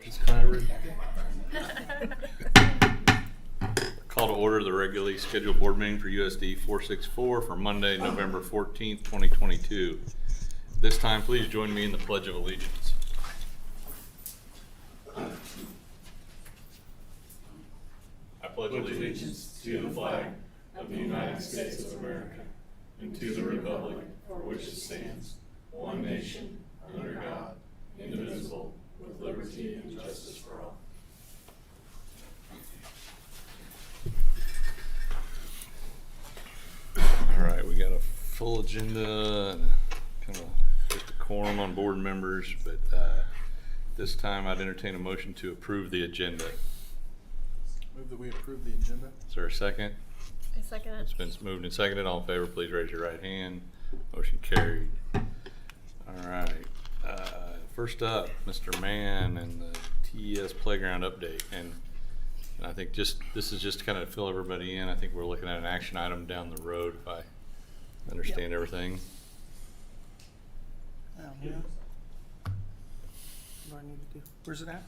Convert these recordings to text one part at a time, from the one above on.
Just kind of call to order the regularly scheduled board meeting for USD 464 for Monday, November 14th, 2022. This time, please join me in the Pledge of Allegiance. I pledge allegiance to the flag of the United States of America and to the republic for which it stands, one nation, under God, indivisible, with liberty and justice for all. All right, we got a full agenda and kind of just a quorum on board members, but this time I'd entertain a motion to approve the agenda. Move that we approve the agenda. Is there a second? I second it. It's been moved and seconded. All in favor, please raise your right hand. Motion carried. All right. First up, Mr. Mann and the TES playground update. And I think this is just to kind of fill everybody in. I think we're looking at an action item down the road, if I understand everything. What do I need to do? Where's it at?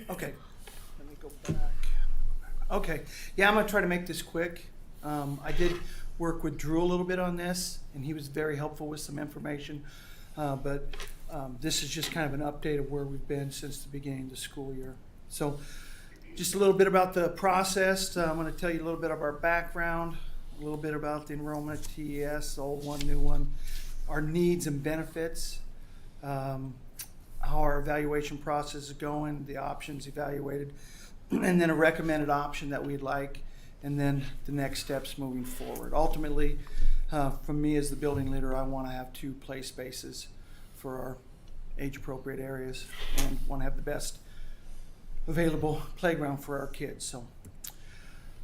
Okay, let me go back. Okay, yeah, I'm gonna try to make this quick. I did work with Drew a little bit on this, and he was very helpful with some information. But this is just kind of an update of where we've been since the beginning of the school year. So just a little bit about the process. I'm going to tell you a little bit of our background, a little bit about the enrollment at TES, the old one, new one, our needs and benefits, how our evaluation process is going, the options evaluated, and then a recommended option that we'd like, and then the next steps moving forward. Ultimately, for me as the building leader, I want to have 2 play spaces for our age-appropriate areas and want to have the best available playground for our kids.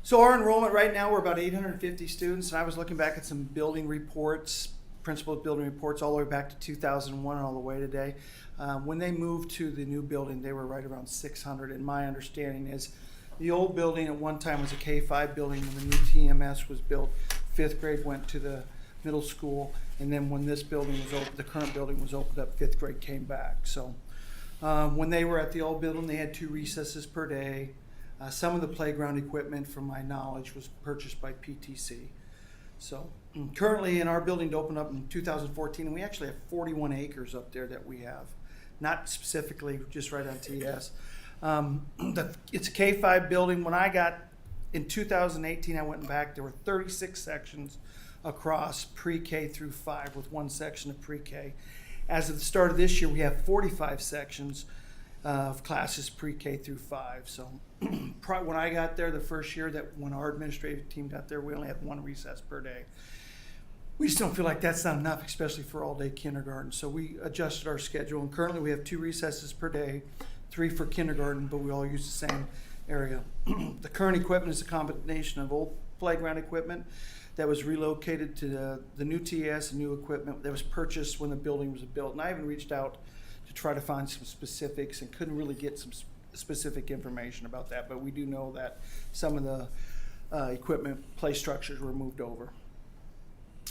So our enrollment right now, we're about 850 students, and I was looking back at some building reports, principal building reports all the way back to 2001 all the way today. When they moved to the new building, they were right around 600, and my understanding is the old building at one time was a K-5 building. When the new TMS was built, 5th grade went to the middle school, and then when this building was opened, the current building was opened up, 5th grade came back. So when they were at the old building, they had 2 recesses per day. Some of the playground equipment, from my knowledge, was purchased by PTC. So currently in our building to open up in 2014, and we actually have 41 acres up there that we have, not specifically just right on TES. It's a K-5 building. When I got in 2018, I went back, there were 36 sections across pre-K through 5 with 1 section of pre-K. As of the start of this year, we have 45 sections of classes pre-K through 5. So when I got there the first year, that when our administrative team got there, we only had 1 recess per day. We just don't feel like that's not enough, especially for all-day kindergarten. So we adjusted our schedule, and currently we have 2 recesses per day, 3 for kindergarten, but we all use the same area. The current equipment is a combination of old playground equipment that was relocated to the new TES and new equipment that was purchased when the building was built. And I even reached out to try to find some specifics and couldn't really get some specific information about that, but we do know that some of the equipment play structures were moved over.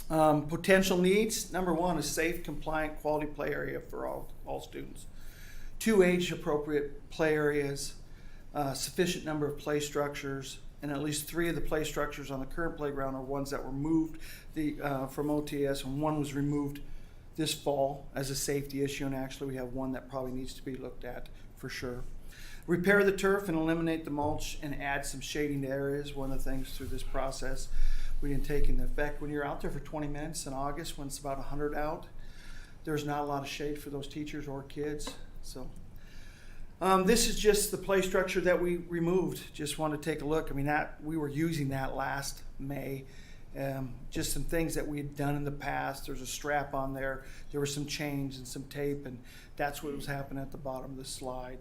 Potential needs, number 1 is safe, compliant, quality play area for all students. 2 age-appropriate play areas, sufficient number of play structures, and at least 3 of the play structures on the current playground are ones that were moved from OTS, and 1 was removed this fall as a safety issue, and actually we have 1 that probably needs to be looked at for sure. Repair the turf and eliminate the mulch and add some shading to areas. One of the things through this process we didn't take into effect. When you're out there for 20 minutes in August when it's about 100 out, there's not a lot of shade for those teachers or kids. So this is just the play structure that we removed. Just wanted to take a look. I mean, we were using that last May. Just some things that we had done in the past. There's a strap on there. There were some chains and some tape, and that's what was happening at the bottom of the slide.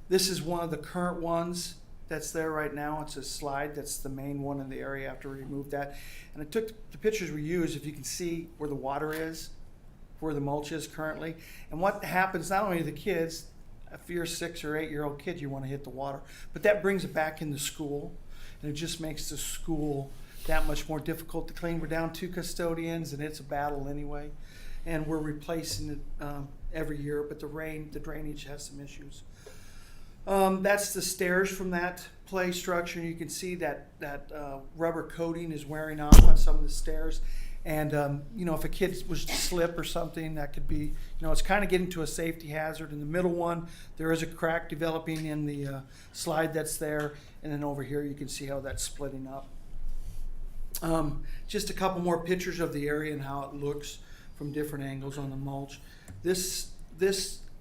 This is one of the current ones that's there right now. It's a slide. That's the main one in the area after we removed that. And I took the pictures we used. If you can see where the water is, where the mulch is currently. And what happens, not only to the kids, if you're a 6 or 8 year old kid, you want to hit the water, but that brings it back into school, and it just makes the school that much more difficult to clean. We're down 2 custodians, and it's a battle anyway, and we're replacing it every year, but the drainage has some issues. That's the stairs from that play structure. You can see that rubber coating is wearing off on some of the stairs. And, if a kid was to slip or something, that could be, it's kind of getting to a safety hazard. In the middle one, there is a crack developing in the slide that's there. And then over here, you can see how that's splitting up. Just a couple more pictures of the area and how it looks from different angles on the mulch. This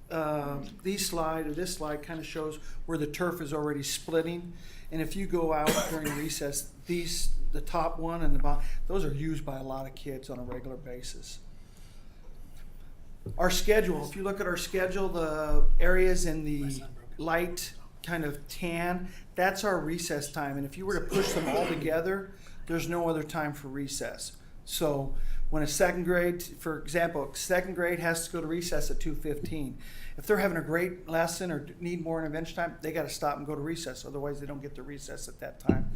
slide kind of shows where the turf is already splitting. And if you go out during recess, the top one and the bottom, those are used by a lot of kids on a regular basis. Our schedule, if you look at our schedule, the areas in the light kind of tan, that's our recess time. And if you were to push them all together, there's no other time for recess. So when a second grade, for example, second grade has to go to recess at 2:15. If they're having a great lesson or need more intervention time, they got to stop and go to recess. Otherwise, they don't get to recess at that time.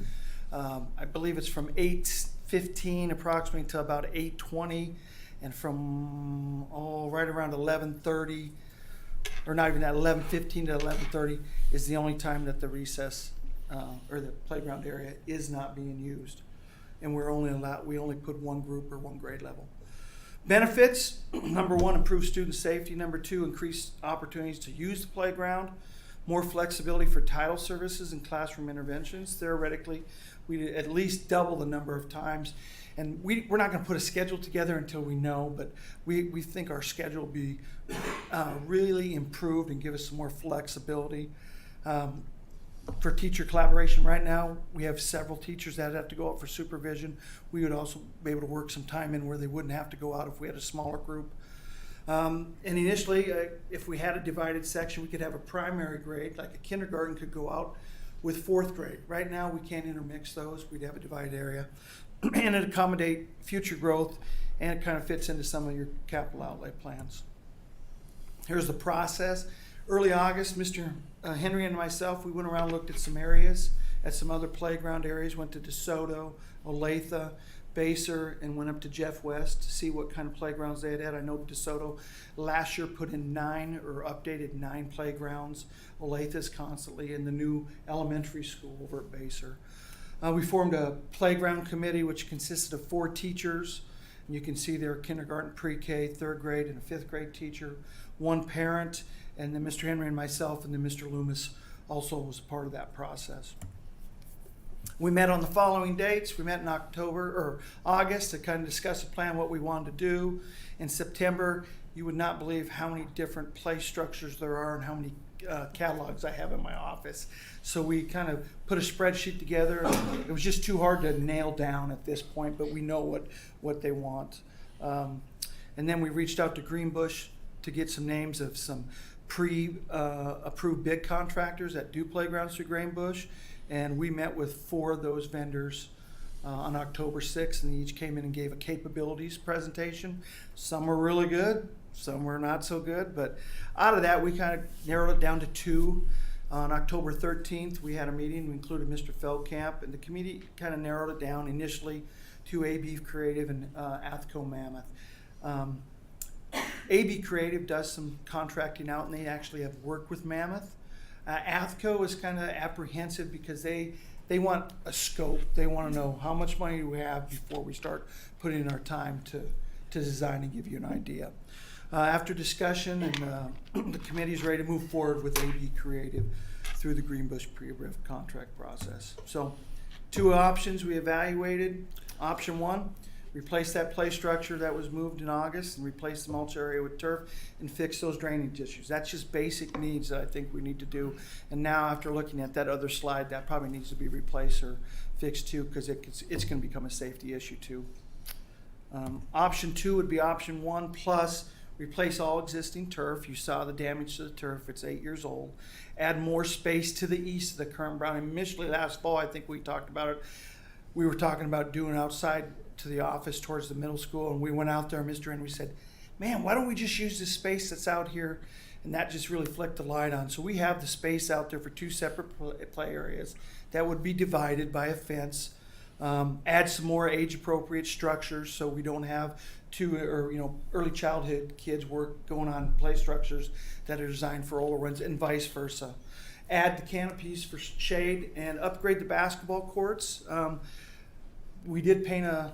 I believe it's from 8:15 approximately to about 8:20, and from right around 11:30, or not even that, 11:15 to 11:30 is the only time that the recess or the playground area is not being used. And we only put one group or one grade level. Benefits, number one, improve student safety. Number two, increase opportunities to use the playground. More flexibility for title services and classroom interventions. Theoretically, we at least double the number of times. And we're not going to put a schedule together until we know, but we think our schedule will be really improved and give us some more flexibility. For teacher collaboration, right now we have several teachers that have to go out for supervision. We would also be able to work some time in where they wouldn't have to go out if we had a smaller group. And initially, if we had a divided section, we could have a primary grade, like a kindergarten could go out with fourth grade. Right now, we can't intermix those. We'd have a divided area. And it accommodate future growth, and it kind of fits into some of your capital outlay plans. Here's the process. Early August, Mr. Henry and myself, we went around, looked at some areas, at some other playground areas, went to DeSoto, Olathe, Baser, and went up to Jeff West to see what kind of playgrounds they had. I know DeSoto last year put in 9 or updated 9 playgrounds. Olathe is constantly in the new elementary school over at Baser. We formed a playground committee which consisted of 4 teachers. And you can see there kindergarten, pre-K, 3rd grade, and a 5th grade teacher, 1 parent, and then Mr. Henry and myself, and then Mr. Loomis also was part of that process. We met on the following dates. We met in August to kind of discuss a plan, what we wanted to do. In September, you would not believe how many different play structures there are and how many catalogs I have in my office. So we kind of put a spreadsheet together. It was just too hard to nail down at this point, but we know what they want. And then we reached out to Greenbush to get some names of some pre-approved bid contractors that do playgrounds through Greenbush. And we met with 4 of those vendors on October 6th, and they each came in and gave a capabilities presentation. Some were really good, some were not so good, but out of that, we kind of narrowed it down to 2. On October 13th, we had a meeting. We included Mr. Feldkamp, and the committee kind of narrowed it down initially to AB Creative and Athco Mammoth. AB Creative does some contracting out, and they actually have worked with Mammoth. Athco is kind of apprehensive because they want a scope. They want to know how much money do we have before we start putting in our time to design and give you an idea. After discussion, and the committee is ready to move forward with AB Creative through the Greenbush pre-ref contract process. So 2 options we evaluated. Option 1, replace that play structure that was moved in August and replace the mulch area with turf and fix those drainage issues. That's just basic needs that I think we need to do. And now after looking at that other slide, that probably needs to be replaced or fixed too, because it's going to become a safety issue too. Option 2 would be option 1 plus replace all existing turf. You saw the damage to the turf. It's 8 years old. Add more space to the east of the current brown. Initially last fall, I think we talked about it. We were talking about doing outside to the office towards the middle school, and we went out there, Mr. Henry said, man, why don't we just use the space that's out here? And that just really flicked the light on. So we have the space out there for 2 separate play areas that would be divided by a fence. Add some more age-appropriate structures so we don't have early childhood kids going on play structures that are designed for older ones, and vice versa. add the canopies for shade and upgrade the basketball courts. We did paint a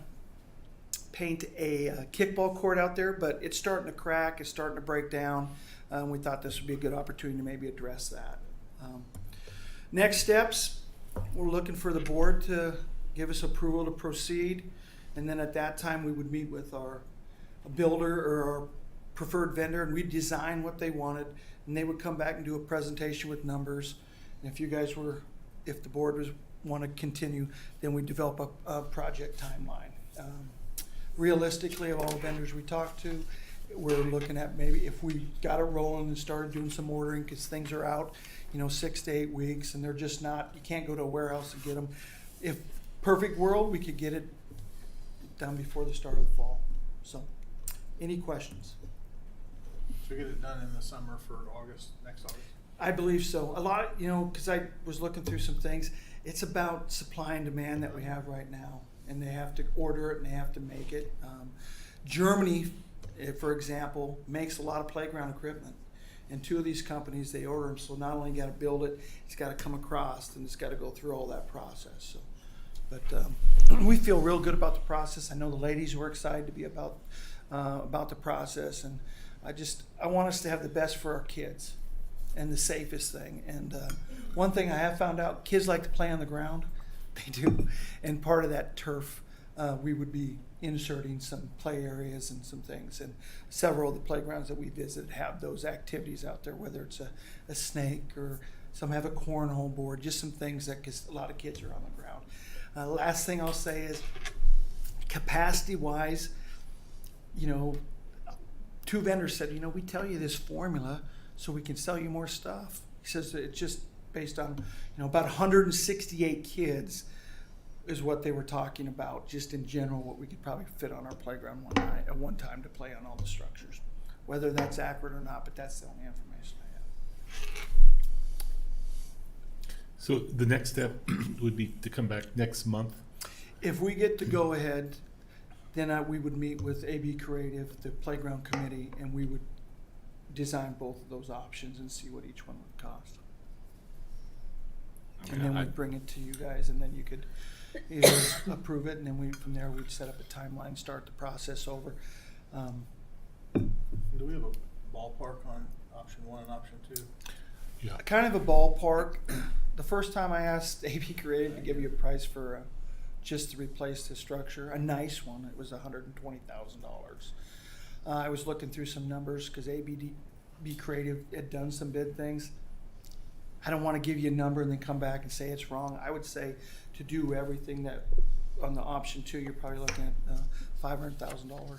kickball court out there, but it's starting to crack, it's starting to break down. We thought this would be a good opportunity to maybe address that. Next steps, we're looking for the board to give us approval to proceed, and then at that time we would meet with our builder or our preferred vendor, and we'd design what they wanted, and they would come back and do a presentation with numbers. And if the board want to continue, then we develop a project timeline. Realistically, of all the vendors we talked to, we're looking at maybe if we got it rolling and started doing some ordering, because things are out, 6 to 8 weeks, and they're just not, you can't go to a warehouse and get them. If perfect world, we could get it done before the start of the fall. So, any questions? So get it done in the summer for next August? I believe so. A lot, because I was looking through some things, it's about supply and demand that we have right now. And they have to order it and they have to make it. Germany, for example, makes a lot of playground equipment. And 2 of these companies, they order them. So not only got to build it, it's got to come across and it's got to go through all that process. So, but we feel real good about the process. I know the ladies were excited to be about the process. And I want us to have the best for our kids and the safest thing. And one thing I have found out, kids like to play on the ground. They do. And part of that turf, we would be inserting some play areas and some things. And several of the playgrounds that we visit have those activities out there, whether it's a snake or some have a cornhole board, just some things that, because a lot of kids are on the ground. Last thing I'll say is capacity-wise, 2 vendors said, we tell you this formula so we can sell you more stuff. He says that it's just based on, about 168 kids is what they were talking about, just in general, what we could probably fit on our playground one time to play on all the structures. Whether that's accurate or not, but that's the only information I have. So the next step would be to come back next month? If we get to go ahead, then we would meet with AB Creative, the playground committee, and we would design both of those options and see what each one would cost. And then we'd bring it to you guys, and then you could either approve it, and then from there we'd set up a timeline, start the process over. Do we have a ballpark on option 1 and option 2? Yeah. Kind of a ballpark. The first time I asked AB Creative to give me a price for just to replace the structure, a nice one, it was $120,000. I was looking through some numbers because AB Creative had done some bid things. I don't want to give you a number and then come back and say it's wrong. I would say to do everything that on the option 2, you're probably looking at $500,000.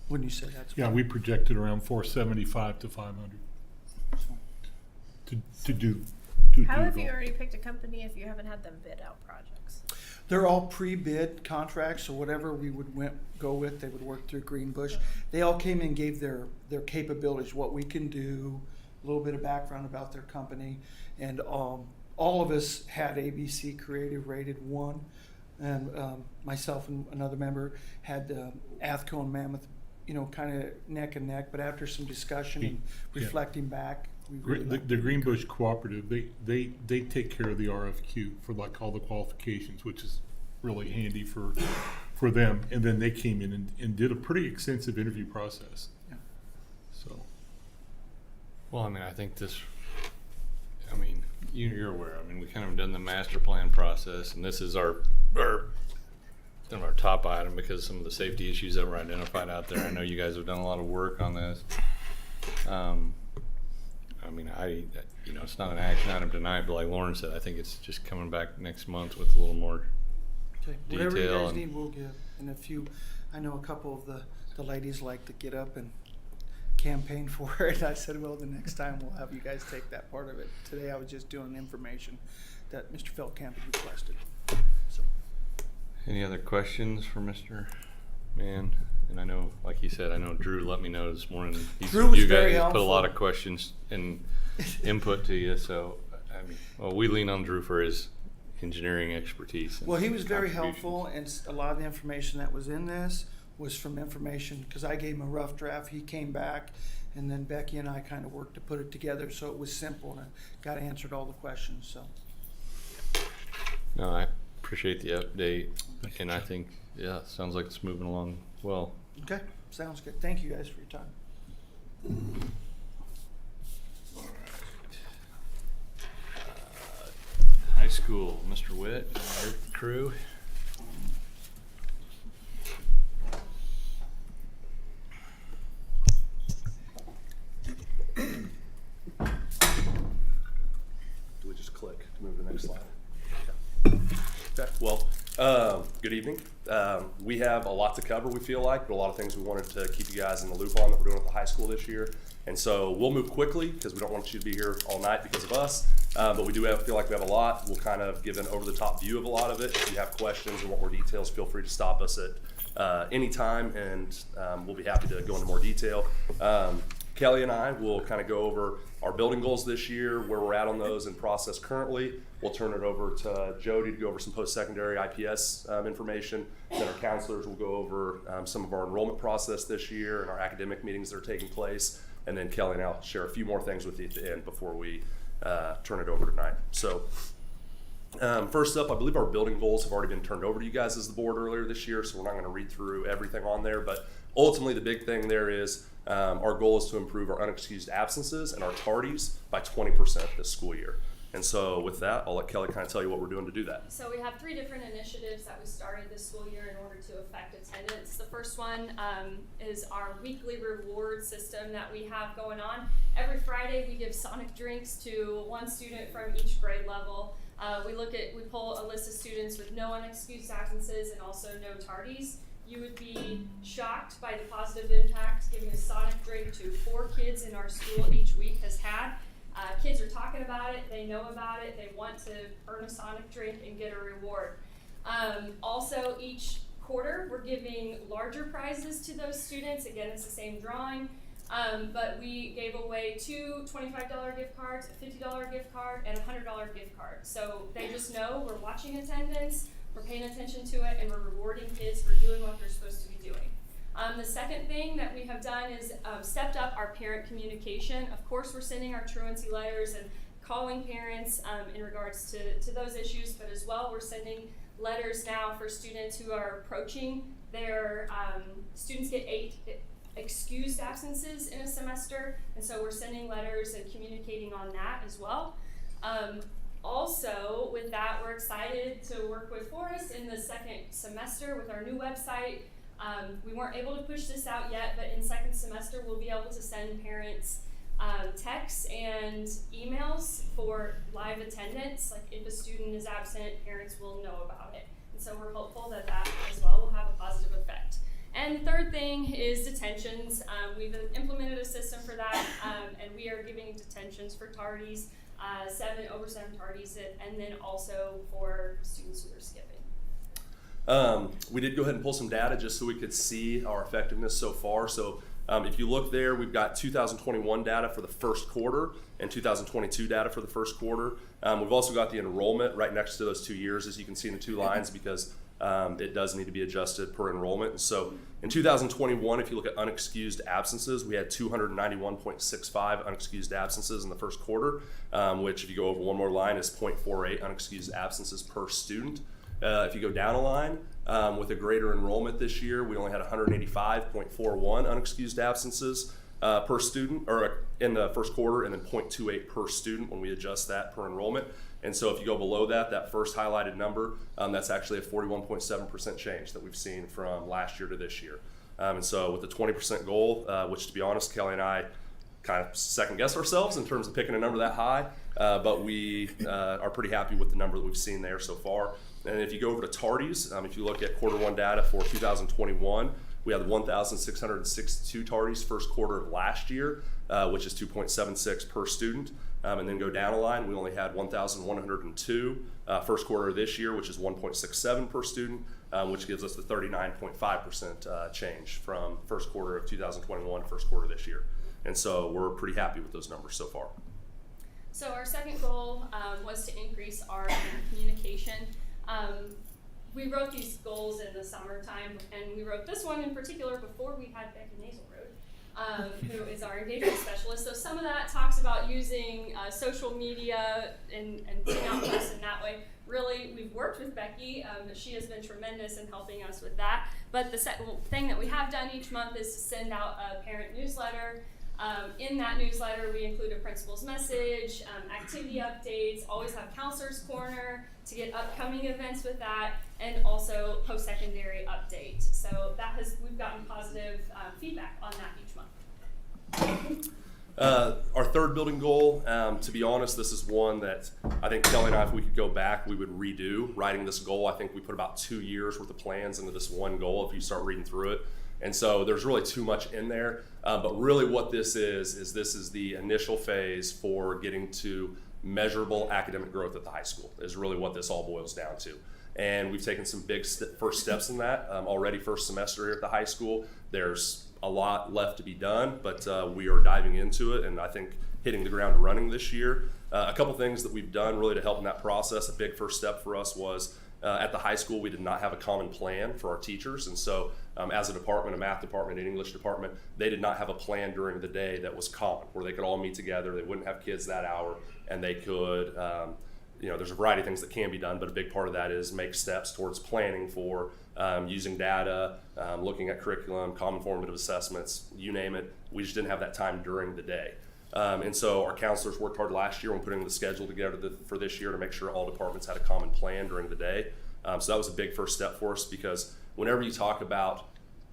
Wouldn't you say that's? Yeah, we projected around 475 to 500 to do. How have you already picked a company if you haven't had them bid out projects? They're all pre-bid contracts, so whatever we would go with, they would work through Greenbush. They all came in and gave their capabilities, what we can do, a little bit of background about their company, and all of us had ABC Creative rated 1, and myself and another member had Athco and Mammoth, kind of neck and neck. But after some discussion and reflecting back, we really the Greenbush Cooperative, they take care of the RFQ for like all the qualifications, which is really handy for them. And then they came in and did a pretty extensive interview process. Yeah. So. Well, I think you're aware. We kind of done the master plan process, and this is our top item because of some of the safety issues that were identified out there. I know you guys have done a lot of work on this. It's not an action item tonight, but like Lauren said, I think it's just coming back next month with a little more Okay. Whatever you detail. guys need, we'll give. And I know a couple of the ladies like to get up and campaign for it. I said, well, the next time we'll have you guys take that part of it. Today I was just doing information that Mr. Feldkamp had requested. So. Any other questions for Mr. Mann? And I know, like he said, Drew let me know this morning. Drew was you very guys put a helpful. lot of questions and input to you. So, we lean on Drew for his engineering expertise. And Well, he was very contributions. helpful, and a lot of the information that was in this was from information, because I gave him a rough draft, he came back, and then Becky and I kind of worked to put it together, so it was simple, and I got answered all the questions, so. No, I appreciate the update, and I think, yeah, sounds like it's moving along well. Okay, sounds good. Thank you guys for your time. High school, Mr. Witt, your crew. Do we just click to move to the next slide? Okay. Well, good evening. We have a lot to cover, we feel like, but a lot of things we wanted to keep you guys in the loop on that we're doing at the high school this year. And so we'll move quickly because we don't want you to be here all night because of us. But we do feel like we have a lot. We'll kind of give an over-the-top view of a lot of it. If you have questions or want more details, feel free to stop us at any time, and we'll be happy to go into more detail. Kelly and I will kind of go over our building goals this year, where we're at on those in process currently. We'll turn it over to Jody to go over some post-secondary IPS information. Then our counselors will go over some of our enrollment process this year and our academic meetings that are taking place. And then Kelly and I'll share a few more things with you at the end before we turn it over tonight. So first up, I believe our building goals have already been turned over to you guys as the board earlier this year, so we're not going to read through everything on there. But ultimately, the big thing there is our goal is to improve our unexcused absences and our tardies by 20% this school year. And so with that, I'll let Kelly kind of tell you what we're doing to do that. So we have 3 different initiatives that we started this school year in order to affect attendance. The first one is our weekly reward system that we have going on. Every Friday we give Sonic drinks to one student from each grade level. We pull a list of students with no unexcused absences and also no tardies. You would be shocked by the positive impact giving a Sonic drink to 4 kids in our school each week has had. Kids are talking about it, they know about it, they want to earn a Sonic drink and get a reward. Also, each quarter we're giving larger prizes to those students. Again, it's the same drawing, but we gave away 2 $25 gift cards, a $50 gift card, and a $100 gift card. So they just know we're watching attendance, we're paying attention to it, and we're rewarding kids for doing what they're supposed to be doing. The second thing that we have done is stepped up our parent communication. Of course, we're sending our truancy letters and calling parents in regards to those issues, but as well, we're sending letters now for students who are approaching their, students get 8 excused absences in a semester, and so we're sending letters and communicating on that as well. Also, with that, we're excited to work with Forrest in the second semester with our new website. We weren't able to push this out yet, but in second semester, we'll be able to send parents texts and emails for live attendance. Like if a student is absent, parents will know about it. And so we're hopeful that that as well will have a positive effect. And the third thing is detentions. We've implemented a system for that, and we are giving detentions for tardies, over 7 tardies, and then also for students who are skipping. We did go ahead and pull some data just so we could see our effectiveness so far. So if you look there, we've got 2021 data for the first quarter and 2022 data for the first quarter. We've also got the enrollment right next to those 2 years, as you can see in the 2 lines, because it does need to be adjusted per enrollment. And so in 2021, if you look at unexcused absences, we had 291.65 unexcused absences in the first quarter, which if you go over one more line is 0.48 unexcused absences per student. If you go down a line, with a greater enrollment this year, we only had 185.41 unexcused absences per student, or in the first quarter, and then 0.28 per student when we adjust that per enrollment. And so if you go below that, that first highlighted number, that's actually a 41.7% change that we've seen from last year to this year. And so with the 20% goal, which to be honest, Kelly and I kind of second guess ourselves in terms of picking a number that high, but we are pretty happy with the number that we've seen there so far. And if you go over to tardies, if you look at quarter 1 data for 2021, we had 1,662 tardies first quarter of last year, which is 2.76 per student. And then go down a line, we only had 1,102 first quarter of this year, which is 1.67 per student, which gives us the 39.5% change from first quarter of 2021 to first quarter this year. And so we're pretty happy with those numbers so far. So our second goal was to increase our communication. we wrote these goals in the summertime, and we wrote this one in particular before we had Becky Naselroad, who is our engagement specialist. So some of that talks about using social media and putting out posts in that way. Really, we've worked with Becky. She has been tremendous in helping us with that. But the thing that we have done each month is to send out a parent newsletter. In that newsletter, we include a principal's message, activity updates, always have counselor's corner to get upcoming events with that, and also post-secondary update. So we've gotten positive feedback on that each month. Our third building goal, to be honest, this is one that I think Kelly and I, if we could go back, we would redo writing this goal. I think we put about 2 years worth of plans into this one goal if you start reading through it. And so there's really too much in there. But really what this is this is the initial phase for getting to measurable academic growth at the high school is really what this all boils down to. And we've taken some big first steps in that already first semester here at the high school. There's a lot left to be done, but we are diving into it and I think hitting the ground running this year. A couple things that we've done really to help in that process. A big first step for us was at the high school, we did not have a common plan for our teachers. And so as a department, a math department, an English department, they did not have a plan during the day that was common, where they could all meet together. They wouldn't have kids that hour, and they could, there's a variety of things that can be done, but a big part of that is make steps towards planning for using data, looking at curriculum, common formative assessments, you name it. We just didn't have that time during the day. And so our counselors worked hard last year on putting the schedule together for this year to make sure all departments had a common plan during the day. So that was a big first step for us, because whenever you talk about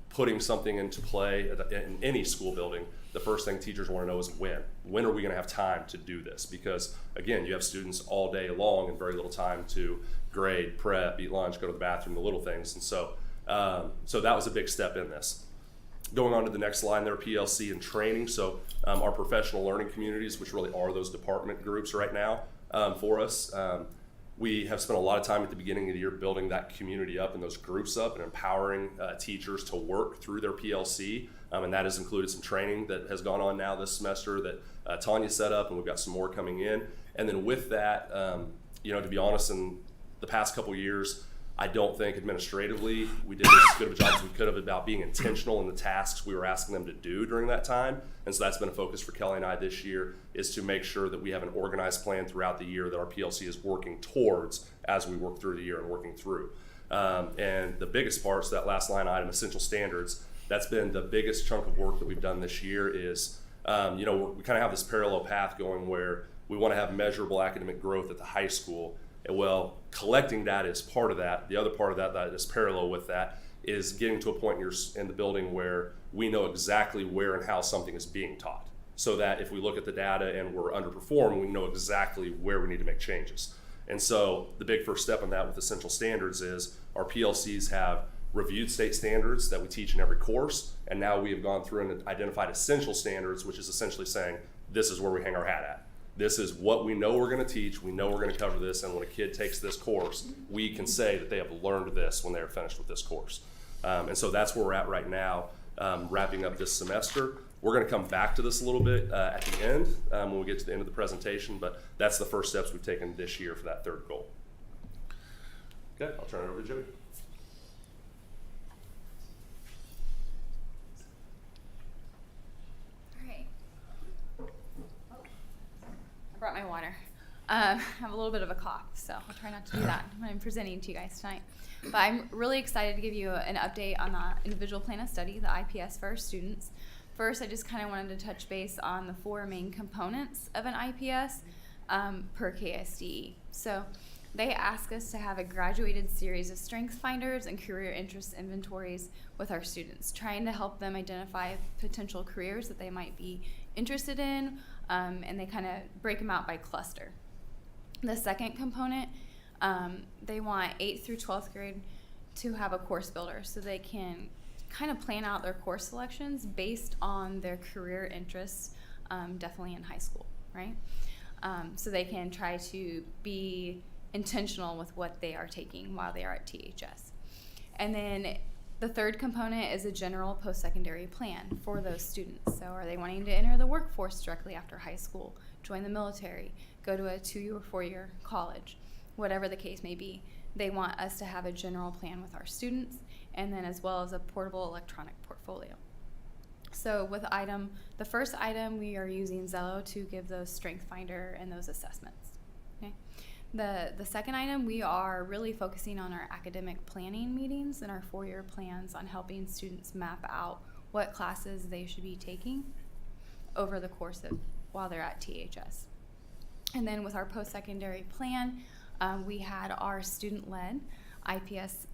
putting something into play in any school building, the first thing teachers want to know is when. When are we going to have time to do this? Because again, you have students all day long and very little time to grade, prep, eat lunch, go to the bathroom, the little things. And so that was a big step in this. Going on to the next line there, PLC and training. So our professional learning communities, which really are those department groups right now for us, we have spent a lot of time at the beginning of the year building that community up and those groups up and empowering teachers to work through their PLC. And that has included some training that has gone on now this semester that Tanya set up, and we've got some more coming in. And then with that, to be honest, in the past couple years, I don't think administratively we did as good of a job as we could have about being intentional in the tasks we were asking them to do during that time. And so that's been a focus for Kelly and I this year, is to make sure that we have an organized plan throughout the year that our PLC is working towards as we work through the year and working through. And the biggest part, so that last line item, essential standards, that's been the biggest chunk of work that we've done this year is, we kind of have this parallel path going where we want to have measurable academic growth at the high school. Well, collecting data is part of that. The other part of that is parallel with that is getting to a point in the building where we know exactly where and how something is being taught, so that if we look at the data and we're underperforming, we know exactly where we need to make changes. And so the big first step in that with essential standards is our PLCs have reviewed state standards that we teach in every course, and now we have gone through and identified essential standards, which is essentially saying this is where we hang our hat at. This is what we know we're going to teach. We know we're going to cover this, and when a kid takes this course, we can say that they have learned this when they're finished with this course. And so that's where we're at right now, wrapping up this semester. We're going to come back to this a little bit at the end when we get to the end of the presentation, but that's the first steps we've taken this year for that third goal. Okay, I'll turn it over to Joey. Brought my water. I have a little bit of a cough, so I'll try not to do that when I'm presenting to you guys tonight. But I'm really excited to give you an update on the individual plan of study, the IPS for our students. First, I just kind of wanted to touch base on the 4 main components of an IPS per KSDE. So they ask us to have a graduated series of strengths finders and career interest inventories with our students, trying to help them identify potential careers that they might be interested in, and they kind of break them out by cluster. The second component, they want 8th through 12th grade to have a course builder, so they can kind of plan out their course selections based on their career interests, definitely in high school, right? So they can try to be intentional with what they are taking while they are at THS. And then the third component is a general post-secondary plan for those students. So are they wanting to enter the workforce directly after high school, join the military, go to a 2- or 4-year college, whatever the case may be. they want us to have a general plan with our students, and then as well as a portable electronic portfolio. So with the first item, we are using Zello to give those Strength Finder and those assessments. Okay. The second item, we are really focusing on our academic planning meetings and our 4-year plans on helping students map out what classes they should be taking over the course of while they're at THS. And then with our post-secondary plan, we had our student-led IPS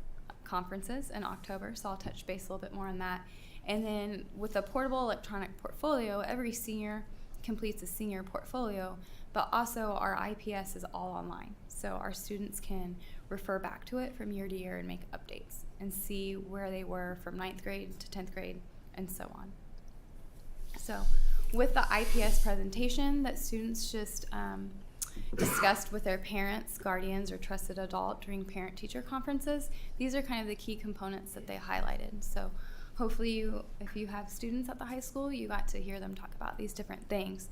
conferences in October, so I'll touch base a little bit more on that. And then with the portable electronic portfolio, every senior completes a senior portfolio, but also our IPS is all online. So our students can refer back to it from year to year and make updates and see where they were from 9th grade to 10th grade and so on. So with the IPS presentation that students just discussed with their parents, guardians, or trusted adult during parent-teacher conferences, these are kind of the key components that they highlighted. So hopefully if you have students at the high school, you got to hear them talk about these different things.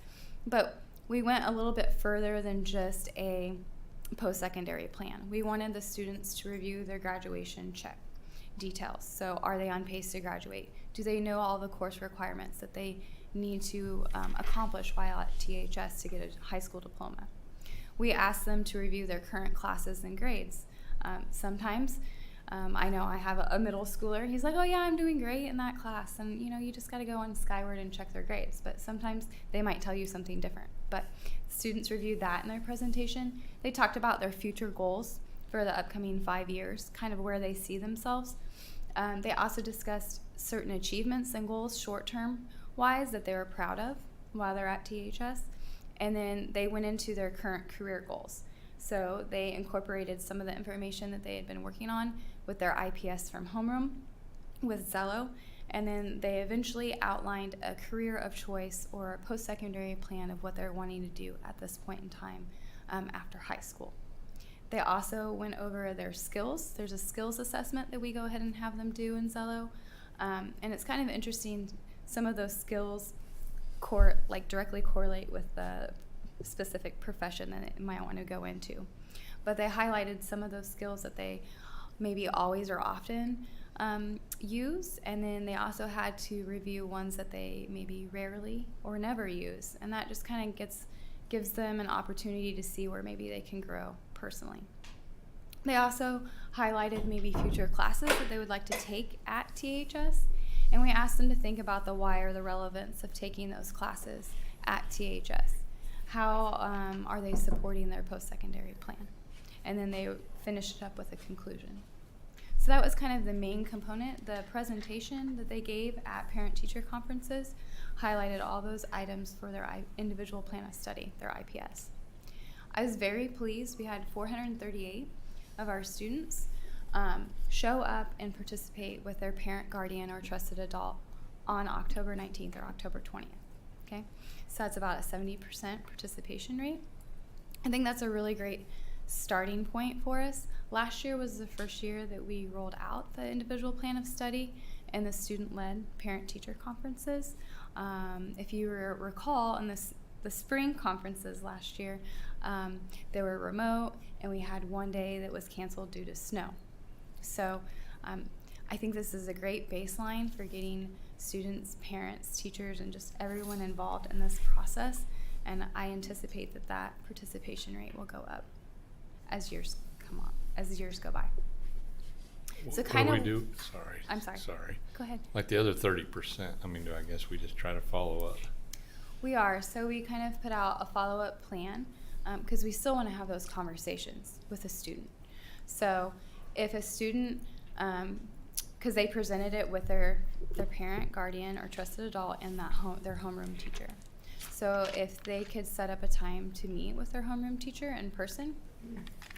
But we went a little bit further than just a post-secondary plan. We wanted the students to review their graduation check details. So are they on pace to graduate? Do they know all the course requirements that they need to accomplish while at THS to get a high school diploma? We asked them to review their current classes and grades. Sometimes, I know I have a middle schooler, he's like, oh yeah, I'm doing great in that class, and you just gotta go on Skyward and check their grades, but sometimes they might tell you something different. But students reviewed that in their presentation. They talked about their future goals for the upcoming 5 years, kind of where they see themselves. They also discussed certain achievements and goals short-term wise that they were proud of while they're at THS. And then they went into their current career goals. So they incorporated some of the information that they had been working on with their IPS from homeroom with Zello. And then they eventually outlined a career of choice or a post-secondary plan of what they're wanting to do at this point in time after high school. They also went over their skills. There's a skills assessment that we go ahead and have them do in Zello. And it's kind of interesting, some of those skills directly correlate with the specific profession that it might want to go into. But they highlighted some of those skills that they maybe always or often use, and then they also had to review ones that they maybe rarely or never use, and that just kind of gives them an opportunity to see where maybe they can grow personally. They also highlighted maybe future classes that they would like to take at THS, and we asked them to think about the why or the relevance of taking those classes at THS. How are they supporting their post-secondary plan? And then they finished it up with a conclusion. So that was kind of the main component. The presentation that they gave at parent-teacher conferences highlighted all those items for their individual plan of study, their IPS. I was very pleased. We had 438 of our students show up and participate with their parent, guardian, or trusted adult on October 19th or October 20th. Okay, so that's about a 70% participation rate. I think that's a really great starting point for us. Last year was the first year that we rolled out the individual plan of study and the student-led parent-teacher conferences. If you recall, in the spring conferences last year, they were remote, and we had one day that was canceled due to snow. So I think this is a great baseline for getting students, parents, teachers, and just everyone involved in this process, and I anticipate that participation rate will go up as years go by. So kind What of do we do? Sorry. I'm sorry. Sorry. Go ahead. Like the other 30%, I guess we just try to follow up. We are. So we kind of put out a follow-up plan because we still want to have those conversations with a student. So if a student, because they presented it with their parent, guardian, or trusted adult and their homeroom teacher. So if they could set up a time to meet with their homeroom teacher in person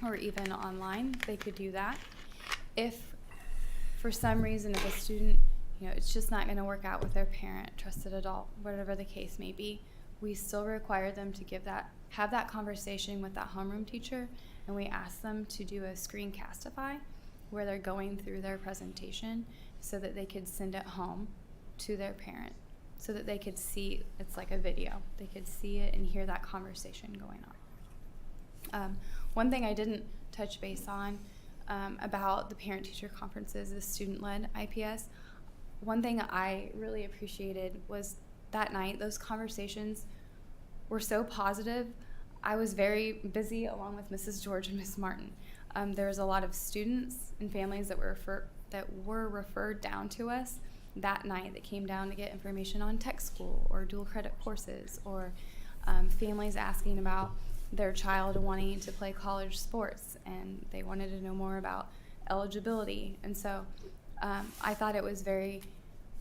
or even online, they could do that. If for some reason, if a student, it's just not going to work out with their parent, trusted adult, whatever the case may be, we still require them to have that conversation with that homeroom teacher, and we ask them to do a screencastify where they're going through their presentation so that they could send it home to their parent so that they could see, it's like a video, they could see it and hear that conversation going on. One thing I didn't touch base on about the parent-teacher conferences, the student-led IPS. One thing I really appreciated was that night, those conversations were so positive. I was very busy along with Mrs. George and Ms. Martin. There was a lot of students and families that were referred down to us that night that came down to get information on tech school or dual credit courses, or families asking about their child wanting to play college sports and they wanted to know more about eligibility. And so I thought it was very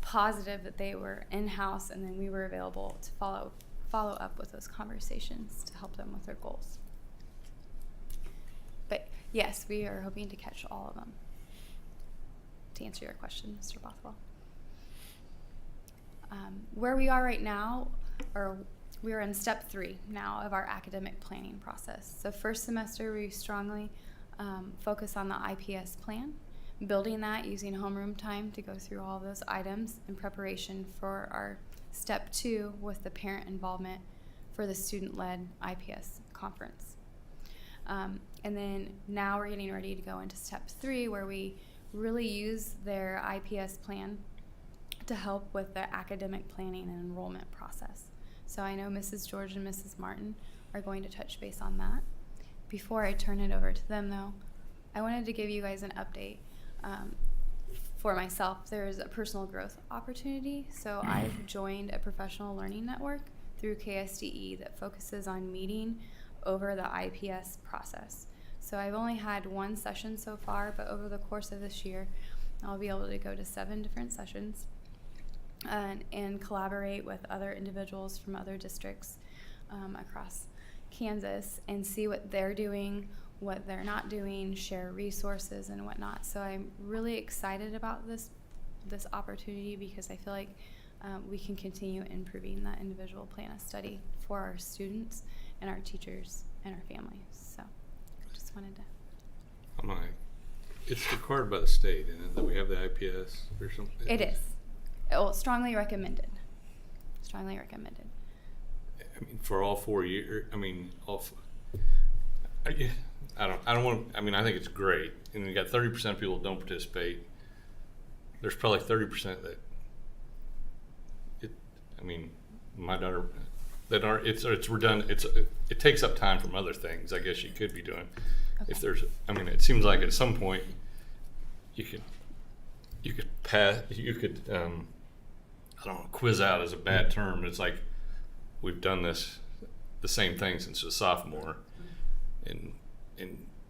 positive that they were in-house and then we were available to follow up with those conversations to help them with their goals. But yes, we are hoping to catch all of them. To answer your question, Mr. Bothwell. Where we are right now, or we are in step 3 now of our academic planning process. So first semester, we strongly focus on the IPS plan, building that using homeroom time to go through all of those items in preparation for our step 2 with the parent involvement for the student-led IPS conference. And then now we're getting ready to go into step 3, where we really use their IPS plan to help with the academic planning and enrollment process. So I know Mrs. George and Mrs. Martin are going to touch base on that. Before I turn it over to them though, I wanted to give you guys an update. For myself, there's a personal growth opportunity. So I've joined a professional learning network through KSDE that focuses on meeting over the IPS process. So I've only had 1 session so far, but over the course of this year, I'll be able to go to 7 different sessions and collaborate with other individuals from other districts across Kansas and see what they're doing, what they're not doing, share resources and whatnot. So I'm really excited about this opportunity because I feel like we can continue improving that individual plan of study for our students and our teachers and our families. So I just wanted to. I'm like, it's required by the state, isn't it, that we have the IPS or something? It is. Well, strongly recommended. Strongly recommended. I mean, for all 4 years. I mean, I don't want. I mean, I think it's great, and you got 30% of people that don't participate. There's probably 30% that. I mean, my daughter. That aren't. It's redundant. It takes up time from other things. I guess you could be doing. Okay. If there's. I mean, it seems like at some point, you could pass. You could. I don't know. Quiz out is a bad term. It's like we've done the same thing since a sophomore, and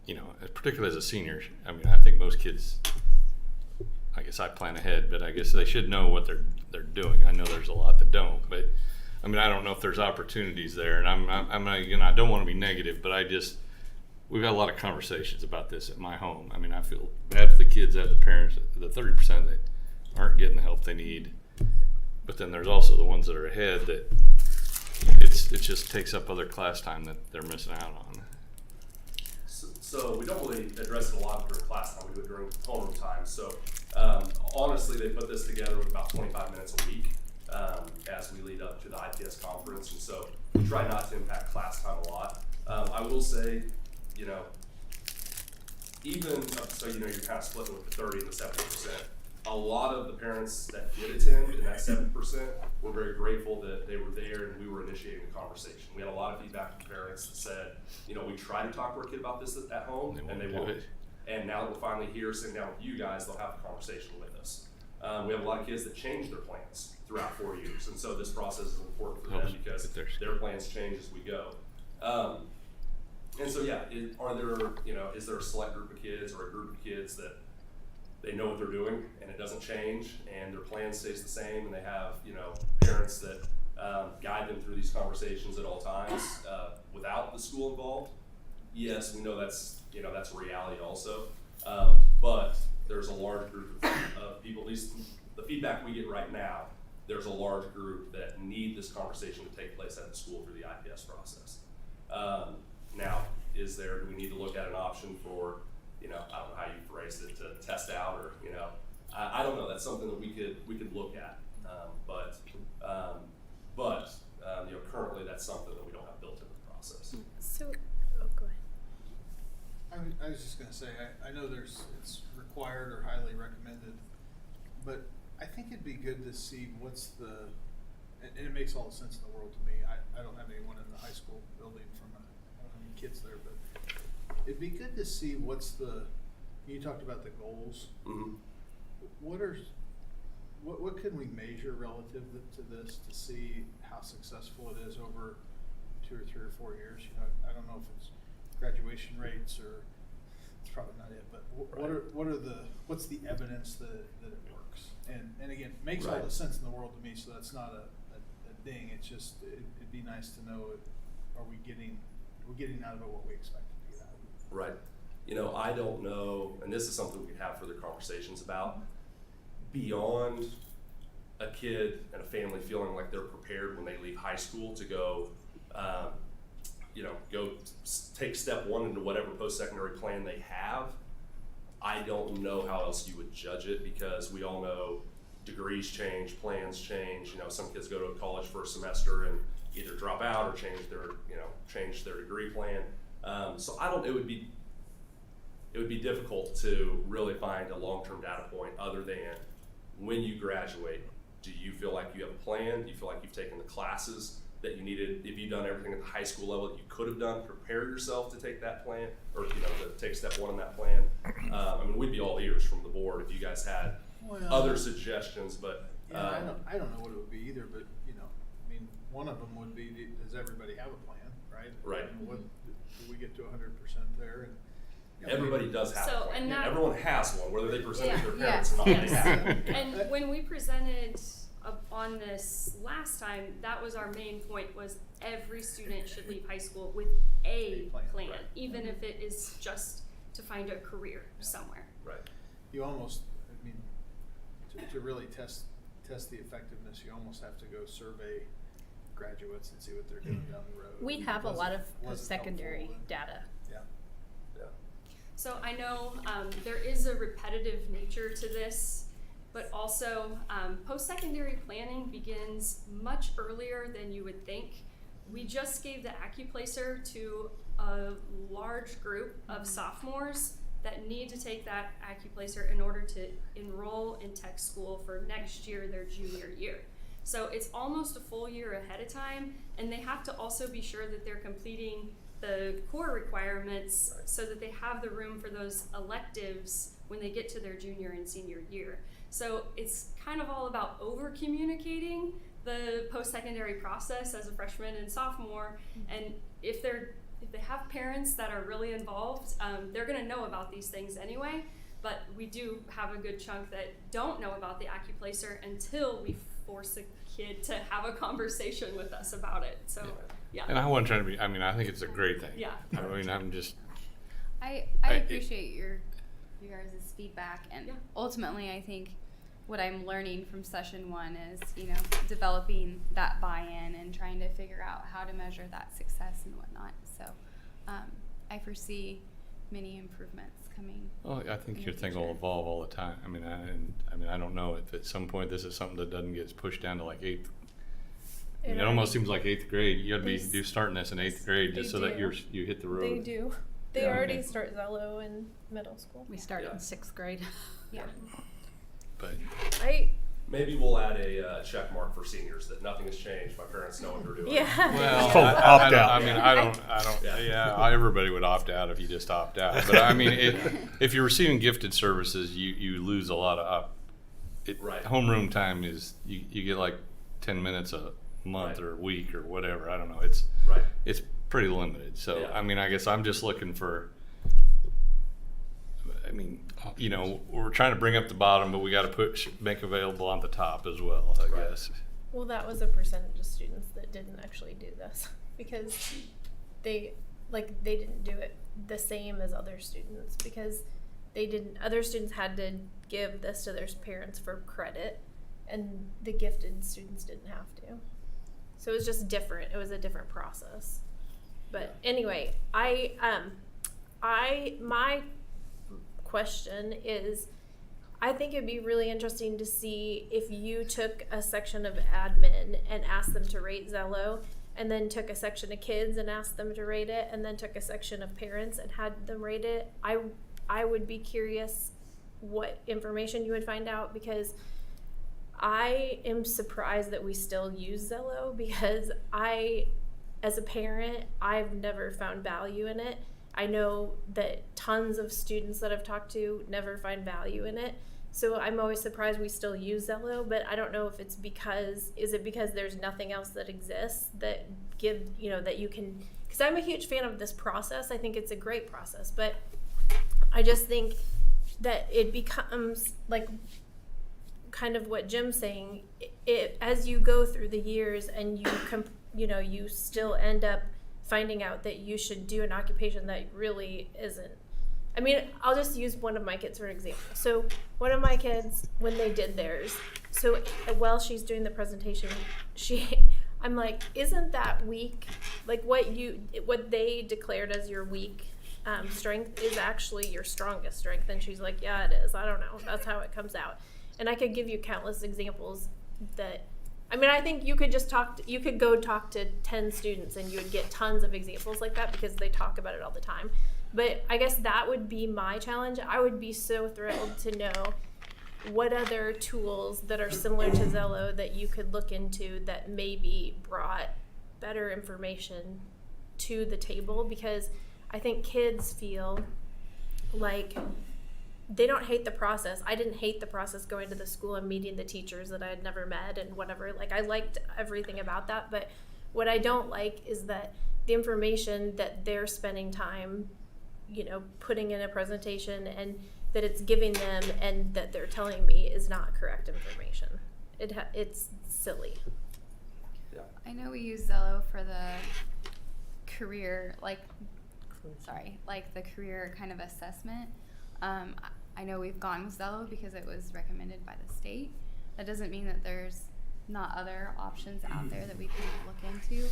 you know, particularly as a senior. I mean, I think most kids. I guess I plan ahead, but I guess they should know what they're doing. I know there's a lot that don't, but I mean, I don't know if there's opportunities there, and I'm not, you know, I don't want to be negative, but we've got a lot of conversations about this at my home. I mean, I feel bad for the kids and the parents, the 30% that aren't getting the help they need, but then there's also the ones that are ahead that it just takes up other class time that they're missing out on. So we don't really address it a lot during class time. We do it during homeroom time. So honestly, they put this together with about 25 minutes a week as we lead up to the IPS conference. And so we try not to impact class time a lot. I will say, you know, even so, you know, you're kind of splitting with the 30 and the 70%. A lot of the parents that did attend in that 7% were very grateful that they were there and we were initiating the conversation. We had a lot of feedback from parents that said, you know, we tried to talk to our kid about this at home and they won't. And now that we're finally here sitting down with you guys, they'll have the conversation with us. We have a lot of kids that change their plans throughout 4 years. And so this process is important for them because their plans change as we go. And so, yeah, is there a select group of kids or a group of kids that they know what they're doing and it doesn't change and their plan stays the same and they have, you know, parents that guide them through these conversations at all times without the school involved? Yes, we know that's a reality also. But there's a large group of people, at least the feedback we get right now, there's a large group that need this conversation to take place at the school through the IPS process. Now, do we need to look at an option for, you know, I don't know how you phrased it, to test out or, you know, I don't know. That's something that we could look at. But you know, currently that's something that we don't have built into the process. So, oh, go ahead. I I was just gonna say, I know it's required or highly recommended, but I think it'd be good to see what's the, and it makes all the sense in the world to me. I don't have anyone in the high school building I don't have any kids there, but it'd be good to see what's you talked about the goals. Mhm. What can we measure relative to this to see how successful it is over 2 or 3 or 4 years? You know, I don't know if it's graduation rates or it's probably not it, but what's the evidence that it works? And again, it makes all Right. the sense in the world to me. So that's not a ding. It's just it'd be nice to know are we getting out of it what we expected to get out of it? Right. You know, I don't know, and this is something we could have further conversations about. Beyond a kid and a family feeling like they're prepared when they leave high school to go, take step one into whatever post-secondary plan they have, I don't know how else you would judge it, because we all know degrees change, plans change. You know, some kids go to college for a semester and either drop out or change their degree plan. So it would be difficult to really find a long-term data point other than when you graduate, do you feel like you have a plan? Do you feel like you've taken the classes that you needed? Have you done everything at the high school level that you could have done to prepare yourself to take that plan, or to take step one in that plan? I mean, we'd be all ears from the board if you guys had other suggestions, but Yeah, I don't know what it would be either, but I mean, one of them would be, does everybody have a plan, right? Right. And do we get to 100% there? And everybody does have So, a plan. and that- Everyone has one, whether they present it to their Yeah. parents or not. Yes. They have it. And when we presented on this last time, that was our main point, was every student should leave high school with a plan, right. even if it is just to find a career somewhere. Right. You almost, I mean, to really test the effectiveness, you almost have to go survey graduates and see what they're doing down the road. We have a lot of Wasn't post-secondary helpful, and- data. Yeah. So I know there is a repetitive nature to this, but also post-secondary planning begins much earlier than you would think. We just gave the AccuPlacer to a large group of sophomores that need to take that AccuPlacer in order to enroll in tech school for next year, their junior year. So it's almost a full year ahead of time, and they have to also be sure that they're completing the core requirements so that they have the room for those electives when they get to their junior and senior year. So it's kind of all about over communicating the post-secondary process as a freshman and sophomore, and if they have parents that are really involved, they're going to know about these things anyway. But we do have a good chunk that don't know about the AccuPlacer until we force a kid to have a conversation with us about it. So, yeah. And I wasn't trying to be, I mean, I think it's a great thing. Yeah. I mean, I'm just, I I- appreciate your guys' feedback, and Yeah. ultimately I think what I'm learning from session one is, developing that buy-in and trying to figure out how to measure that success and whatnot. So I foresee many improvements coming. well, I think in your the thing will future. evolve all the time. I mean, I don't know if at some point this is something that doesn't get pushed down to like eighth. I mean, it almost seems like eighth grade. You got to be starting this in eighth grade just so that do. you hit the road. They do. They Yeah. already Okay. start Zello in middle school. We start Yeah. in 6th grade. Yeah. But Maybe we'll add a check mark for seniors that nothing has changed. My parents know what they're doing. Yeah. well, It's called I opt don't- out. I mean, I don't. Yeah. Yeah, everybody would opt out if you just opt out. But I mean, if you're receiving gifted services, you lose a lot of. Right. Homeroom time is you get like 10 minutes a month Right. or a week or whatever. I don't know. Right. It's pretty limited. So Yeah. I mean, I guess I'm just looking for. I mean, we're trying to bring up the bottom, but we got to make available on the top as well, I Right. guess. Well, that was a percentage of students that didn't actually do this because they didn't do it the same as other students because other students had to give this to their parents for credit and the gifted students didn't have to. So it was just different. It was a different process. But anyway, my question is, I think it'd be really interesting to see if you took a section of admin and asked them to rate Zello and then took a section of kids and asked them to rate it, and then took a section of parents and had them rate it, I would be curious what information you would find out, because I am surprised that we still use Zello, because as a parent, I've never found value in it. I know that tons of students that I've talked to never find value in it. So I'm always surprised we still use Zello, but I don't know if it's because there's nothing else that exists that that you can, because I'm a huge fan of this process. I think it's a great process, but I just think that it becomes like kind of what Jim's saying, as you go through the years and you still end up finding out that you should do an occupation that really isn't. I mean, I'll just use one of my kids for an example. So one of my kids, when they did theirs, so while she's doing the presentation, I'm like, isn't that weak? Like what they declared as your weak strength is actually your strongest strength. And she's like, yeah, it is. I don't know. That's how it comes out. And I could give you countless examples I think you could you could go talk to 10 students and you would get tons of examples like that, because they talk about it all the time. But I guess that would be my challenge. I would be so thrilled to know what other tools that are similar to Zello that you could look into that maybe brought better information to the table, because I think kids feel like they don't hate the process. I didn't hate the process going to the school and meeting the teachers that I had never met and whatever. Like, I liked everything about that, but what I don't like is that the information that they're spending time, putting in a presentation and that it's giving them and that they're telling me is not correct information. It's silly. Yeah. I know we use Zello for the career, the career kind of assessment. I know we've gone with Zello because it was recommended by the state. That doesn't mean that there's not other options out there that we can look into.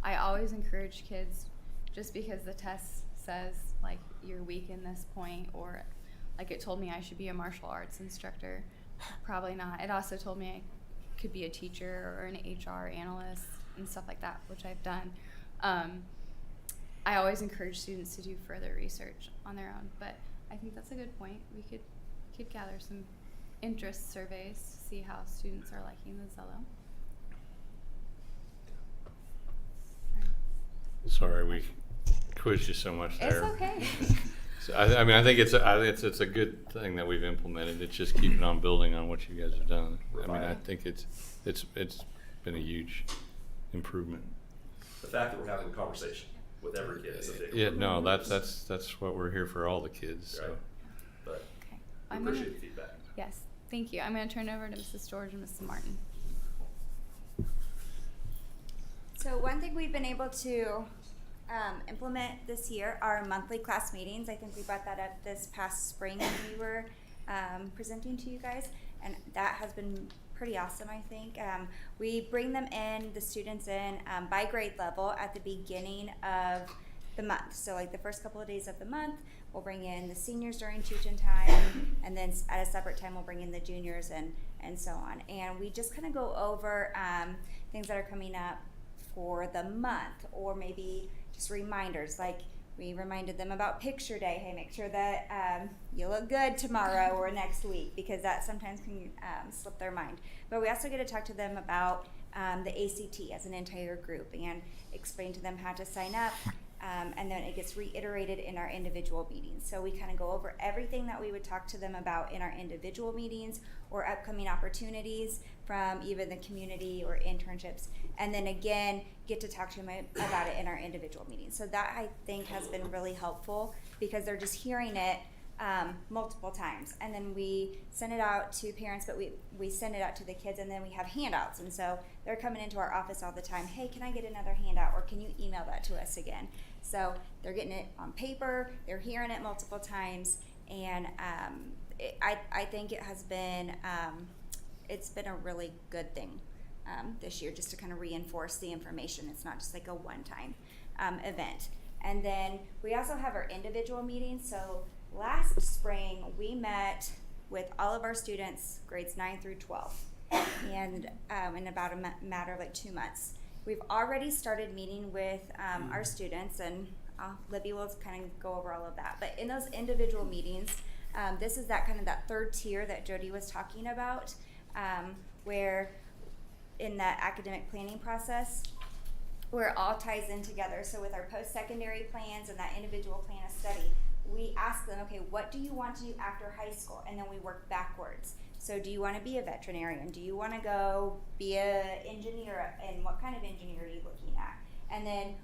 I always encourage kids, just because the test says like you're weak in this point, or like it told me I should be a martial arts instructor, probably not. It also told me I could be a teacher or an HR analyst and stuff like that, which I've done. I always encourage students to do further research on their own, but I think that's a good point. We could gather some interest surveys to see how students are liking the Zello. Sorry, we quizzed you so much there. It's okay. So, I think it's a good thing that we've implemented. It's just keeping on building on what you guys have done. I think it's been a huge improvement. The fact that we're having a conversation with every kid is a big Yeah, improvement. no, that's what we're here for, all the kids. So. Right. But Okay. we appreciate the feedback. Yes, thank you. I'm going to turn it over to Mrs. George and Mrs. Martin. So one thing we've been able to implement this year are monthly class meetings. I think we brought that up this past spring when we were presenting to you guys, and that has been pretty awesome, I think. We bring them in, the students in, by grade level at the beginning of the month. So like the first couple of days of the month, we'll bring in the seniors during teach-in time, and then at a separate time we'll bring in the juniors and so on. And we just kind of go over things that are coming up for the month, or maybe just reminders, like we reminded them about picture day. Hey, make sure that you look good tomorrow or next week, because that sometimes can slip their mind. But we also get to talk to them about the ACT as an entire group and explain to them how to sign up. And then it gets reiterated in our individual meetings. So we kind of go over everything that we would talk to them about in our individual meetings or upcoming opportunities from even the community or internships. And then again, get to talk to them about it in our individual meetings. So that, I think, has been really helpful, because they're just hearing it multiple times. And then we send it out to parents, but we send it out to the kids, and then we have handouts. And so they're coming into our office all the time. Hey, can I get another handout, or can you email that to us again? So they're getting it on paper, they're hearing it multiple times, and I think it has been, it's been a really good thing this year, just to kind of reinforce the information. It's not just like a one-time event. And then we also have our individual meetings. So last spring, we met with all of our students, grades 9 through 12, and in about a matter of like 2 months. we've already started meeting with our students, and Libby will kind of go over all of that. But in those individual meetings, this is that kind of that third tier that Jody was talking about, where in that academic planning process, where it all ties in together. So with our post-secondary plans and that individual plan of study, we ask them, okay, what do you want to do after high school? And then we work backwards. So do you want to be a veterinarian? Do you want to go be an engineer? And what kind of engineer are you looking at? And then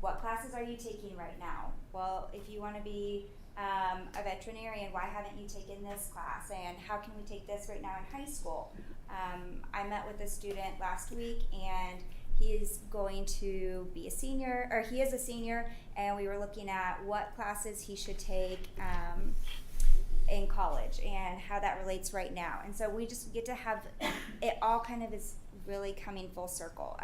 what classes are you taking right now? Well, if you want to be a veterinarian, why haven't you taken this class? And how can we take this right now in high school? I met with a student last week, and he is going to be a senior, or he is a senior, and we were looking at what classes he should take in college and how that relates right now. And so we just get to have it all kind of is really coming full circle.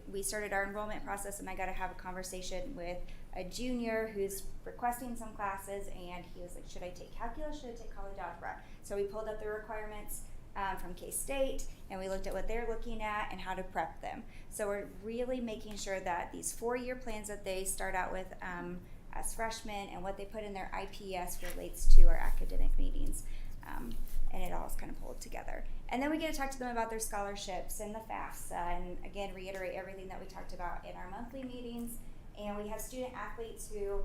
We started our enrollment process, and I got to have a conversation with a junior who's requesting some classes, and he was like, should I take calculus, should I take college algebra? So we pulled up the requirements from K-State, and we looked at what they're looking at and how to prep them. So we're really making sure that these 4-year plans that they start out with as freshmen and what they put in their IPS relates to our academic meetings. And it all is kind of pulled together. And then we get to talk to them about their scholarships and the FAFSA, and again, reiterate everything that we talked about in our monthly meetings. And we have student athletes who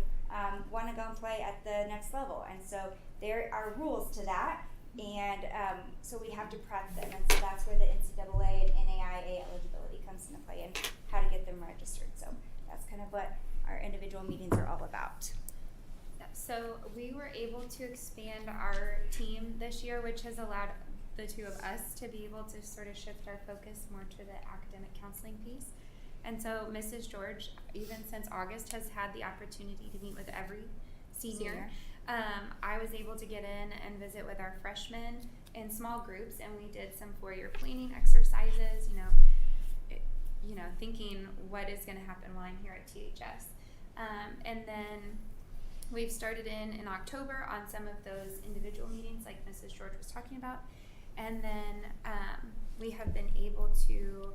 want to go and play at the next level. And so there are rules to that. And so we have to prep them. And so that's where the NCAA and NAIA eligibility comes into play, and how to get them registered. So that's kind of what our individual meetings are all about. So we were able to expand our team this year, which has allowed the two of us to be able to sort of shift our focus more to the academic counseling piece. And so Mrs. George, even since August, has had the opportunity to meet with every senior. I was able to get in and visit with our freshmen in small groups, and we did some 4-year planning exercises, thinking what is going to happen while I'm here at THS. And then we've started in October on some of those individual meetings like Mrs. George was talking about. And then we have been able to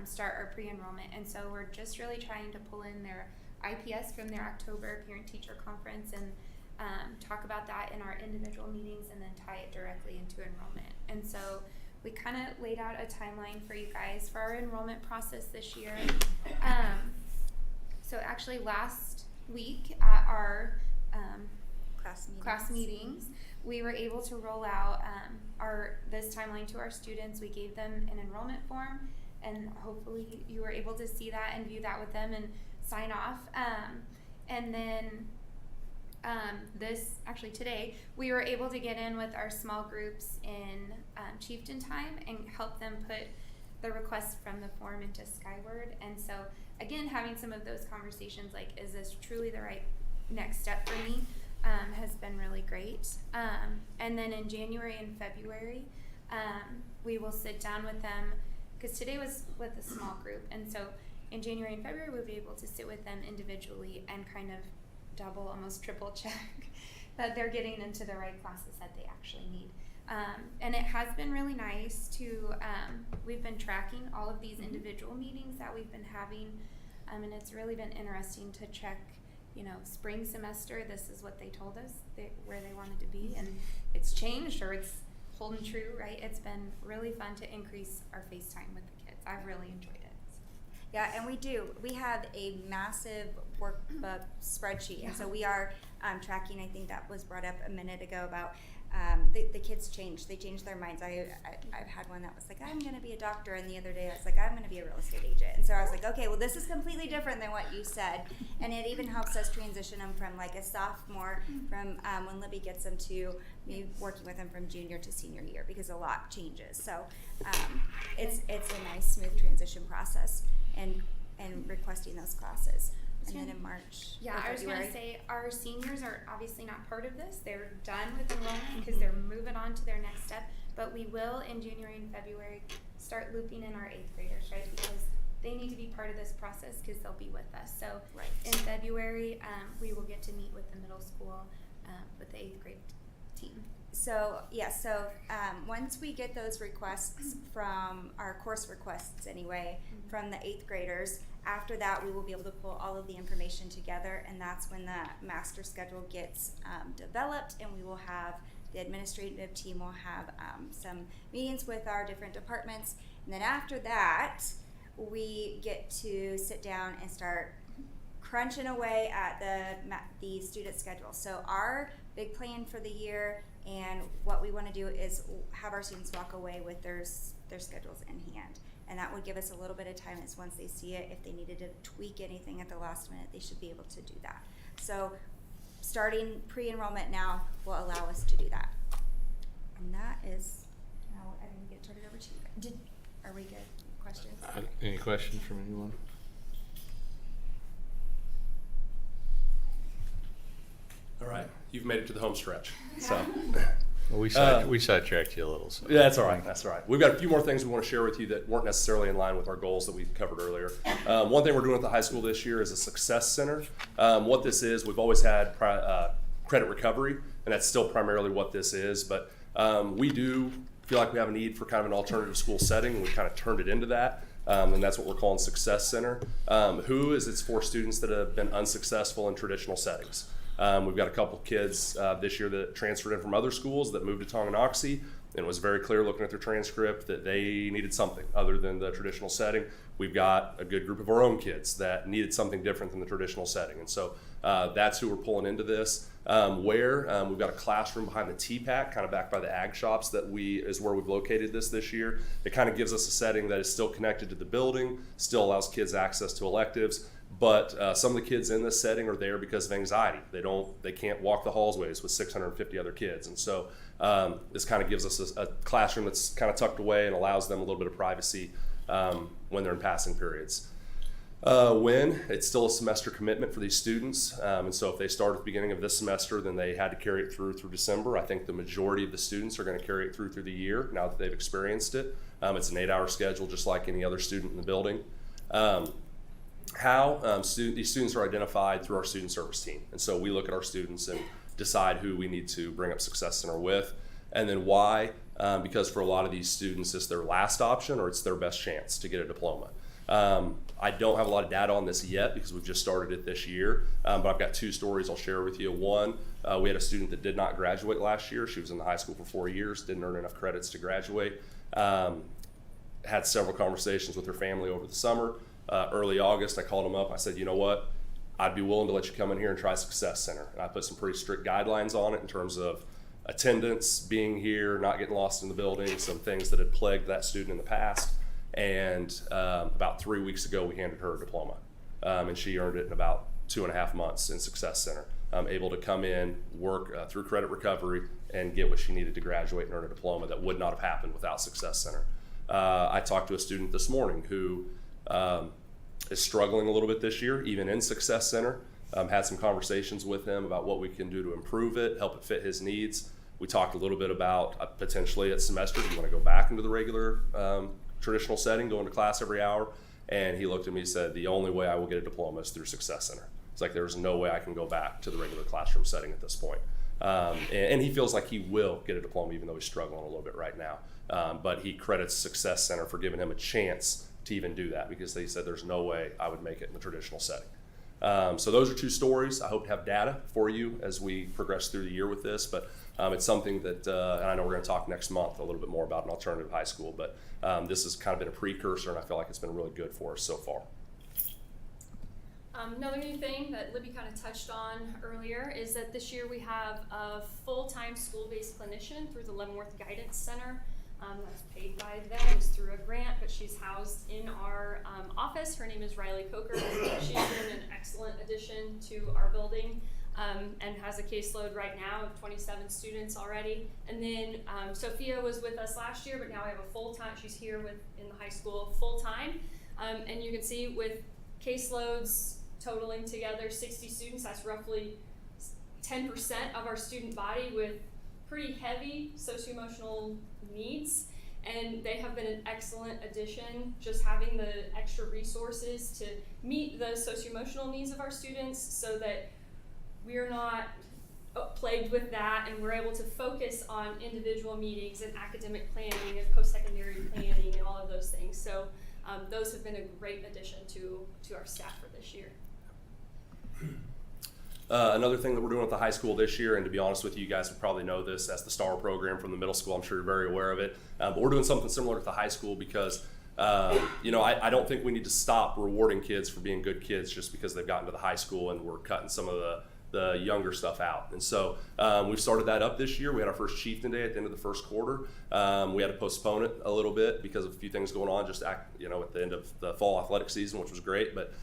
start our pre-enrollment. And so we're just really trying to pull in their IPS from their October parent-teacher conference and talk about that in our individual meetings, and then tie it directly into enrollment. And so we kind of laid out a timeline for you guys for our enrollment process this year. So actually last week at our class meetings, we were able to roll out this timeline to our students. We gave them an enrollment form, and hopefully you were able to see that and view that with them and sign off. And then today, we were able to get in with our small groups in Chieftain time and help them put the request from the form into Skyward. And so again, having some of those conversations like, is this truly the right next step for me, has been really great. And then in January and February, we will sit down with them, because today was with a small group, and so in January and February we'll be able to sit with them individually and kind of double, almost triple check that they're getting into the right classes that they actually need. And it has been really nice to, we've been tracking all of these individual meetings that we've been having, and it's really been interesting to check, spring semester, this is what they told us, where they wanted to be, and it's changed, or it's holding true, right? It's been really fun to increase our face time with the kids. I've really enjoyed it. Yeah, and we have a massive workbook spreadsheet, and so we are tracking, I think that was brought up a minute ago, about the kids change. They change their minds. I've had one that was like, I'm going to be a doctor, and the other day I was like, I'm going to be a real estate agent. And so I was like, okay, well, this is completely different than what you said. And it even helps us transition them from like a sophomore, from when Libby gets them, to me working with them from junior to senior year, because a lot changes. So it's a nice, smooth transition process, and requesting those classes. And then in March. Yeah, I was going to say our seniors are obviously not part of this. They're done with enrollment because they're moving on to their next step. But we will, in January and February, start looping in our 8th graders, right? Because they need to be part of this process because they'll be with us. So in February, we will get to meet with the middle school, with the 8th grade team. Once we get those requests from our course requests anyway, from the 8th graders, after that we will be able to pull all of the information together, and that's when the master schedule gets developed, and we will have, the administrative team will have some meetings with our different departments, and then after that we get to sit down and start crunching away at the student schedule. So our big plan for the year and what we want to do is have our students walk away with their schedules in hand. And that would give us a little bit of time, is once they see it, if they needed to tweak anything at the last minute, they should be able to do that. So starting pre-enrollment now will allow us to do that. And that is, now I'm going to turn it over to you. Are we good? Questions? Any questions from anyone? All right, you've made it to the home stretch. So. Well, we sidetracked you a little. So. Yeah, that's all right. That's all right. We've got a few more things we want to share with you that weren't necessarily in line with our goals that we covered earlier. One thing we're doing at the high school this year is a success center. What this is, we've always had credit recovery, and that's still primarily what this is. But we do feel like we have a need for kind of an alternative school setting, and we kind of turned it into that. And that's what we're calling Success Center. It's for students that have been unsuccessful in traditional settings. We've got a couple kids this year that transferred in from other schools that moved to Tonganoxie, and it was very clear looking at their transcript that they needed something other than the traditional setting. We've got a good group of our own kids that needed something different than the traditional setting, and so that's who we're pulling into this. We've got a classroom behind the TPAC, kind of back by the ag shops, is where we've located this year. It kind of gives us a setting that is still connected to the building, still allows kids access to electives. But some of the kids in this setting are there because of anxiety. They can't walk the hallways with 650 other kids. And so this kind of gives us a classroom that's kind of tucked away and allows them a little bit of privacy when they're in passing periods. It's still a semester commitment for these students. And so if they start at the beginning of this semester, then they had to carry it through December. I think the majority of the students are going to carry it through the year now that they've experienced it. It's an 8-hour schedule just like any other student in the building. These students are identified through our student service team. And so we look at our students and decide who we need to bring up Success Center with. And then why? Because for a lot of these students, it's their last option or it's their best chance to get a diploma. I don't have a lot of data on this yet because we've just started it this year, but I've got 2 stories I'll share with you. One, we had a student that did not graduate last year. She was in the high school for 4 years, didn't earn enough credits to graduate. Had several conversations with her family over the summer. Early August, I called them up. I said, you know what? I'd be willing to let you come in here and try Success Center. And I put some pretty strict guidelines on it in terms of attendance, being here, not getting lost in the building, some things that had plagued that student in the past. And about 3 weeks ago, we handed her a diploma. And she earned it in about 2.5 months in Success Center. Able to come in, work through credit recovery, and get what she needed to graduate and earn a diploma that would not have happened without Success Center. I talked to a student this morning who is struggling a little bit this year, even in Success Center. Had some conversations with him about what we can do to improve it, help it fit his needs. We talked a little bit about potentially at semester, do you want to go back into the regular traditional setting, going to class every hour? And he looked at me and said, the only way I will get a diploma is through Success Center. It's like there's no way I can go back to the regular classroom setting at this point. And he feels like he will get a diploma even though he's struggling a little bit right now. But he credits Success Center for giving him a chance to even do that because they said there's no way I would make it in the traditional setting. So those are 2 stories. I hope to have data for you as we progress through the year with this, but it's something that, and I know we're going to talk next month a little bit more about an alternative high school, but this has kind of been a precursor and I feel like it's been really good for us so far. Another new thing that Libby kind of touched on earlier is that this year we have a full-time school-based clinician through the Leavenworth Guidance Center. That's paid by them. It's through a grant, but she's housed in our office. Her name is Riley Coker. She's been an excellent addition to our building and has a caseload right now of 27 students already. And then Sophia was with us last year, but now we have a full-time. She's here in the high school full-time. And you can see with caseloads totaling together 60 students, that's roughly 10% of our student body with pretty heavy socio-emotional needs, and they have been an excellent addition, just having the extra resources to meet the socio-emotional needs of our students so that we're not plagued with that, and we're able to focus on individual meetings and academic planning and post-secondary planning and all of those things. So those have been a great addition to our staff for this year. Another thing that we're doing with the high school this year, and to be honest with you, you guys would probably know this as the STAR program from the middle school. I'm sure you're very aware of it. But we're doing something similar at the high school because, I don't think we need to stop rewarding kids for being good kids just because they've gotten to the high school and we're cutting some of the younger stuff out. And so we've started that up this year. We had our first Chieftain Day at the end of the first quarter. We had to postpone it a little bit because of a few things going on just at the end of the fall athletic season, which was great. But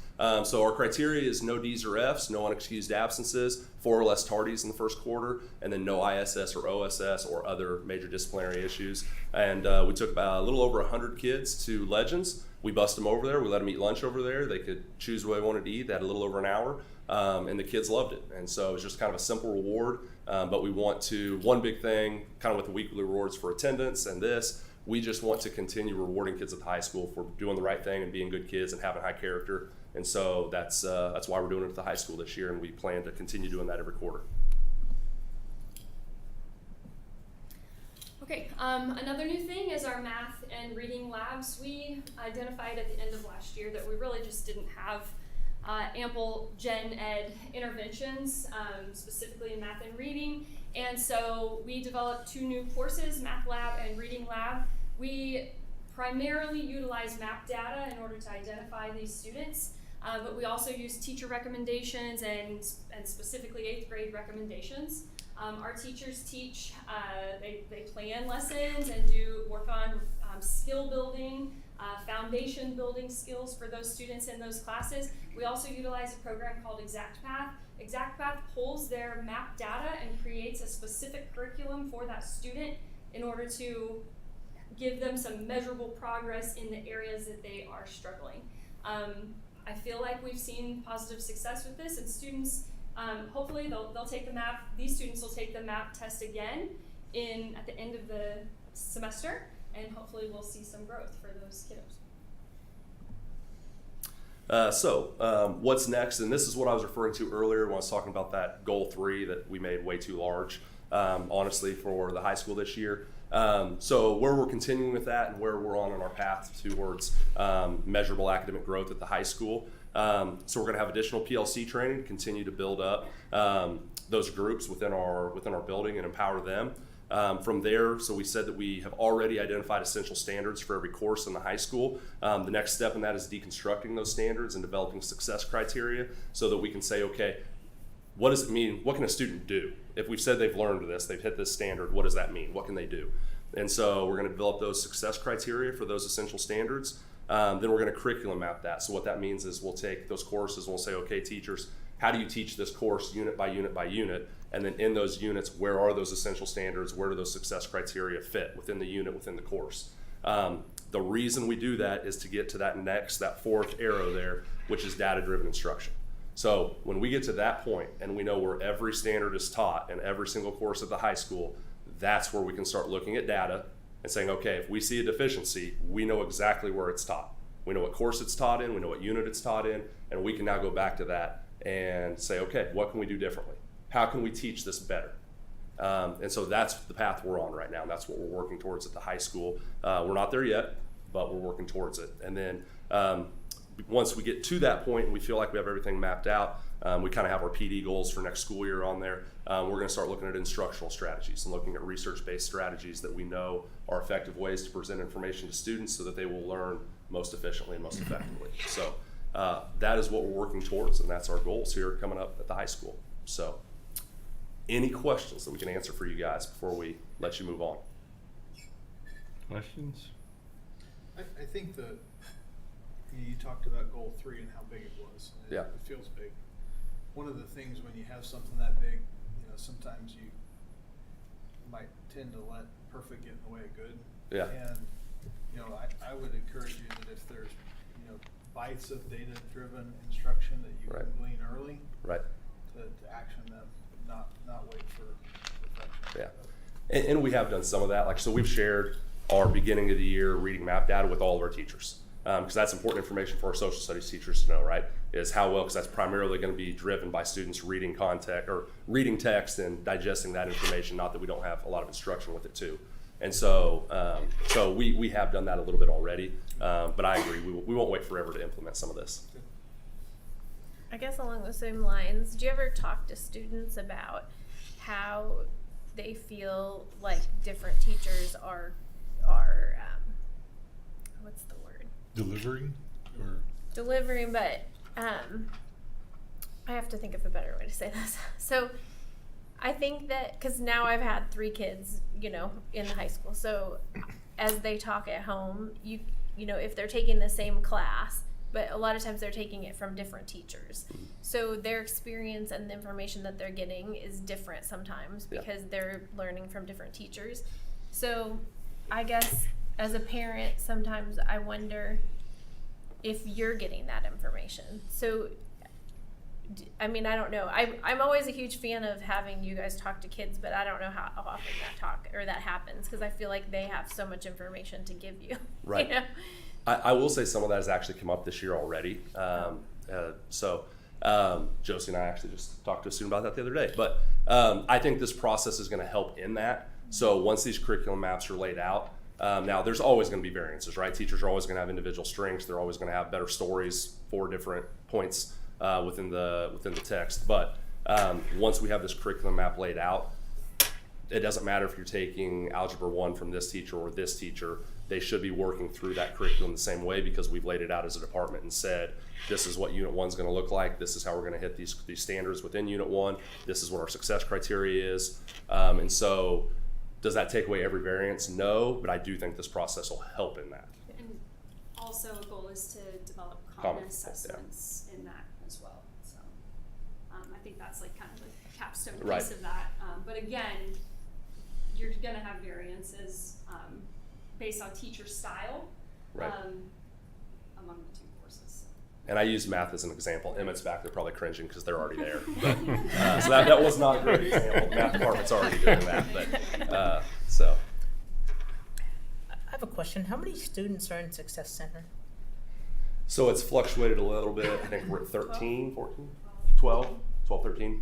so our criteria is no D's or F's, no unexcused absences, 4 or less tardies in the first quarter, and then no ISS or OSS or other major disciplinary issues. And we took about a little over 100 kids to Legends. We bussed them over there. We let them eat lunch over there. They could choose what they wanted to eat. They had a little over an hour. And the kids loved it. And so it's just kind of a simple reward. But we want to, one big thing, kind of with the weekly rewards for attendance and this, we just want to continue rewarding kids at the high school for doing the right thing and being good kids and having high character. And so that's why we're doing it at the high school this year, and we plan to continue doing that every quarter. Okay, another new thing is our math and reading labs. We identified at the end of last year that we really just didn't have ample gen ed interventions, specifically in math and reading. And so we developed 2 new courses, Math Lab and Reading Lab. We primarily utilize map data in order to identify these students, but we also use teacher recommendations and specifically 8th grade recommendations. Our teachers teach, they plan lessons and do work on skill building, foundation building skills for those students in those classes. We also utilize a program called ExactPath. ExactPath pulls their map data and creates a specific curriculum for that student in order to give them some measurable progress in the areas that they are struggling. I feel like we've seen positive success with this, and students, hopefully they'll take the map, these students will take the map test again at the end of the semester, and hopefully we'll see some growth for those kiddos. What's next? And this is what I was referring to earlier when I was talking about that goal 3 that we made way too large, honestly, for the high school this year. So where we're continuing with that and where we're on our path towards measurable academic growth at the high school. So we're going to have additional PLC training, continue to build up those groups within our building and empower them. From there, so we said that we have already identified essential standards for every course in the high school. The next step in that is deconstructing those standards and developing success criteria so that we can say, okay, what does it mean? What can a student do? If we've said they've learned this, they've hit this standard, what does that mean? What can they do? And so we're going to develop those success criteria for those essential standards. Then we're going to curriculum map that. So what that means is we'll take those courses and we'll say, okay, teachers, how do you teach this course unit by unit by unit? And then in those units, where are those essential standards? Where do those success criteria fit within the unit, within the course? The reason we do that is to get to that 4th arrow there, which is data-driven instruction. So when we get to that point and we know where every standard is taught in every single course at the high school, that's where we can start looking at data and saying, okay, if we see a deficiency, we know exactly where it's taught. We know what course it's taught in, we know what unit it's taught in, and we can now go back to that and say, okay, what can we do differently? How can we teach this better? And so that's the path we're on right now, and that's what we're working towards at the high school. We're not there yet, but we're working towards it. And then once we get to that point and we feel like we have everything mapped out, we kind of have our PD goals for next school year on there. We're going to start looking at instructional strategies and looking at research-based strategies that we know are effective ways to present information to students so that they will learn most efficiently and most effectively. So that is what we're working towards, and that's our goals here coming up at the high school. So any questions that we can answer for you guys before we let you move on? Questions? I think you talked about goal 3 and how big it was. Yeah. It feels big. One of the things when you have something that big, sometimes you might tend to let perfect get in the way of good. Yeah. And I would encourage you that if there's bites of data-driven instruction that you Right. can glean early, Right. to action them, not wait for perfection. Yeah. And we have done some of that. So we've shared our beginning of the year reading map data with all of our teachers. because that's important information for our social studies teachers to know, right? Is how well, because that's primarily going to be driven by students reading content or reading text and digesting that information. Not that we don't have a lot of instruction with it too. And so, we have done that a little bit already, but I agree, we won't wait forever to implement some of this. I guess along the same lines, do you ever talk to students about how they feel like different teachers are what's the word? Delivering or Delivering, but I have to think of a better way to say this. So I think that, because now I've had 3 kids, you know, in high school, so as they talk at home, you know, if they're taking the same class, but a lot of times they're taking it from different teachers. So their experience and the information that they're getting is different sometimes because they're learning from different teachers. So I guess as a parent, sometimes I wonder if you're getting that information. So, I mean, I don't know. I'm always a huge fan of having you guys talk to kids, but I don't know how often that happens, because I feel like they have so much information to give you. Right. You know? I will say some of that has actually come up this year already. Josie and I actually just talked to a student about that the other day. But I think this process is going to help in that. So once these curriculum maps are laid out, now there's always going to be variances, right? Teachers are always going to have individual strengths. They're always going to have better stories for different points within the text. But once we have this curriculum map laid out, it doesn't matter if you're taking Algebra 1 from this teacher or this teacher. They should be working through that curriculum the same way, because we've laid it out as a department and said, this is what Unit 1 is going to look like. This is how we're going to hit these standards within Unit 1. This is what our success criteria is. And so does that take away every variance? No, but I do think this process will help in that. And also a goal is to develop Common, common assessments in that as well. So I think that's like kind of the capstone Right. piece of that. But again, you're going to have variances based on teacher style Right. among the 2 courses. And I use math as an example. Emmett's back there probably cringing because they're already there. But, so that was not a great example. The math department's already doing that. But so. I have a question. How many students are in Success Center? So it's fluctuated a little bit. I think we're at 13, 14, 12, 13.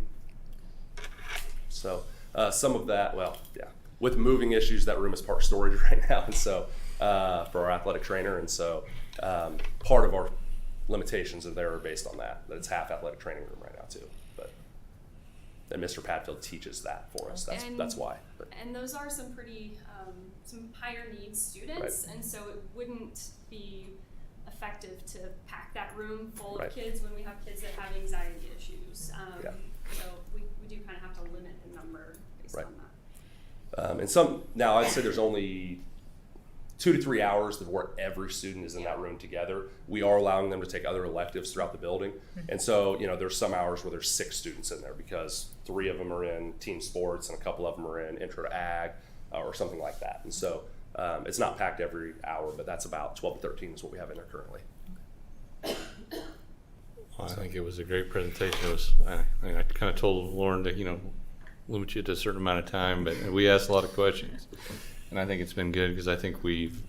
So some of that, with moving issues, that room is part storage right now, and so for our athletic trainer, and so part of our limitations are there are based on that it's half athletic training room right now too. But and Mr. Padfield teaches that for us. That's why. But, And those are some pretty some higher needs students, Right. and so it wouldn't be effective to pack that room full Right. of kids when we have kids that have anxiety issues. Yeah. So we do kind of have to limit the number based Right. on that. and some now I'd say there's only 2 to 3 hours where every student is in that room together. We are allowing them to take other electives throughout the building. And so, there's some hours where there's 6 students in there because 3 of them are in team sports and a couple of them are in intro to ag or something like that. And so it's not packed every hour, but that's about 12 to 13 is what we have in there currently. Well, I think it was a great presentation. It was, I kind of told Lauren to, limit you to a certain amount of time, but we asked a lot of questions. And I think it's been good because I think we've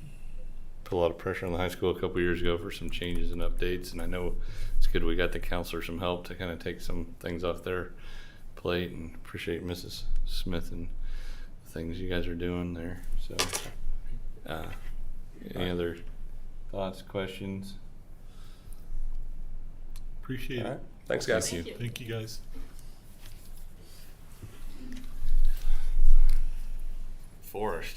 put a lot of pressure on the high school a couple of years ago for some changes and updates. And I know it's good we got the counselor some help to kind of take some things off their plate, and appreciate Mrs. Smith and the things you guys are doing there. So, any other thoughts, questions? appreciate All it. right. Thanks, guys. Thank you. Thank you, guys. Forrest.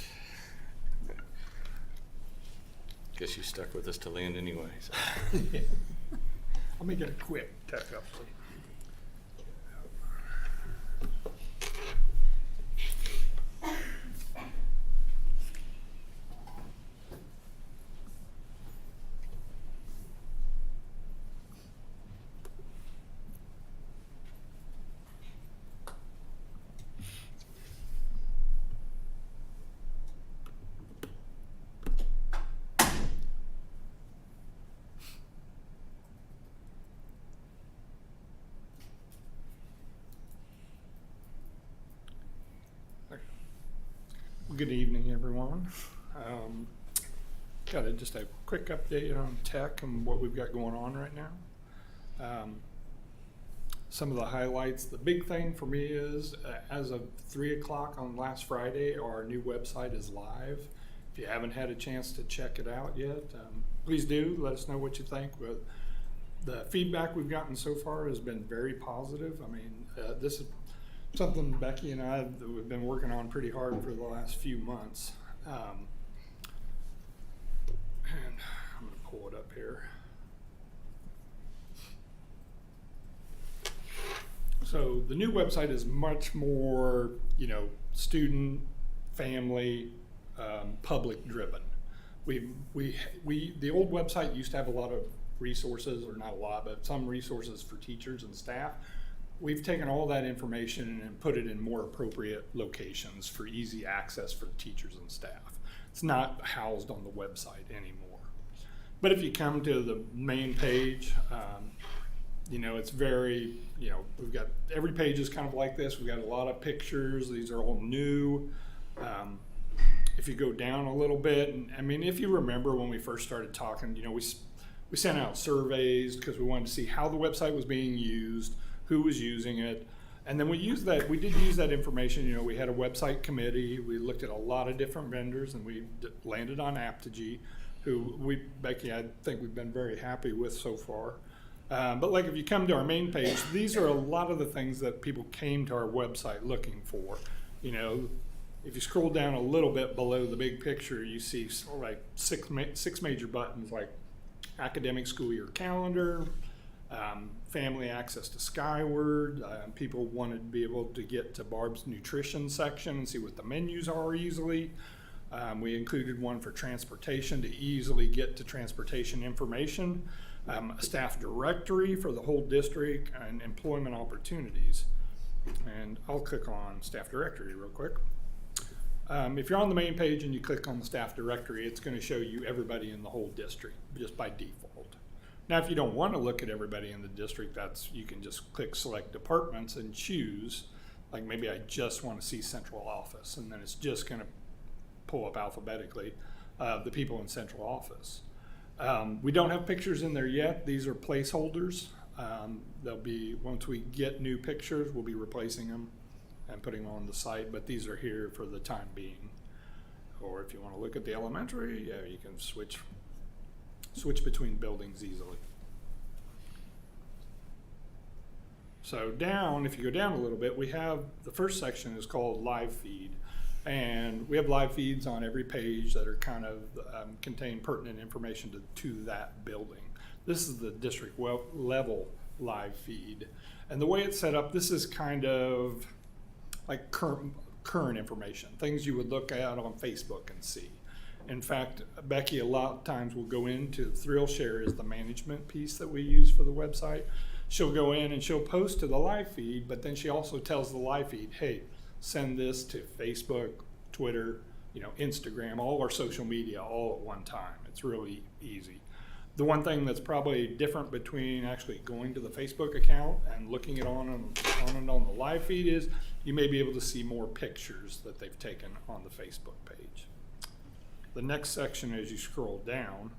Guess you stuck with us till the end anyway. So. I'll make it a quick tech update. Good evening, everyone. got just a quick update on tech and what we've got going on right now. Some of the highlights, the big thing for me is as of 3 o'clock on last Friday, our new website is live. If you haven't had a chance to check it out yet, please do. Let us know what you think. But the feedback we've gotten so far has been very positive. I mean, this is something Becky and I have been working on pretty hard for the last few months. And I'm going to pull it up here. So the new website is much more, student, family, public driven. The old website used to have a lot of resources, or not a lot, but some resources for teachers and staff. We've taken all that information and put it in more appropriate locations for easy access for teachers and staff. It's not housed on the website anymore. But if you come to the main page, it's very, we've got, every page is kind of like this. We've got a lot of pictures. These are all new. If you go down a little bit, and I mean, if you remember when we first started talking, we sent out surveys because we wanted to see how the website was being used, who was using it. And then we did use that information. We had a website committee. We looked at a lot of different vendors, and we landed on Aptigee, who Becky, I think we've been very happy with so far. But like if you come to our main page, these are a lot of the things that people came to our website looking for. If you scroll down a little bit below the big picture, you see sort of like six major buttons like academic school year calendar, family access to Skyward. People wanted to be able to get to Barb's nutrition section and see what the menus are easily. We included one for transportation to easily get to transportation information. A staff directory for the whole district, and employment opportunities. And I'll click on staff directory real quick. If you're on the main page and you click on the staff directory, it's going to show you everybody in the whole district just by default. Now, if you don't want to look at everybody in the district, you can just click select departments and choose, like maybe I just want to see central office, and then it's just going to pull up alphabetically the people in central office. We don't have pictures in there yet. These are placeholders. They'll be, once we get new pictures, we'll be replacing them and putting them on the site, but these are here for the time being. Or if you want to look at the elementary, yeah, you can switch between buildings easily. So if you go down a little bit, we have, the first section is called live feed. And we have live feeds on every page that are kind of contain pertinent information to that building. This is the district level live feed. And the way it's set up, this is kind of like current information, things you would look at on Facebook and see. In fact, Becky a lot of times will go into ThrillShare is the management piece that we use for the website. She'll go in and she'll post to the live feed, but then she also tells the live feed, hey, send this to Facebook, Twitter, Instagram, all our social media all at one time. It's really easy. The one thing that's probably different between actually going to the Facebook account and looking it on the live feed is you may be able to see more pictures that they've taken on the Facebook page. The next section as you scroll down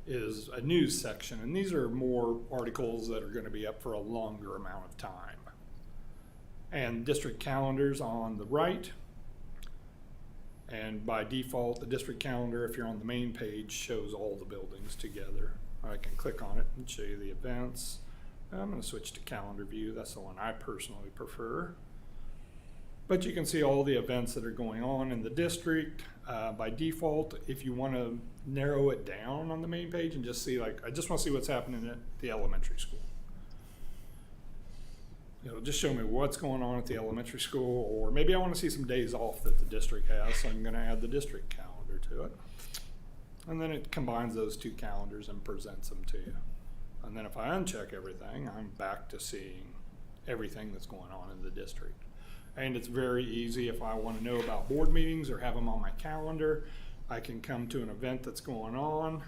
is a news section, and these are more articles that are going to be up for a longer amount of time. And district calendars on the right. And by default, the district calendar, if you're on the main page, shows all the buildings together. I can click on it and show you the events. I'm going to switch to calendar view. That's the one I personally prefer. But you can see all the events that are going on in the district. By default, if you want to narrow it down on the main page and just see, I just want to see what's happening at the elementary school. Just show me what's going on at the elementary school, or maybe I want to see some days off that the district has, so I'm going to add the district calendar to it. And then it combines those two calendars and presents them to you. And then if I uncheck everything, I'm back to seeing everything that's going on in the district. And it's very easy if I want to know about board meetings or have them on my calendar. I can come to an event that's going on.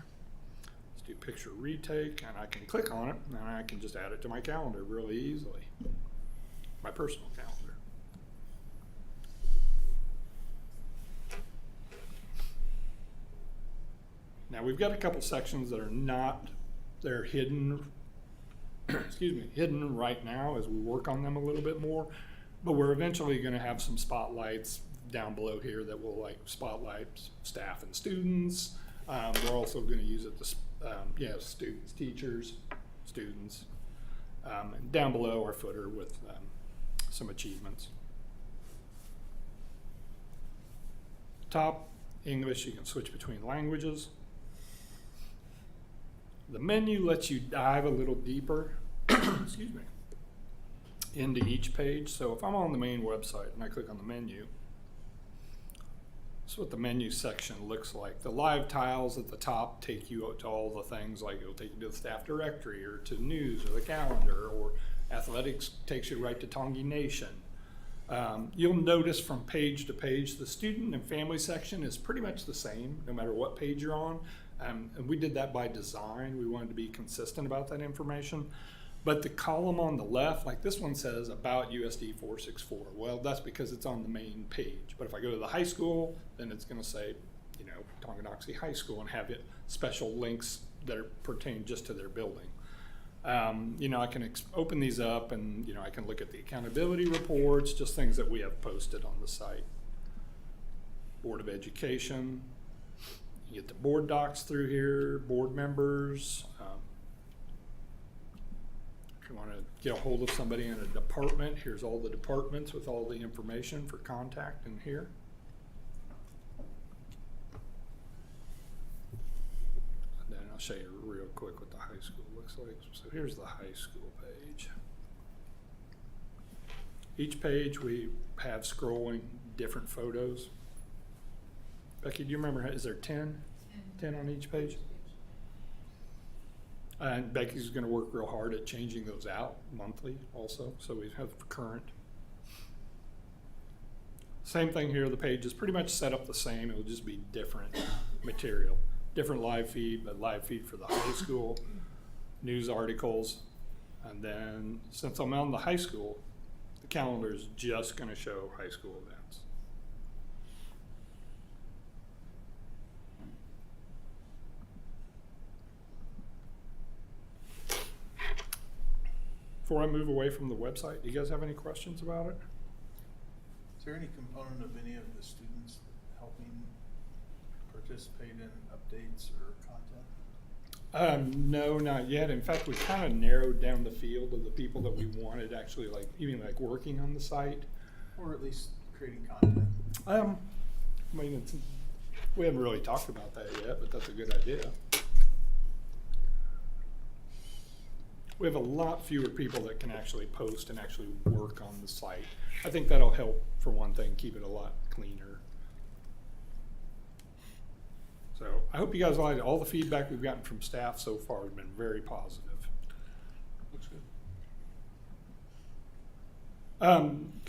Let's do picture retake, and I can click on it, and I can just add it to my calendar really easily. My personal calendar. Now, we've got a couple sections that are not, they're hidden, excuse me, hidden right now as we work on them a little bit more. But we're eventually going to have some spotlights down below here that will like spotlight staff and students. We're also going to use it to, students, teachers, students. And down below our footer with some achievements. Top, English, you can switch between languages. The menu lets you dive a little deeper, excuse me, into each page. So if I'm on the main website and I click on the menu, this is what the menu section looks like. The live tiles at the top take you to all the things, like it'll take you to the staff directory or to news or the calendar, or athletics takes you right to Tongi Nation. You'll notice from page to page, the student and family section is pretty much the same no matter what page you're on. And we did that by design. We wanted to be consistent about that information. But the column on the left, like this one says about USD 464. Well, that's because it's on the main page. But if I go to the high school, then it's going to say, Tonganoxie High School and have special links that pertain just to their building. I can open these up and, I can look at the accountability reports, just things that we have posted on the site. Board of Education. You get the board docs through here, board members. If you want to get a hold of somebody in a department, here's all the departments with all the information for contact in here. And then I'll show you real quick what the high school looks like. So here's the high school page. Each page we have scrolling different photos. Becky, do you remember, is there 10? 10 on each page? And Becky's going to work real hard at changing those out monthly also, so we have current. Same thing here, the page is pretty much set up the same, it'll just be different material. Different live feed, but live feed for the high school, news articles, and then since I'm on the high school, the calendar is just going to show high school events. Before I move away from the website, do you guys have any questions about it? Is there any component of any of the students helping participate in updates or content? No, not yet. In fact, we kind of narrowed down the field of the people that we wanted actually even working on the site. Or at least creating content? We haven't really talked about that yet, but that's a good idea. We have a lot fewer people that can actually post and actually work on the site. I think that'll help, for one thing, keep it a lot cleaner. So I hope you guys like it. All the feedback we've gotten from staff so far has been very positive. Looks good.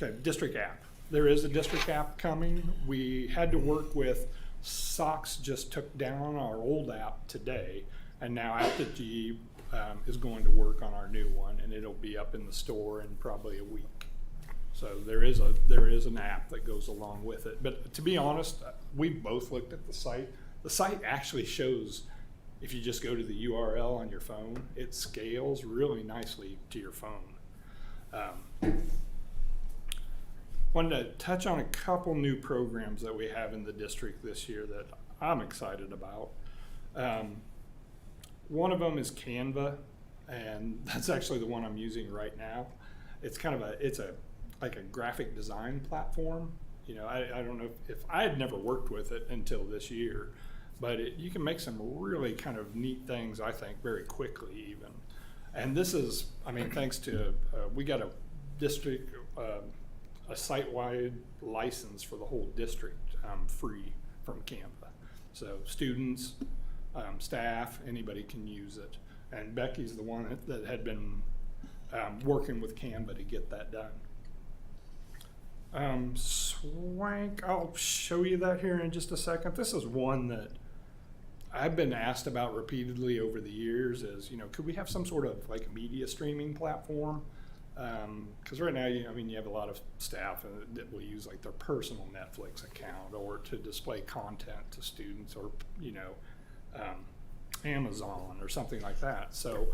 Okay, district app. There is a district app coming. We had to work with SOX, just took down our old app today, and now Apogee is going to work on our new one, and it'll be up in the store in probably a week. So there is an app that goes along with it. But to be honest, we've both looked at the site. The site actually shows, if you just go to the URL on your phone, it scales really nicely to your phone. Wanted to touch on a couple new programs that we have in the district this year that I'm excited about. One of them is Canva, and that's actually the one I'm using right now. It's kind of like a graphic design platform. I don't know if I had never worked with it until this year, but you can make some really kind of neat things, I think, very quickly even. And this is, thanks to, we got a district, a site-wide license for the whole district free from Canva. So students, staff, anybody can use it. And Becky's the one that had been working with Canva to get that done. Swank, I'll show you that here in just a second. This is one that I've been asked about repeatedly over the years is, could we have some sort of media streaming platform? Because right now, you have a lot of staff that will use their personal Netflix account or to display content to students or, Amazon or something like that. So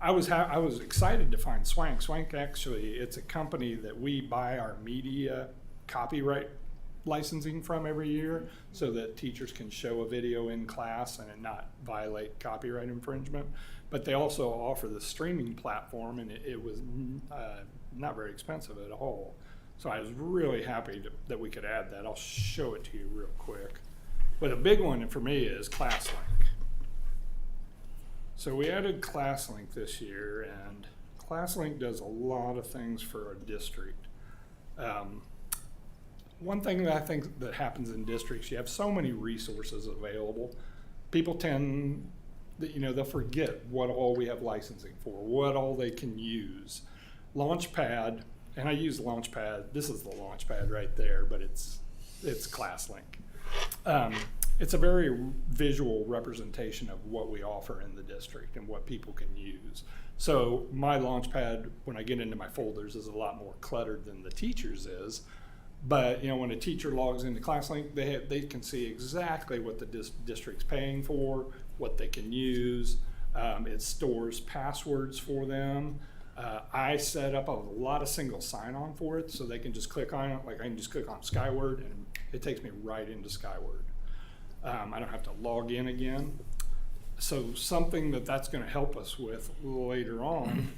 I was excited to find Swank. Swank actually, it's a company that we buy our media copyright licensing from every year so that teachers can show a video in class and it not violate copyright infringement. But they also offer the streaming platform, and it was not very expensive at all. So I was really happy that we could add that. I'll show it to you real quick. But a big one for me is ClassLink. So we added ClassLink this year, and ClassLink does a lot of things for a district. One thing that I think that happens in districts, you have so many resources available. People tend, they'll forget what all we have licensing for, what all they can use. Launchpad, and I use Launchpad. This is the Launchpad right there, but it's ClassLink. It's a very visual representation of what we offer in the district and what people can use. So my Launchpad, when I get into my folders, is a lot more cluttered than the teacher's is. But when a teacher logs into ClassLink, they can see exactly what the district's paying for, what they can use. It stores passwords for them. I set up a lot of single sign-on for it, so they can just click on it. Like I can just click on Skyward, and it takes me right into Skyward. I don't have to log in again. So something that's going to help us with later on,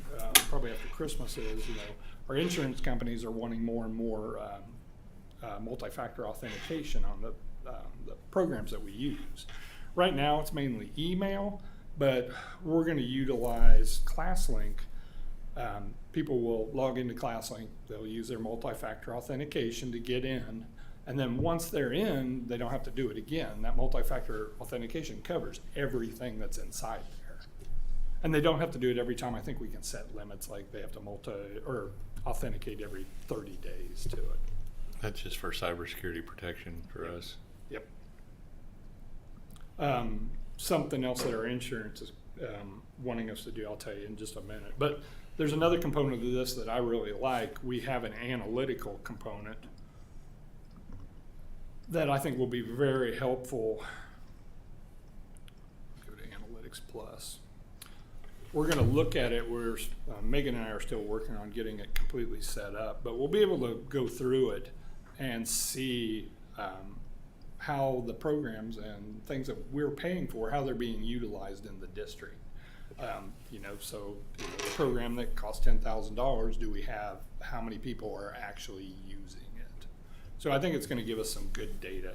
probably after Christmas, is our insurance companies are wanting more and more multi-factor authentication on the programs that we use. Right now it's mainly email, but we're going to utilize ClassLink. People will log into ClassLink, they'll use their multi-factor authentication to get in, and then once they're in, they don't have to do it again. That multi-factor authentication covers everything that's inside there. And they don't have to do it every time. I think we can set limits, like they have to authenticate every 30 days to it. That's just for cybersecurity protection for us. Yep. Something else that our insurance is wanting us to do, I'll tell you in just a minute. But there's another component of this that I really like. We have an analytical component that I think will be very helpful. Go to Analytics Plus. We're going to look at it. Megan and I are still working on getting it completely set up, but we'll be able to go through it and see how the programs and things that we're paying for, how they're being utilized in the district. So the program that costs $10,000, do we have, how many people are actually using it? So I think it's going to give us some good data.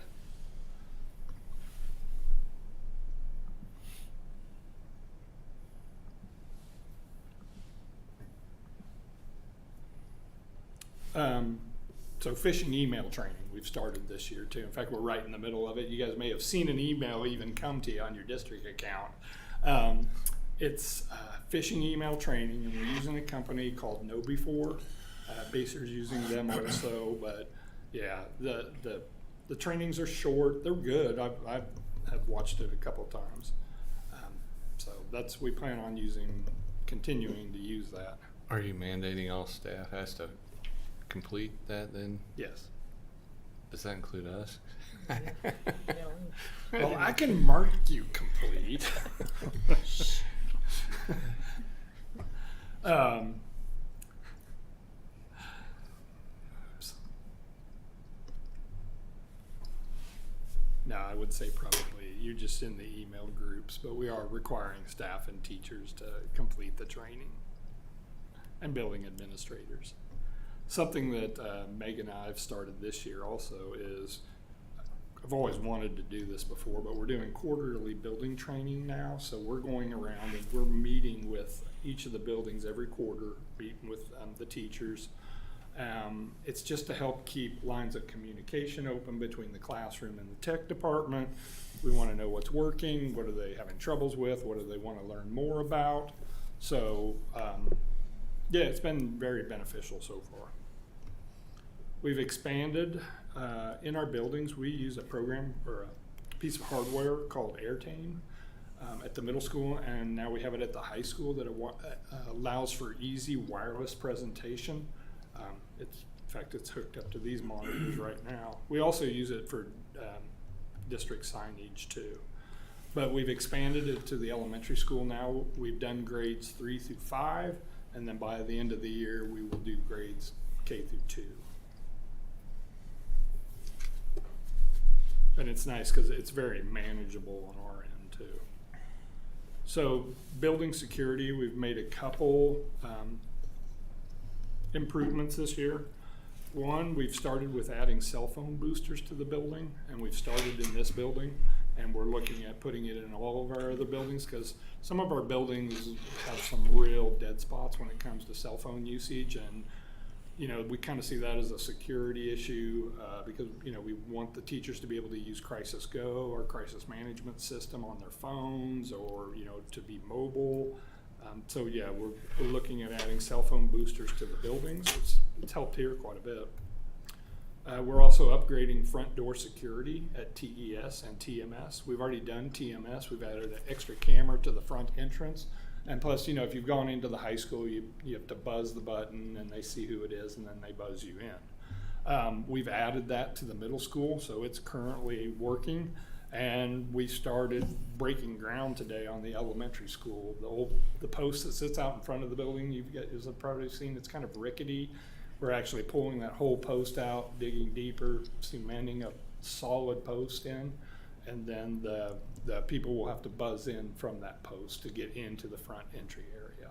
So phishing email training, we've started this year too. In fact, we're right in the middle of it. You guys may have seen an email even come to you on your district account. It's phishing email training, and we're using a company called KnowBe4. Baser's using them also, but yeah, the trainings are short. They're good. I've watched it a couple of times. So we plan on continuing to use that. Are you mandating all staff has to complete that then? Yes. Does that include us? Well, I can mark you complete. No, I would say probably you're just in the email groups, but we are requiring staff and teachers to complete the training, and building administrators. Something that Megan and I have started this year also is, I've always wanted to do this before, but we're doing quarterly building training now. So we're going around and we're meeting with each of the buildings every quarter, meeting with the teachers. It's just to help keep lines of communication open between the classroom and the tech department. We want to know what's working, what are they having troubles with, what do they want to learn more about. So yeah, it's been very beneficial so far. We've expanded in our buildings. We use a program or a piece of hardware called Airtame at the middle school, and now we have it at the high school that allows for easy wireless presentation. In fact, it's hooked up to these monitors right now. We also use it for district signage too. but we've expanded it to the elementary school now. We've done grades 3 through 5, and then by the end of the year, we will do grades K through 2. And it's nice because it's very manageable on our end too. So building security, we've made a couple improvements this year. One, we've started with adding cell phone boosters to the building, and we've started in this building, and we're looking at putting it in all of our other buildings because some of our buildings have some real dead spots when it comes to cell phone usage, and you know, we kind of see that as a security issue because, you know, we want the teachers to be able to use Crisis Go or crisis management system on their phones or, you know, to be mobile. So yeah, we're looking at adding cell phone boosters to the buildings. It's helped here quite a bit. We're also upgrading front door security at TES and TMS. We've already done TMS. We've added an extra camera to the front entrance. And plus, you know, if you've gone into the high school, you have to buzz the button and they see who it is and then they buzz you in. We've added that to the middle school, so it's currently working. And we started breaking ground today on the elementary school. The post that sits out in front of the building, you've probably seen, it's kind of rickety. We're actually pulling that whole post out, digging deeper, cementing a solid post in, and then the people will have to buzz in from that post to get into the front entry area.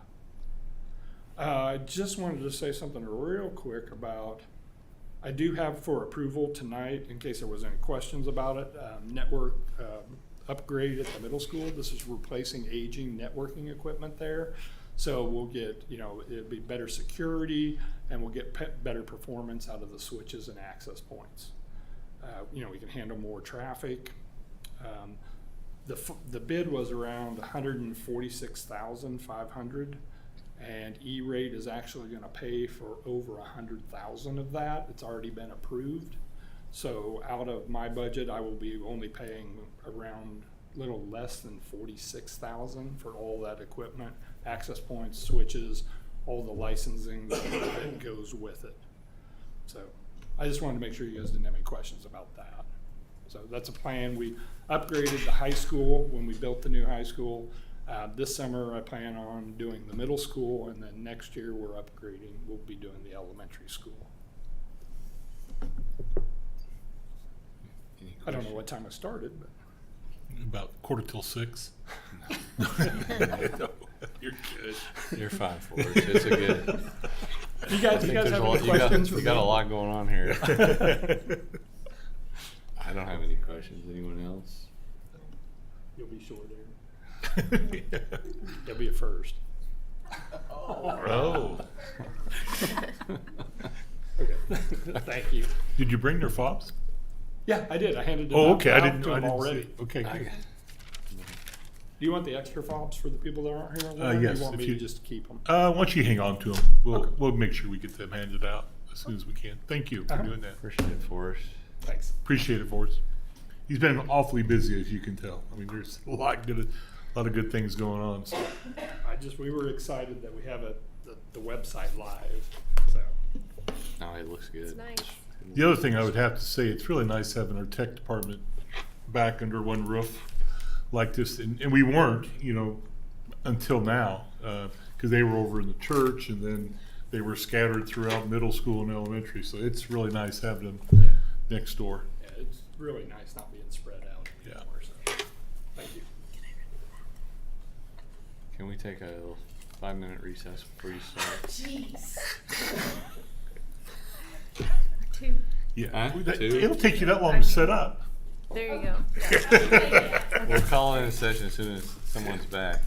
I just wanted to say something real quick about, I do have for approval tonight, in case there was any questions about it, network upgrade at the middle school. This is replacing aging networking equipment there. So we'll get, you know, it'll be better security and we'll get better performance out of the switches and access points. You know, we can handle more traffic. The bid was around $146,500, and E-Rate is actually going to pay for over $100,000 of that. It's already been approved. So out of my budget, I will be only paying around a little less than $46,000 for all that equipment, access points, switches, all the licensing that goes with it. So I just wanted to make sure you guys didn't have any questions about that. So that's a plan. We upgraded the high school when we built the new high school. This summer I plan on doing the middle school, and then next year we'll be doing the elementary school. I don't know what time I started, but. About 5:45. No, you're good. You're fine for it. It's a good. You guys have any questions for me? You got a lot going on here. I don't have any questions. Anyone else? You'll be short there. There'll be a first. Oh. Okay. Thank you. Did you bring their fobs? Yeah, I did. I handed them Oh, out okay. I didn't to know. them already. Okay. I- Good. Do you want the extra fobs for the people that aren't here? Or Yes, you want if me you- to just keep them? Why don't you hang on to them? Okay. We'll make sure we get them handed out as soon as we can. Thank you for Uh-huh. doing that. Appreciate it, Forrest. Thanks. Appreciate it, Forrest. He's been awfully busy, as you can tell. I mean, there's a lot of good things going on. So. We were excited that we have the website live. So No, it looks good. It's nice. The other thing I would have to say, it's really nice having our tech department back under one roof like this, and we weren't, you know, until now, because they were over in the church, and then they were scattered throughout middle school and elementary. So it's really nice having them next door. yeah, it's really nice not being spread out Yeah. anymore. So thank you. Can we take a 5-minute recess before you start? Jeez. 2. Yeah, Huh? That- Two? it'll take you that long to set up. There you go. We'll call in a session as soon as someone's back.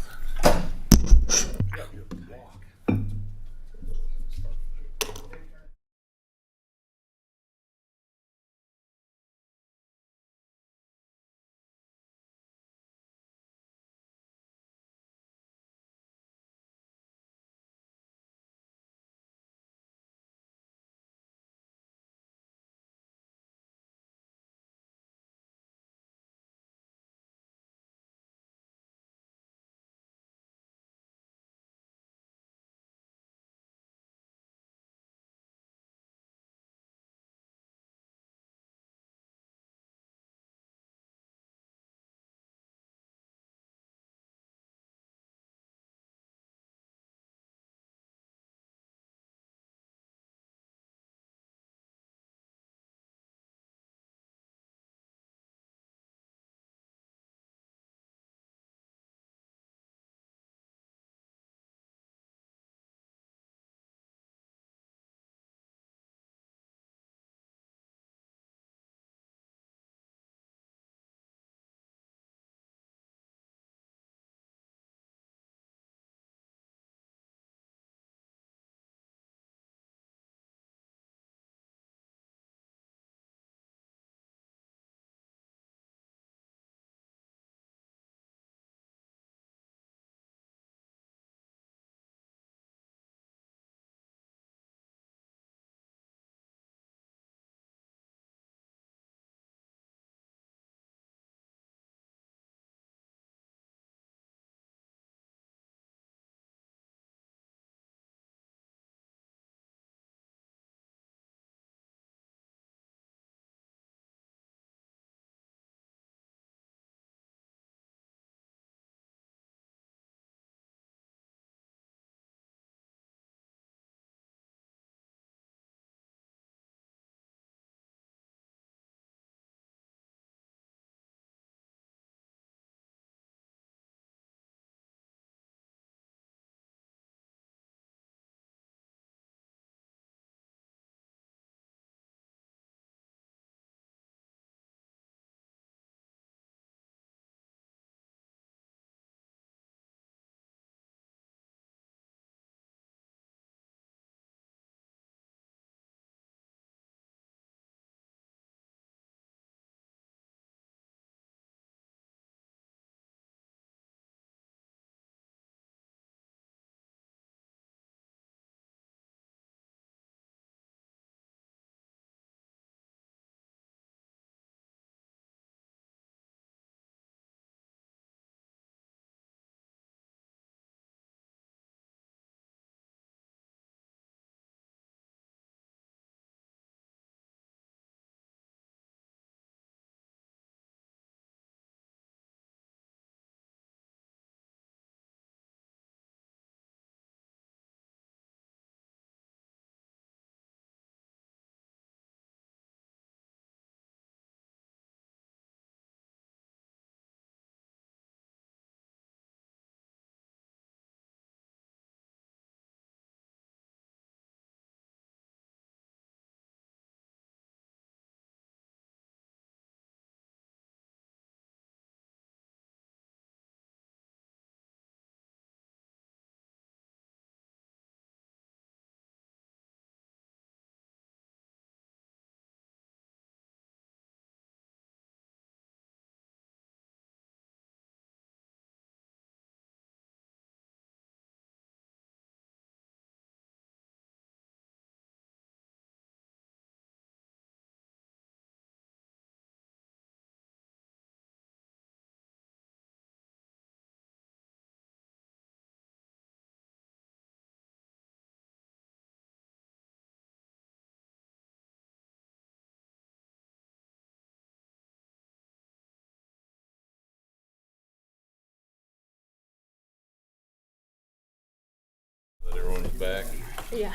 Yeah.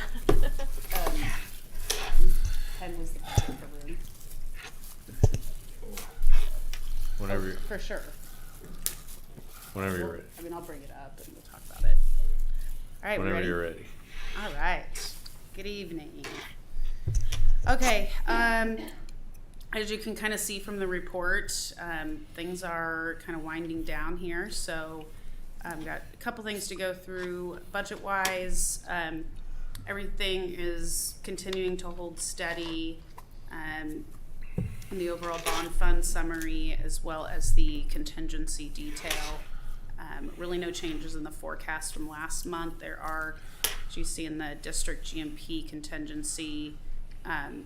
10 was the budget for room. Whenever you're, For sure. whenever you're ready. I mean, I'll bring it up and we'll talk about it. All right, we Whenever ready? you're ready. All right. Good evening. Okay. As you can kind of see from the report, things are kind of winding down here. So I've got a couple things to go through budget-wise. Everything is continuing to hold steady. In the overall bond fund summary, as well as the contingency detail. Really no changes in the forecast from last month. There are, as you see in the district GMP contingency,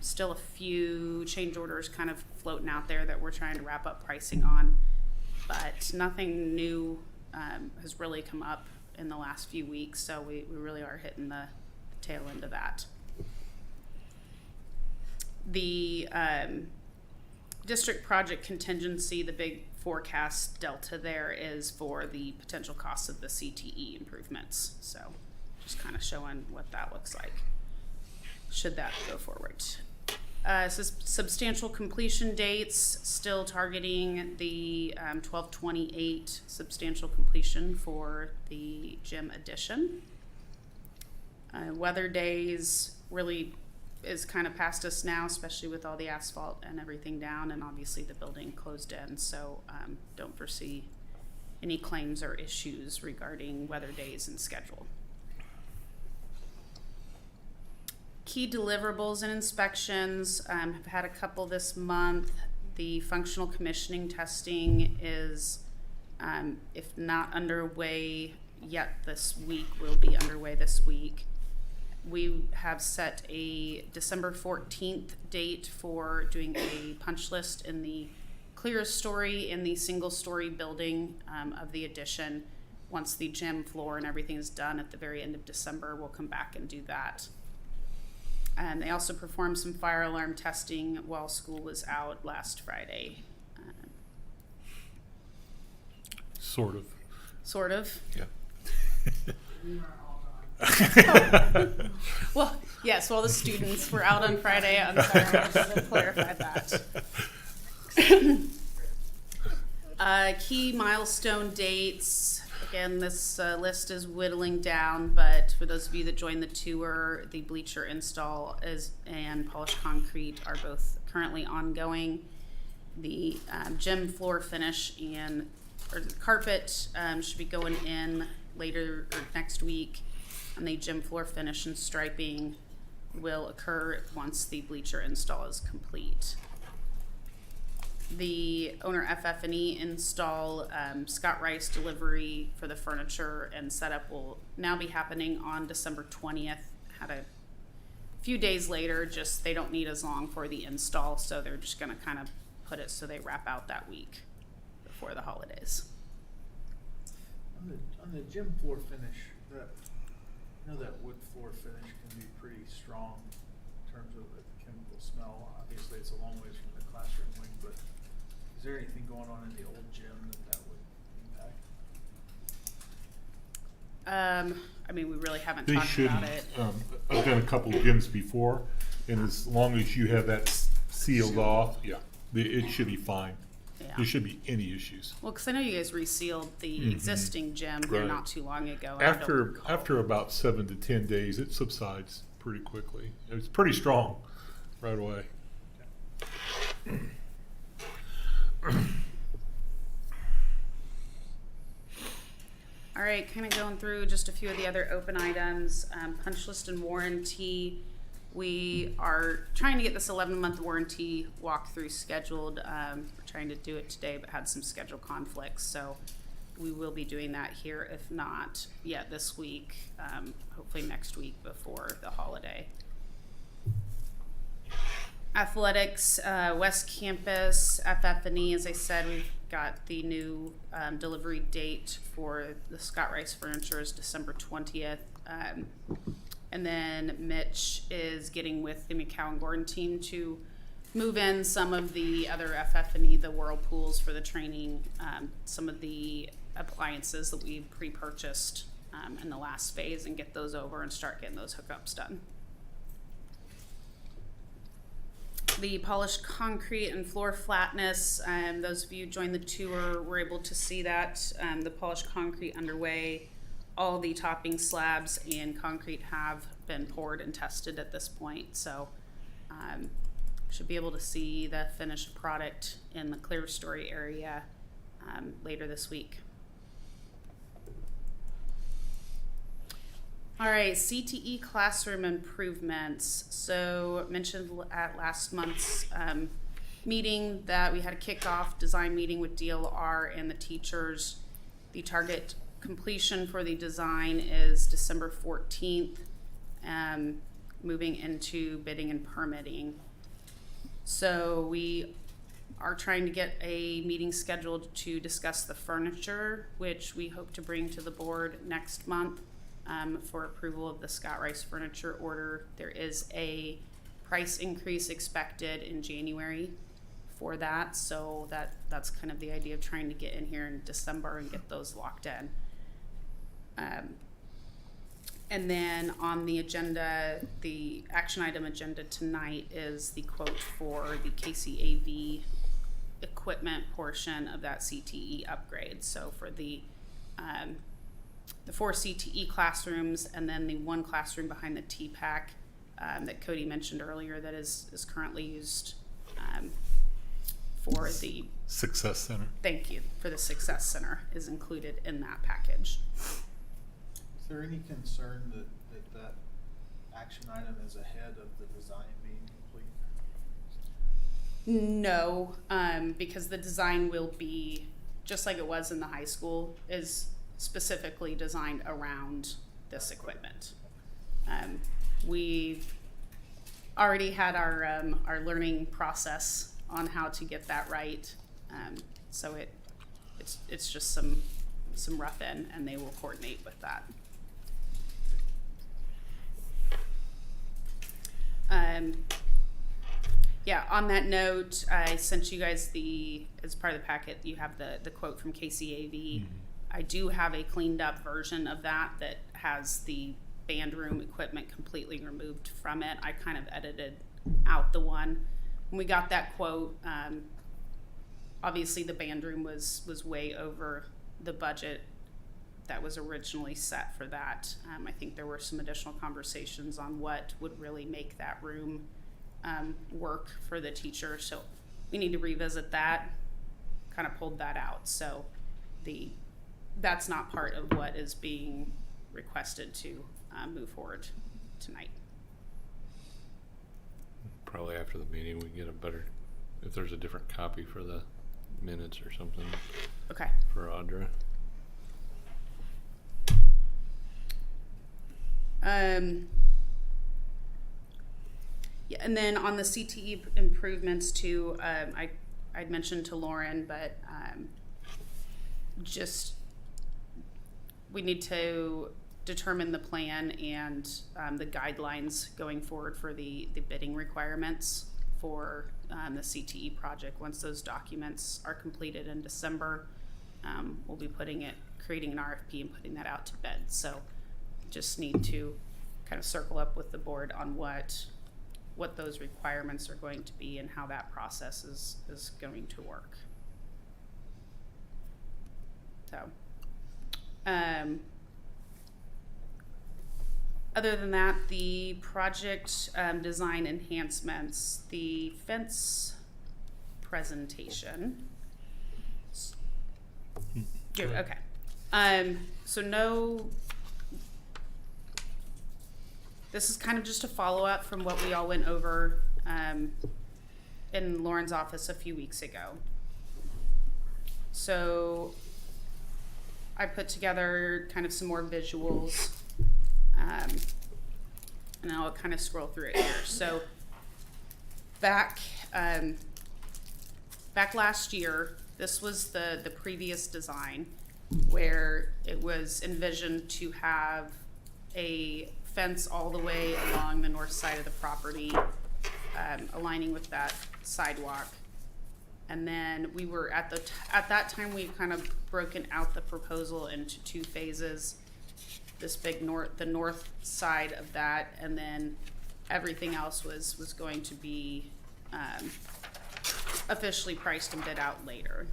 still a few change orders kind of floating out there that we're trying to wrap up pricing on, but nothing new has really come up in the last few weeks, so we really are hitting the tail end of that. The district project contingency, the big forecast delta there is for the potential costs of the CTE improvements. So just kind of showing what that looks like should that go forward. Substantial completion dates, still targeting the 12/28 substantial completion for the gym addition. Weather days really is kind of past us now, especially with all the asphalt and everything down, and obviously the building closed in, so don't foresee any claims or issues regarding weather days and schedule. Key deliverables and inspections, have had a couple this month. The functional commissioning testing is, if not underway yet this week, will be underway this week. We have set a December 14th date for doing a punch list in the clearest story in the single story building of the addition. Once the gym floor and everything is done at the very end of December, we'll come back and do that. And they also performed some fire alarm testing while school was out last Friday. Sort of. Sort of. Yeah. Well, yes, well, the students were out on Friday on fire alarms, to clarify that. Key milestone dates. Again, this list is whittling down, but for those of you that joined the tour, the bleacher install and polished concrete are both currently ongoing. The gym floor finish or the carpet should be going in later or next week, and the gym floor finish and striping will occur once the bleacher install is complete. The owner FF&E install, Scott Rice delivery for the furniture and setup will now be happening on December 20th. Had a few days later, just they don't need as long for the install, so they're just gonna kind of put it so they wrap out that week before the holidays. On the gym floor finish, I know that wood floor finish can be pretty strong in terms of the chemical smell. Obviously, it's a long ways from the classroom wing, but is there anything going on in the old gym that would impact? I mean, we really haven't They talked shouldn't. about it. I've done a couple of gyms before, and as long as you have that sealed off, yeah, it should be fine. Yeah. There shouldn't be any issues. Well, because I know you guys resealed the existing gym here Right. not too long ago. and I don't recall. After about 7 to 10 days, it subsides pretty quickly. It's pretty strong right away. All right, kind of going through just a few of the other open items. Punch list and warranty. We are trying to get this 11-month warranty walkthrough scheduled. We're trying to do it today, but had some schedule conflicts. So we will be doing that here, if not yet this week, hopefully next week before the holiday. Athletics, West Campus, FF&E, as I said, we've got the new delivery date for the Scott Rice furniture is December 20th. And then Mitch is getting with the McCowan Gordon team to move in some of the other FF&E, the whirlpools for the training, some of the appliances that we pre-purchased in the last phase and get those over and start getting those hookups done. The polished concrete and floor flatness, those of you who joined the tour were able to see that. The polished concrete underway, all the topping slabs and concrete have been poured and tested at this point. So should be able to see the finished product in the clear story area later this week. All right, CTE classroom improvements. So mentioned at last month's meeting that we had a kickoff design meeting with DLR and the teachers. The target completion for the design is December 14th, moving into bidding and permitting. So we are trying to get a meeting scheduled to discuss the furniture, which we hope to bring to the board next month for approval of the Scott Rice furniture order. There is a price increase expected in January for that, so that's kind of the idea of trying to get in here in December and get those locked in. And then on the agenda, the action item agenda tonight is the quote for the KCAV equipment portion of that CTE upgrade. So for the 4 CTE classrooms and then the 1 classroom behind the TPAC that Cody mentioned earlier that is currently used for the Success Center. Thank you, for the Success Center is included in that package. Is there any concern that action item is ahead of the design being complete? No, because the design will be, just like it was in the high school, is specifically designed around this equipment. We already had our learning process on how to get that right, so it's just some rough in, and they will coordinate with that. Yeah, on that note, I sent you guys as part of the packet, you have the quote from KCAV. Mm-hmm. I do have a cleaned up version of that has the band room equipment completely removed from it. I kind of edited out the one. When we got that quote, obviously the band room was way over the budget that was originally set for that. I think there were some additional conversations on what would really make that room work for the teacher. So we need to revisit that, kind of pulled that out. So that's not part of what is being requested to move forward tonight. Probably after the meeting we get a better, if there's a different copy for the minutes or something. Okay. For Audra. Yeah, and then on the CTE improvements too, I'd mentioned to Lauren, but just we need to determine the plan and the guidelines going forward for the bidding requirements for the CTE project. Once those documents are completed in December, we'll be creating an RFP and putting that out to bid. So just need to kind of circle up with the board on what those requirements are going to be and how that process is going to work. So, other than that, the project design enhancements, the fence presentation. Okay. So no. This is kind of just a follow-up from what we all went over in Lauren's office a few weeks ago. So I put together kind of some more visuals, and I'll kind of scroll through it here. So back last year, this was the previous design where it was envisioned to have a fence all the way along the north side of the property, aligning with that sidewalk. And then we were at that time we kind of broken out the proposal into 2 phases. this big the north side of that, and then everything else was going to be officially priced and bid out later.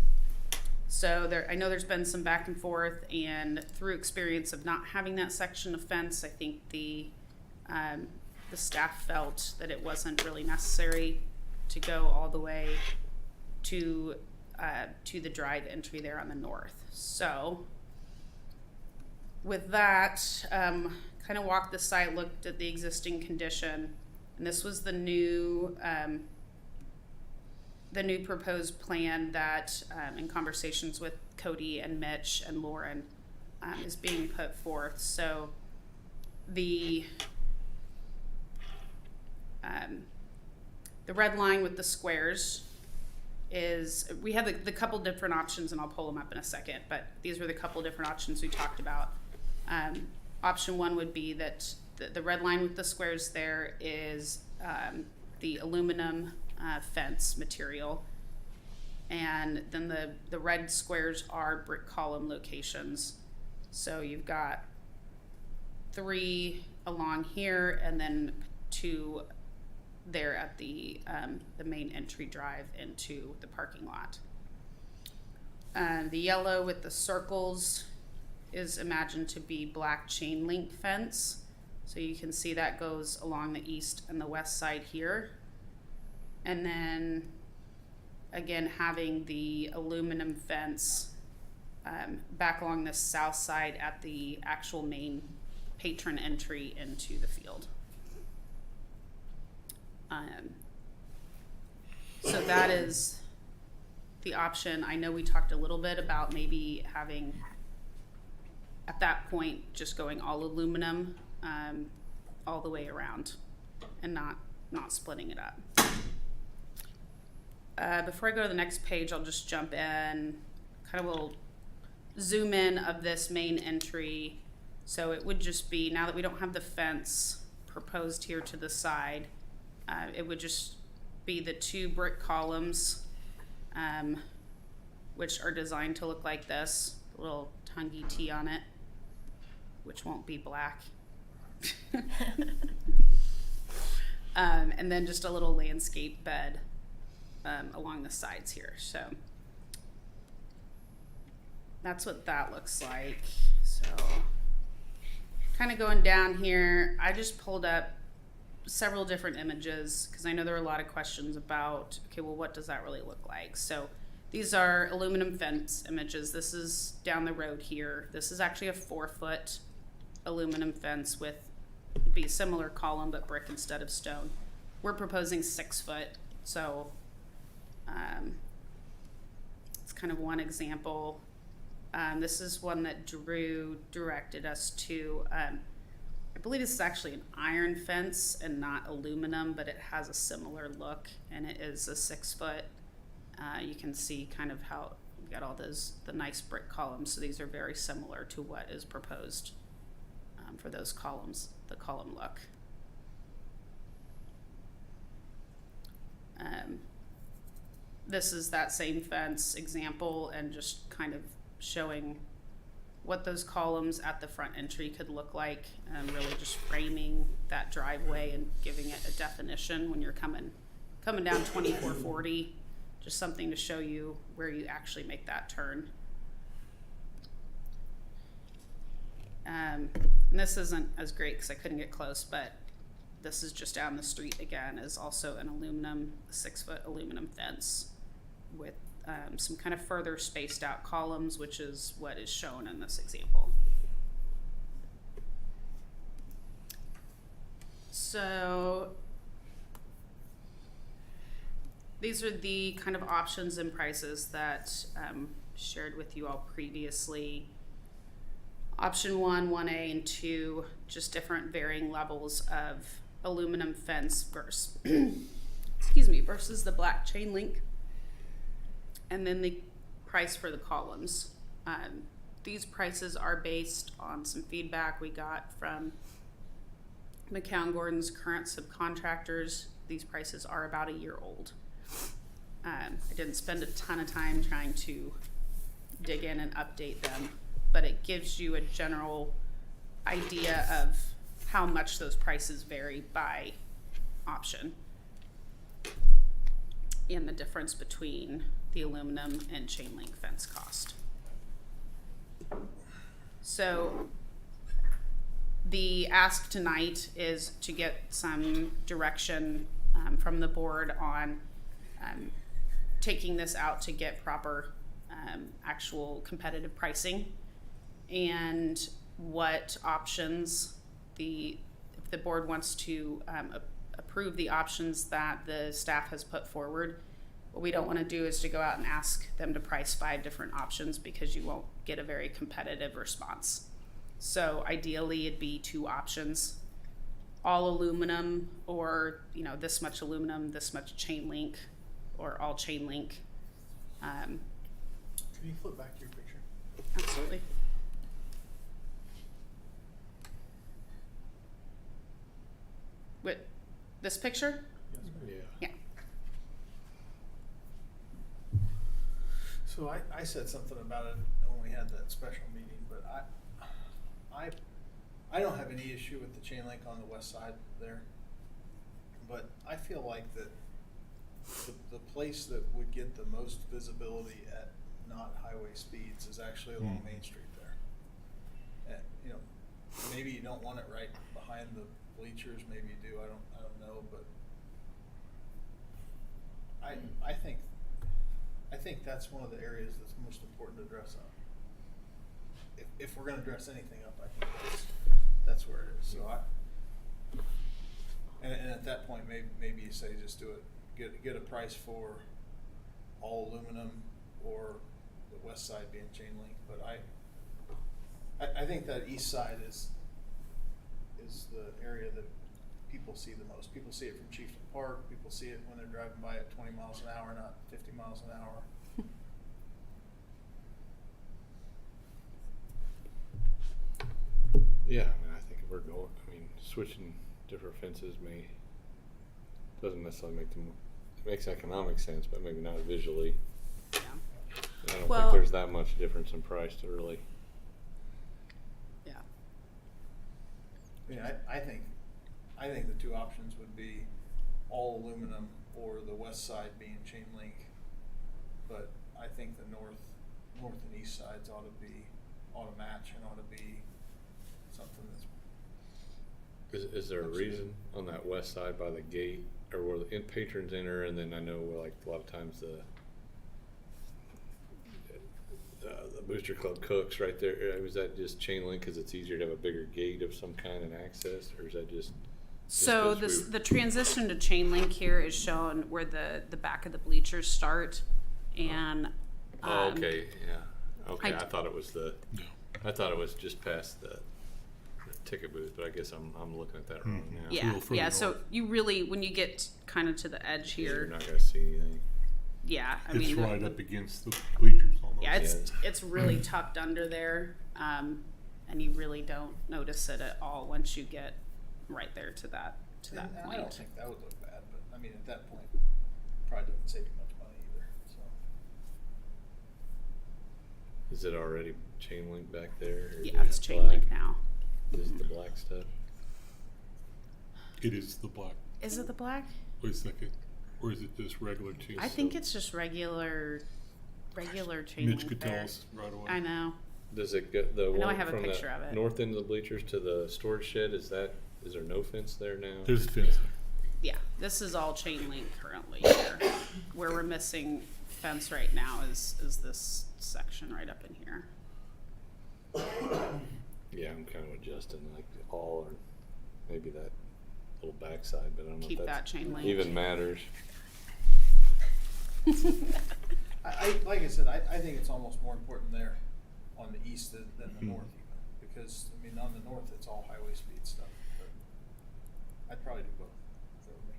So I know there's been some back and forth, and through experience of not having that section of fence, I think the staff felt that it wasn't really necessary to go all the way to the drive entry there on the north. So with that, kind of walked the site, looked at the existing condition, and this was the new proposed plan that, in conversations with Cody and Mitch and Lauren, is being put forth. So the red line with the squares is, we have the couple different options, and I'll pull them up in a second, but these were the couple different options we talked about. Option one would be that the red line with the squares there is the aluminum fence material, and then the red squares are brick column locations. So you've got 3 along here, and then 2 there at the main entry drive into the parking lot. The yellow with the circles is imagined to be black chain link fence. So you can see that goes along the east and the west side here. And then again, having the aluminum fence back along the south side at the actual main patron entry into the field. So that is the option. I know we talked a little bit about maybe having, at that point, just going all aluminum all the way around and not splitting it up. Before I go to the next page, I'll just jump in, kind of will zoom in of this main entry. So it would just be, now that we don't have the fence proposed here to the side, it would just be the 2 brick columns, which are designed to look like this, a little Tungy T on it, which won't be black. And then just a little landscape bed along the sides here. So that's what that looks like. So kind of going down here, I just pulled up several different images because I know there were a lot of questions about, okay, well, what does that really look like? So these are aluminum fence images. This is down the road here. This is actually a 4-foot aluminum fence with, it'd be a similar column but brick instead of stone. We're proposing 6 foot, so it's kind of one example. This is one that Drew directed us to. I believe this is actually an iron fence and not aluminum, but it has a similar look, and it is a 6 foot. You can see kind of how we've got all the nice brick columns. So these are very similar to what is proposed for those columns, the column look. This is that same fence example, and just kind of showing what those columns at the front entry could look like, and really just framing that driveway and giving it a definition when you're coming down 2440, just something to show you where you actually make that turn. And this isn't as great because I couldn't get close, but this is just down the street again, is also an aluminum, 6-foot aluminum fence with some kind of further spaced out columns, which is what is shown in this example. So these are the kind of options and prices that shared with you all previously. Option 1, 1A, and 2, just different varying levels of aluminum fence versus, versus the black chain link. And then the price for the columns. These prices are based on some feedback we got from McCown Gordon's current subcontractors. These prices are about a year old. I didn't spend a ton of time trying to dig in and update them, but it gives you a general idea of how much those prices vary by option and the difference between the aluminum and chain link fence cost. So the ask tonight is to get some direction from the board on taking this out to get proper actual competitive pricing, and what options if the board wants to approve the options that the staff has put forward. What we don't want to do is to go out and ask them to price 5 different options, because you won't get a very competitive response. So ideally it'd be 2 options, all aluminum, or this much aluminum, this much chain link, or all chain link. Can you flip back to your picture? Absolutely. What, this picture? Yeah. Yeah. So I said something about it when we had that special meeting, but I don't have any issue with the chain link on the west side there. But I feel like that the place that would get the most visibility at not highway speeds is actually along Main Street there. And, maybe you don't want it right behind the bleachers, maybe you do, I don't know, but I think that's one of the areas that's most important to address on. If we're gonna dress anything up, I think that's where it is. So and at that point, maybe you say just do it, get a price for all aluminum or the west side being chain link. But I think that east side is the area that people see the most. People see it from Chieftain Park. People see it when they're driving by at 20 miles an hour, not 50 miles an hour. Yeah, I think if we're switching different fences doesn't necessarily make them, it makes economic sense, but maybe not visually. Yeah. I don't Well- think there's that much difference in price to really. Yeah. I mean, I think the 2 options would be all aluminum or the west side being chain link. But I think the north and east sides ought to match and ought to be something that's. Is there a reason on that west side by the gate, or where the patrons enter, and then I know like a lot of times the Booster Club cooks right there, is that just chain link because it's easier to have a bigger gate of some kind and access, or is that just? So the transition to chain link here is shown where the back of the bleachers start, and okay, yeah, okay. I thought it was I thought it was just past the ticket booth, but I guess I'm looking at that wrong now. yeah, yeah. So you really, when you get kind of to the edge You're here, not gonna see anything. yeah, I It's mean, right up against the bleachers almost. yeah, it's really tucked under there, and you really don't notice it at all once you get right there to that And I point. don't think that would look bad, but I mean, at that point, probably doesn't save you much money either. So. Is it already chain link back there? Or is Yeah, it it's chain black? link now. Is it the black stuff? It is the black. Is it the black? Wait a second. Or is it just regular chain? I think it's just regular chain Mitch link could there. tell us right away. I know. Does it get the I know I one have a from picture the of it. north end of the bleachers to the storage shed? Is there no fence there now? There's a fence. Yeah, this is all chain link currently here. Where we're missing fence right now is this section right up in here. Yeah, I'm kind of adjusting like all or maybe that little backside, but I don't know Keep if that that chain link. even matters. I like I said, I think it's almost more important there on the east than the north even, because I mean on the north it's all highway speed stuff. But I'd probably do both for me.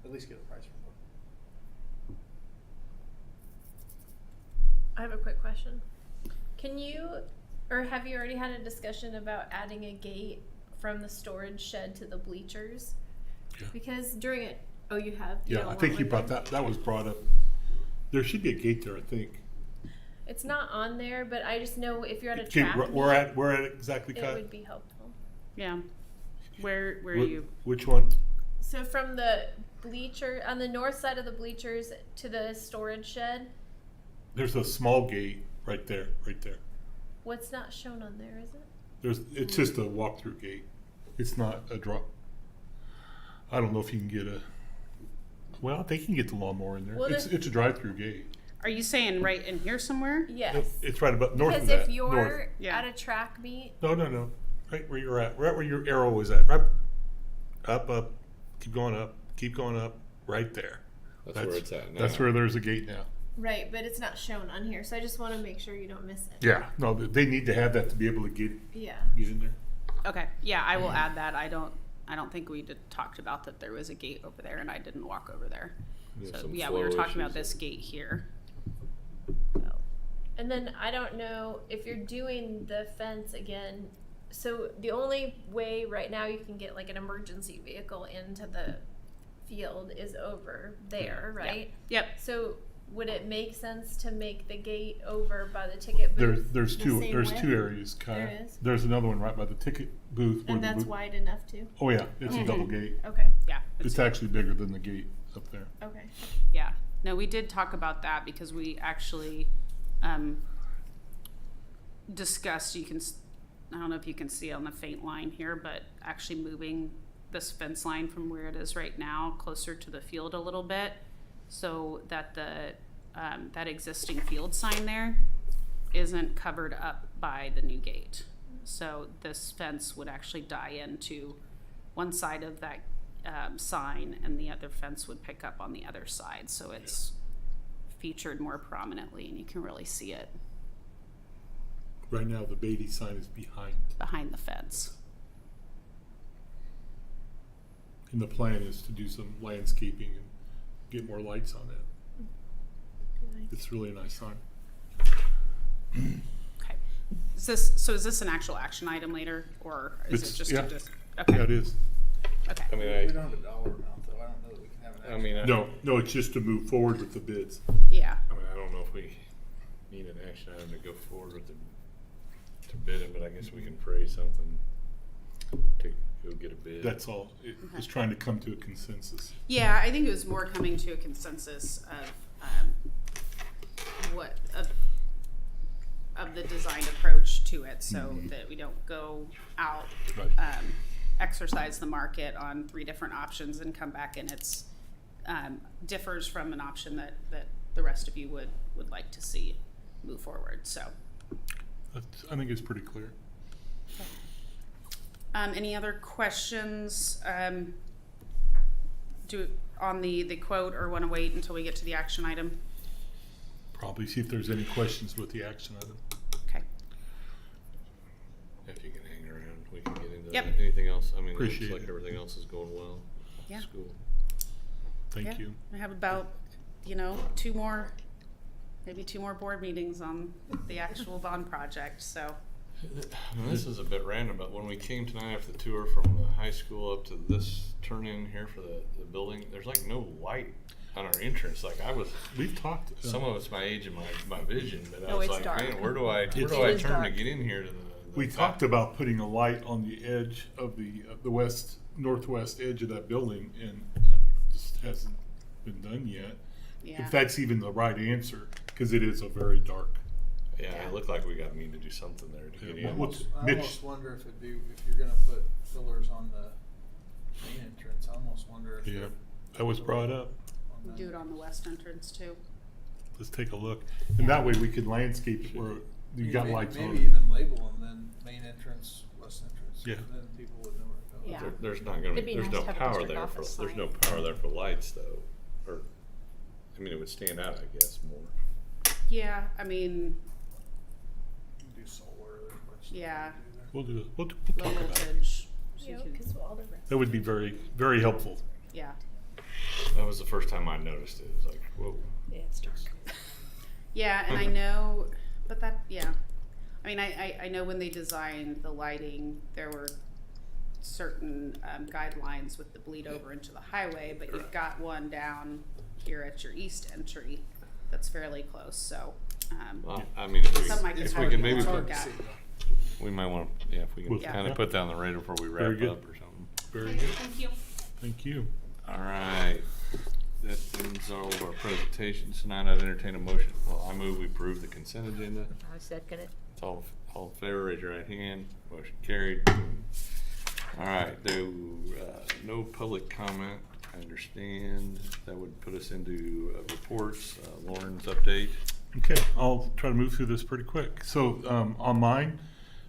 At least get a price for both. I have a quick question. Can you, or have you already had a discussion about adding a gate from the storage shed to the bleachers? Yeah. Because during it, oh, you have? You Yeah, don't I want think you one brought there? that was brought up. There should be a gate there, I think. It's not on there, but I just know if you're at a Okay, track we're meet, at exactly, it Kat? would be helpful. Yeah. Where are Wh- you? Which one? So from the bleacher on the north side of the bleachers to the storage shed, There's a small gate right there, right there. what's not shown on there, is it? It's just a walk-through gate. It's not a drop. I don't know if you can get a, well, they can get the lawnmower in there. Well, It's a drive-through gate. Are you saying right in here somewhere? Yes. It's right about north Because of that. if you're north. Yeah. at a track meet, No. Right where you're at. Right where your arrow is at. Right up. Keep going up. Right there. That's where it's at now. That's where there's a gate now. right, but it's not shown on here, so I just want to make sure you don't miss it. Yeah. No, they need to have that to be able to get Yeah. in there. Okay. Yeah, I will add that. I don't think we talked about that there was a gate over there, and I didn't walk over there. There's So some yeah, we were flow talking about issues. this gate here. And then I don't know if you're doing the fence again. So the only way right now you can get like an emergency vehicle into the field is over there, right? Yep. So would it make sense to make the gate over by the ticket booth? There's the two same there's width? two areas, Kyle. There is? There's another one right by the ticket booth. where And the that's booth- wide enough too? Oh yeah, it's a double gate. Okay, Yeah. It's actually bigger than the gate up there. okay. Yeah. No, we did talk about that because we actually discussed, I don't know if you can see on the faint line here, but actually moving this fence line from where it is right now closer to the field a little bit so that that existing field sign there isn't covered up by the new gate. So this fence would actually die into one side of that sign, and the other fence would pick up on the other side, so it's featured more prominently and you can really see it Right now, the Beatty sign is behind, behind the fence. and the plan is to do some landscaping and get more lights on it. It's really a nice sign. Okay. Is this an actual action item later, or is It's- it just yeah. okay? Yeah, it is. Okay. I mean, We don't have a dollar amount though. I don't know that we can have an I action. mean, No, it's just to move forward with the bids. Yeah. I mean, I don't know if we need an action item to go forward with to bid it, but I guess we can phrase something to go get a bid. That's all. It was trying to come to a consensus. Yeah, I think it was more coming to a consensus of of the designed approach to it, so that we don't go out, Right. exercise the market on 3 different options and come back and it's differs from an option that the rest of you would like to see move forward. So, I think it's pretty clear. any other questions on the quote, or want to wait until we get to the action item? Probably see if there's any questions with the action item. Okay. If you can hang around, we can get into Yep. that. Anything else? I mean, it Appreciate looks like it. everything else is going well. at Yeah. School. Thank Yeah. you. I have about, maybe two more board meetings on the actual bond project, so. And this is a bit random, but when we came tonight after the tour from the high school up to this turn in here for the building, there's like no light on our entrance. Like We've talked. some of it's my age and my vision, but I No, was it's like, dark. man, where do I It is turn to dark. get in here to the We talked about putting a light on the edge of the northwest edge of that building, and it just hasn't been done yet. Yeah. If that's even the right answer, because it is a very dark. Yeah, it looked like we got need to do something there to get Yeah, in. what's- I Mitch- almost wonder if if you're gonna put fillers on the main entrance, I almost wonder if. Yeah, that was brought up. on the- Do it on the west entrance too. Let's take a look, and that way we could landscape it where you got Maybe- lights on. Maybe even label them then main entrance, west entrance. Yeah. Then people would know where to go. Yeah. There's not gonna It'd be, be there's nice no to have a power district there for, office there's no sign. power there for lights though, or, I mean, it would stand out, I guess, more. Yeah, I mean, You can do solar, there's a bunch of stuff Yeah. you can do there. We'll do it. We'll low talk about it. voltage. so you Yeah, can- because all the rest. That would be very, very helpful. Yeah. That was the first time I noticed it. It was like, whoa. Yeah, it's dark. Yeah, and I know, but yeah. I mean, I know when they designed the lighting, there were certain guidelines with the bleed over into the highway, but you've got one down here at your east entry that's fairly close, so Well, I mean, if Something I we, can if have we can you maybe, all put- look at. we might want to, yeah, if we can Yeah. kind of put that on the radar before we Very wrap good. up or something. Very Okay, good. thank you. Thank you. All right. That ends all of our presentations tonight. I'd entertain a motion. Well, I move we approve the consent agenda. I second it. It's all in favor, raise your right hand. Motion carried. All right, no public comment. I understand. That would put us into reports. Lauren's update. Okay, I'll try to move through this pretty quick. So on mine,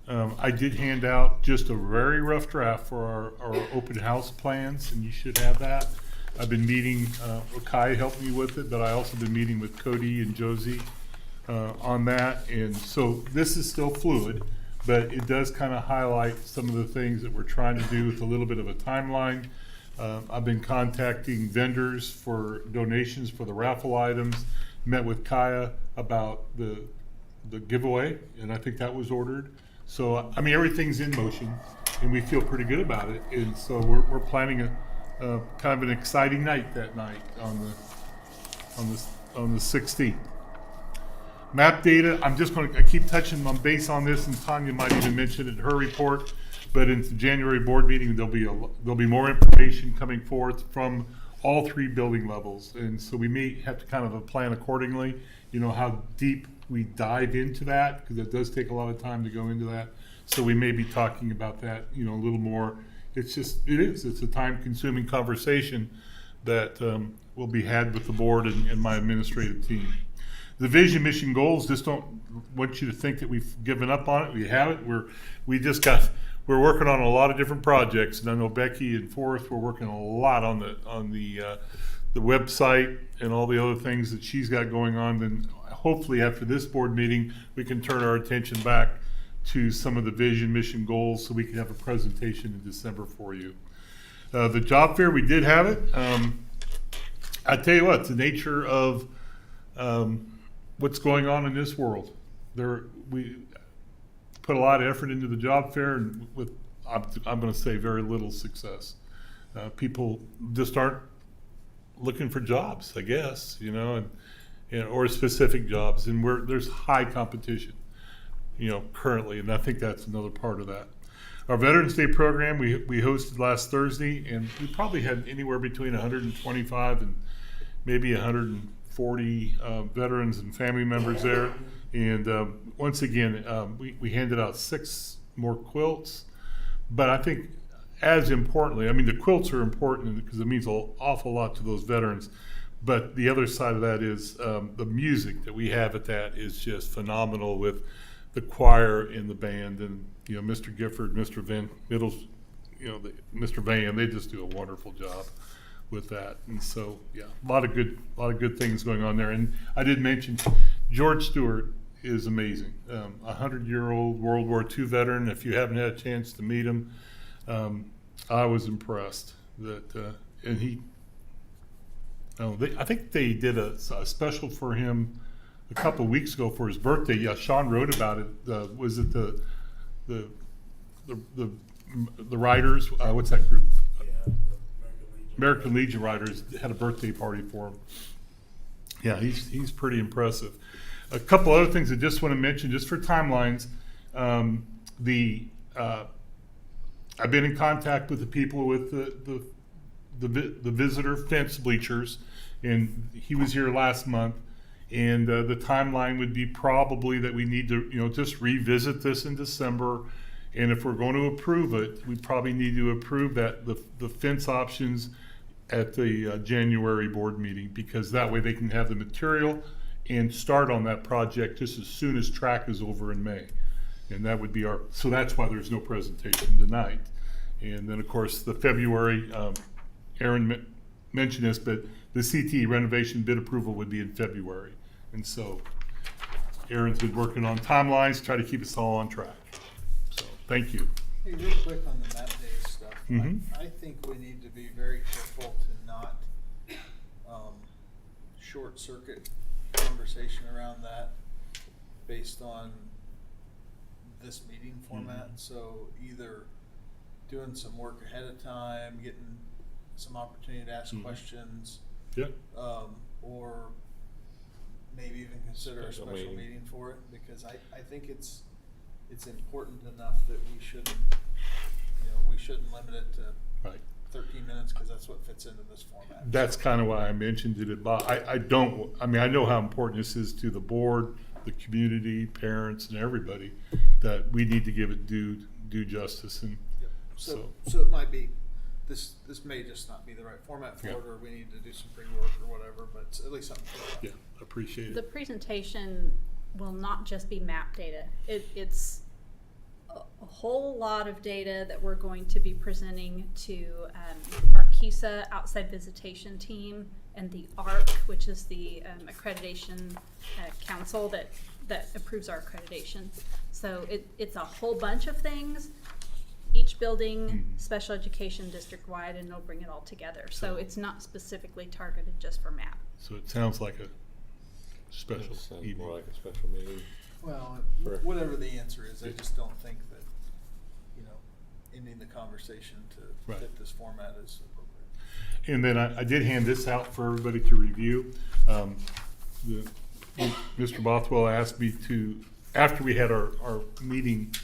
I did hand out just a very rough draft for our open house plans, and you should have that. I've been meeting, Kai helped me with it, but I also been meeting with Cody and Josie on that. And so this is still fluid, but it does kind of highlight some of the things that we're trying to do with a little bit of a timeline. I've been contacting vendors for donations for the raffle items, met with Kaya about the giveaway, and I think that was ordered. So, I mean, everything's in motion, and we feel pretty good about it. And so we're planning a kind of an exciting night that night on the 16th. Map data, I keep touching on base on this, and Tanya might even mention it in her report, but in the January board meeting, there'll be more information coming forth from all three building levels. And so we may have to kind of plan accordingly, how deep we dive into that, because it does take a lot of time to go into that. So we may be talking about that, a little more. It's a time-consuming conversation that will be had with the board and my administrative team. The vision, mission, goals, just don't want you to think that we've given up on it. We haven't. We're working on a lot of different projects, and I know Becky and Forrest, we're working a lot on the website and all the other things that she's got going on. Then hopefully after this board meeting, we can turn our attention back to some of the vision, mission, goals, so we can have a presentation in December for you. The job fair, we did have it. I tell you what, it's the nature of what's going on in this world. We put a lot of effort into the job fair, and with I'm going to say very little success. People just aren't looking for jobs, I guess, or specific jobs, and there's high competition, currently, and I think that's another part of that. Our Veterans Day program we hosted last Thursday, and we probably had anywhere between 125 and maybe 140 veterans and family members there. And once again, we handed out 6 more quilts. But I think as importantly, the quilts are important because it means an awful lot to those veterans. But the other side of that is the music that we have at that is just phenomenal with the choir and the band. And, Mr. Gifford, Mr. Van Middles, Mr. Van, they just do a wonderful job with that. And so, yeah, a lot of good things going on there. And I did mention George Stewart is amazing. 100-year-old World War II veteran. If you haven't had a chance to meet him, I was impressed that, and he, I think they did a special for him a couple of weeks ago for his birthday. Yeah, Sean wrote about it. Was it the writers? What's that group? American Legion writers had a birthday party for him. Yeah, he's pretty impressive. A couple other things I just want to mention, just for timelines. I've been in contact with the people with the visitor fence bleachers, and he was here last month. And the timeline would be probably that we need to, just revisit this in December. And if we're going to approve it, we probably need to approve that the fence options at the January board meeting, because that way they can have the material and start on that project just as soon as track is over in May. And that would be so that's why there's no presentation tonight. And then of course the February, Aaron mentioned this, but the CTE renovation bid approval would be in February. And so Aaron's been working on timelines, to try to keep us all on track. So thank you. Hey, real quick on the map day stuff. Mhm. I think we need to be very careful to not short circuit conversation around that based on this meeting format. So either doing some work ahead of time, getting some opportunity to ask questions, Yep. or maybe even consider a Special special meeting. meeting for it, because I think it's important enough that we shouldn't, we shouldn't limit it to Right. 13 minutes, because that's what fits into this format. That's kind of why I mentioned it, but I know how important this is to the board, the community, parents, and everybody, that we need to give it due justice, and Yep. so. So it might be, this may just not be the right format for Yeah. it, or we need to do some pre-work or whatever, but it's at least something to think about. Yeah, appreciate The it. presentation will not just be map data. It's a whole lot of data that we're going to be presenting to our KISA outside visitation team and the ARC, which is the accreditation council that approves our accreditation. So it's a whole bunch of things, each building, special education district-wide, and they'll bring it all together. So it's not specifically targeted just for MAP. So it sounds like a special Sounds evening. more like a special meeting. Well, For- whatever the answer is, I just don't think that, ending the conversation to Right. fit this format is appropriate. And then I did hand this out for everybody to review. Mr. Bothwell asked me to, after we had our meeting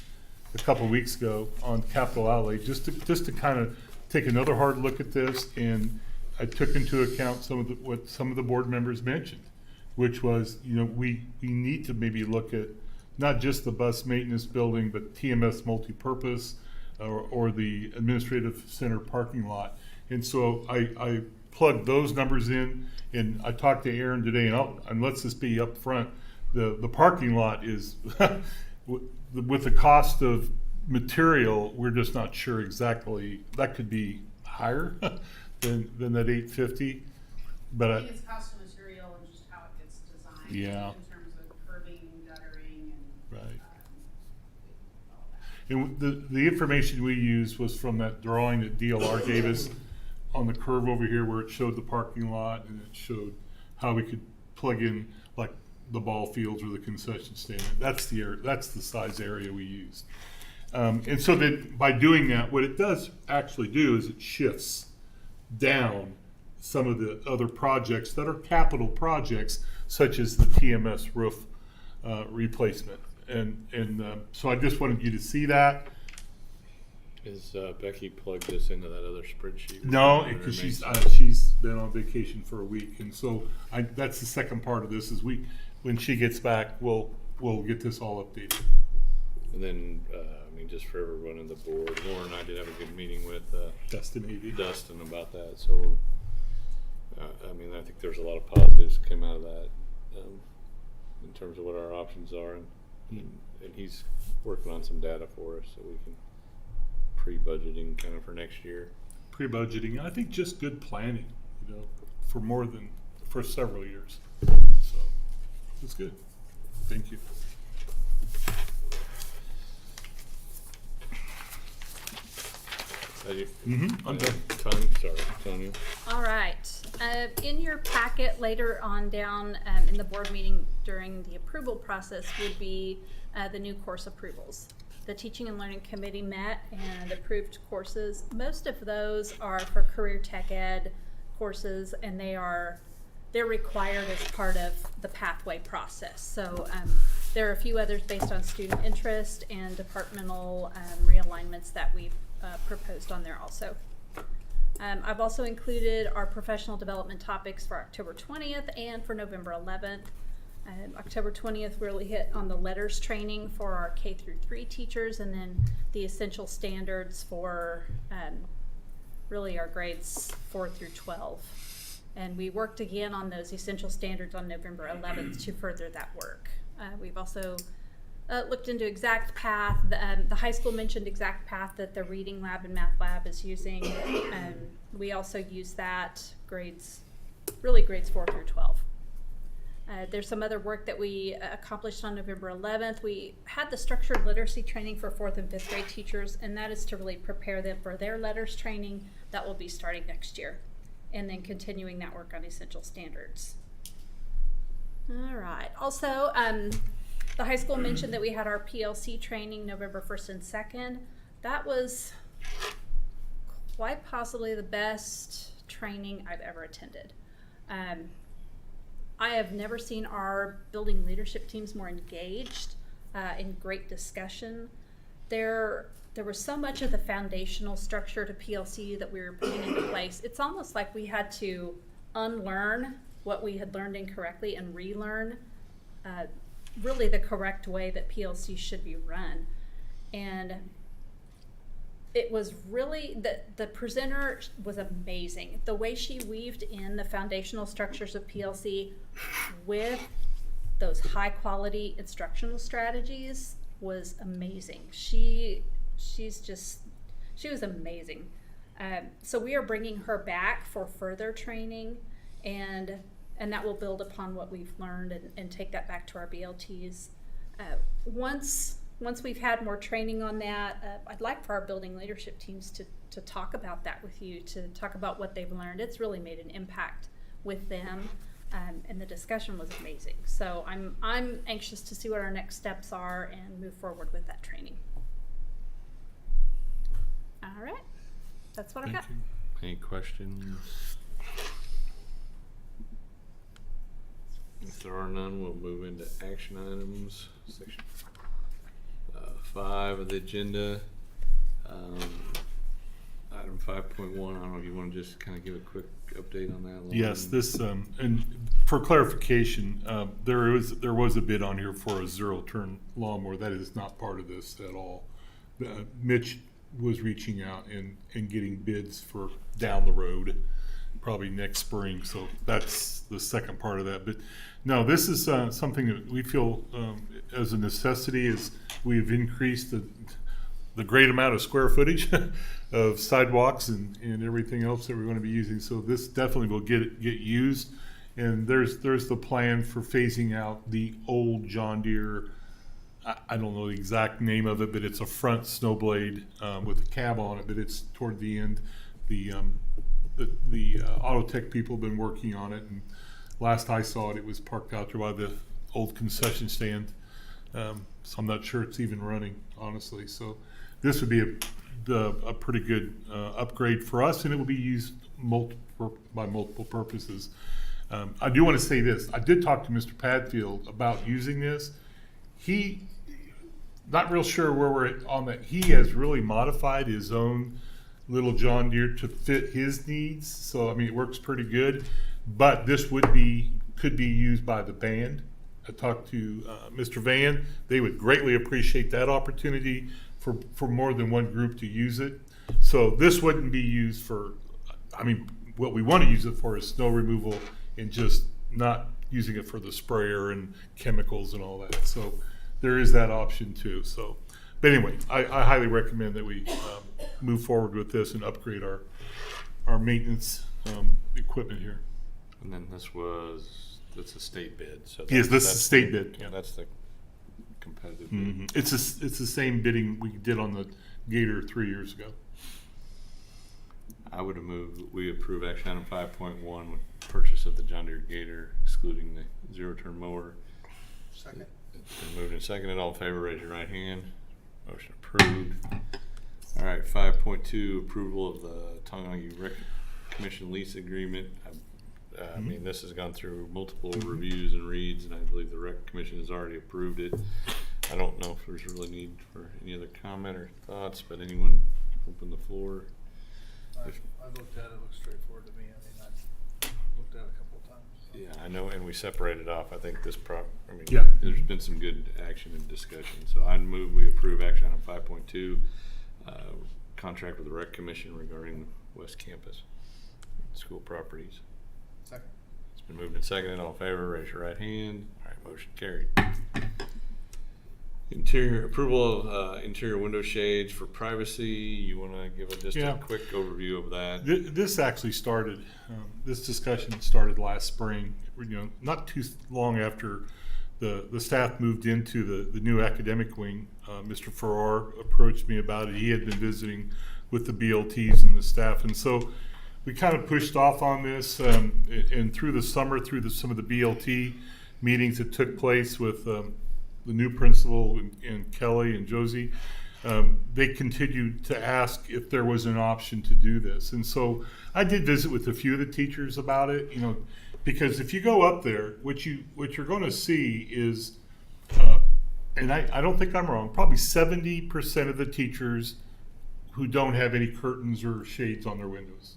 a couple of weeks ago on capital outlay, just to kind of take another hard look at this, and I took into account what some of the board members mentioned, which was, we need to maybe look at not just the bus maintenance building, but TMS multipurpose, or the administrative center parking lot. And so I plugged those numbers in, and I talked to Aaron today, and let's just be up front. The parking lot is, with the cost of material, we're just not sure exactly. That could be higher than that 850. But I think it's cost of material and just how it gets designed. Yeah. In terms of curbing, guttering, and. Right. All that. And the information we used was from that drawing that DLR gave us on the curve over here, where it showed the parking lot, and it showed how we could plug in like the ball fields or the concession stand. That's the size area we used. And so that by doing that, what it does actually do is it shifts down some of the other projects that are capital projects, such as the TMS roof replacement. And so I just wanted you to see that. Is Becky plugged this into that other spreadsheet? No, Or because remains- she's been on vacation for a week, and so that's the second part of this. Is when she gets back, we'll get this all updated. And then, just for everyone on the board, Lauren and I did have a good meeting with Dustin Avey. Dustin about that. So, I think there's a lot of positives came out of that in terms of what our options are, and he's working on some data for us so we can pre-budgeting kind of for next year. Pre-budgeting, I think just good planning, for several years. So it's good. Thank you. I'm done. Tanya. All right. In your packet later on down in the board meeting during the approval process would be the new course approvals. The Teaching and Learning Committee met and approved courses. Most of those are for career tech ed courses, and they're required as part of the pathway process. So there are a few others based on student interest and departmental realignments that we've proposed on there also. I've also included our professional development topics for October 20th and for November 11th. October 20th really hit on the letters training for our K through 3 teachers, and then the essential standards for really our grades 4 through 12. And we worked again on those essential standards on November 11th to further that work. We've also looked into Exact Path. The high school mentioned Exact Path that the reading lab and math lab is using. We also use that grades 4 through 12. There's some other work that we accomplished on November 11th. We had the structured literacy training for 4th and 5th grade teachers, and that is to really prepare them for their letters training that will be starting next year, and then continuing that work on essential standards. All right. Also, the high school mentioned that we had our PLC training November 1st and 2nd. That was quite possibly the best training I've ever attended. I have never seen our building leadership teams more engaged, in great discussion. There was so much of the foundational structure to PLC that we were putting into place. It's almost like we had to unlearn what we had learned incorrectly and relearn really the correct way that PLC should be run. And it was really, the presenter was amazing. The way she weaved in the foundational structures of PLC with those high quality instructional strategies was amazing. She was amazing. So we are bringing her back for further training, and that will build upon what we've learned and take that back to our BLTs. Once we've had more training on that, I'd like for our building leadership teams to talk about that with you, to talk about what they've learned. It's really made an impact with them, and the discussion was amazing. So I'm anxious to see what our next steps are and move forward with that training. All right, that's what I've got. Any questions? If there are none, we'll move into action items. Section 5 of the agenda. Item 5.1, I don't know if you want to just kind of give a quick update on that. Yes, this, and for clarification, there was a bid on here for a zero-turn lawnmower. That is not part of this at all. Mitch was reaching out and getting bids for down the road, probably next spring. So that's the second part of that. But no, this is something that we feel as a necessity. Is we've increased the great amount of square footage of sidewalks and everything else that we're going to be using. So this definitely will get used. And there's the plan for phasing out the old John Deere. I don't know the exact name of it, but it's a front snow blade with a cab on it. But it's toward the end. The Auto Tech people have been working on it, and last I saw it, it was parked out there by the old concession stand. So I'm not sure it's even running, honestly. So this would be a pretty good upgrade for us, and it will be used by multiple purposes. I do want to say this. I did talk to Mr. Padfield about using this. He, not real sure where we're on that. He has really modified his own little John Deere to fit his needs. So, I mean, it works pretty good. But this could be used by the band. I talked to Mr. Van. They would greatly appreciate that opportunity for more than one group to use it. So this wouldn't be used for, I mean, what we want to use it for is snow removal and just not using it for the sprayer and chemicals and all that. So there is that option too. So, but anyway, I highly recommend that we move forward with this and upgrade our maintenance equipment here. And then that's a state bid. So Yes, this is a state bid. Yeah, that's the competitive Mm-hmm. bid. It's the same bidding we did on the Gator 3 years ago. I would have moved, we approve action item 5.1 with purchase of the John Deere Gator, excluding the zero-turn mower. Second. It's been moved and seconded. All in favor, raise your right hand. Motion approved. All right, 5.2, approval of the Tonganogie Rec Commission lease agreement. I mean, this has gone through multiple reviews and reads, and I believe the Rec Commission has already approved it. I don't know if there's really need for any other comment or thoughts, but anyone open the floor? I looked at it, looks straightforward to me. I mean, I looked at it a couple of times. So. Yeah, I know, and we separated off. I think this Yeah. there's been some good action and discussion. So I move we approve action item 5.2, contract with the Rec Commission regarding West Campus school properties. Second. It's been moved and seconded. All in favor, raise your right hand. All right, motion carried. Interior approval of interior window shades for privacy. You want to give Yeah. a quick overview of that? This actually started, this discussion started last spring, not too long after the staff moved into the new academic wing. Mr. Farrar approached me about it. He had been visiting with the BLTs and the staff. And so we kind of pushed off on this, and through the summer, some of the BLT meetings that took place with the new principal and Kelly and Josie, they continued to ask if there was an option to do this. And so I did visit with a few of the teachers about it. Because if you go up there, what you're going to see is, and I don't think I'm wrong, probably 70% of the teachers who don't have any curtains or shades on their windows.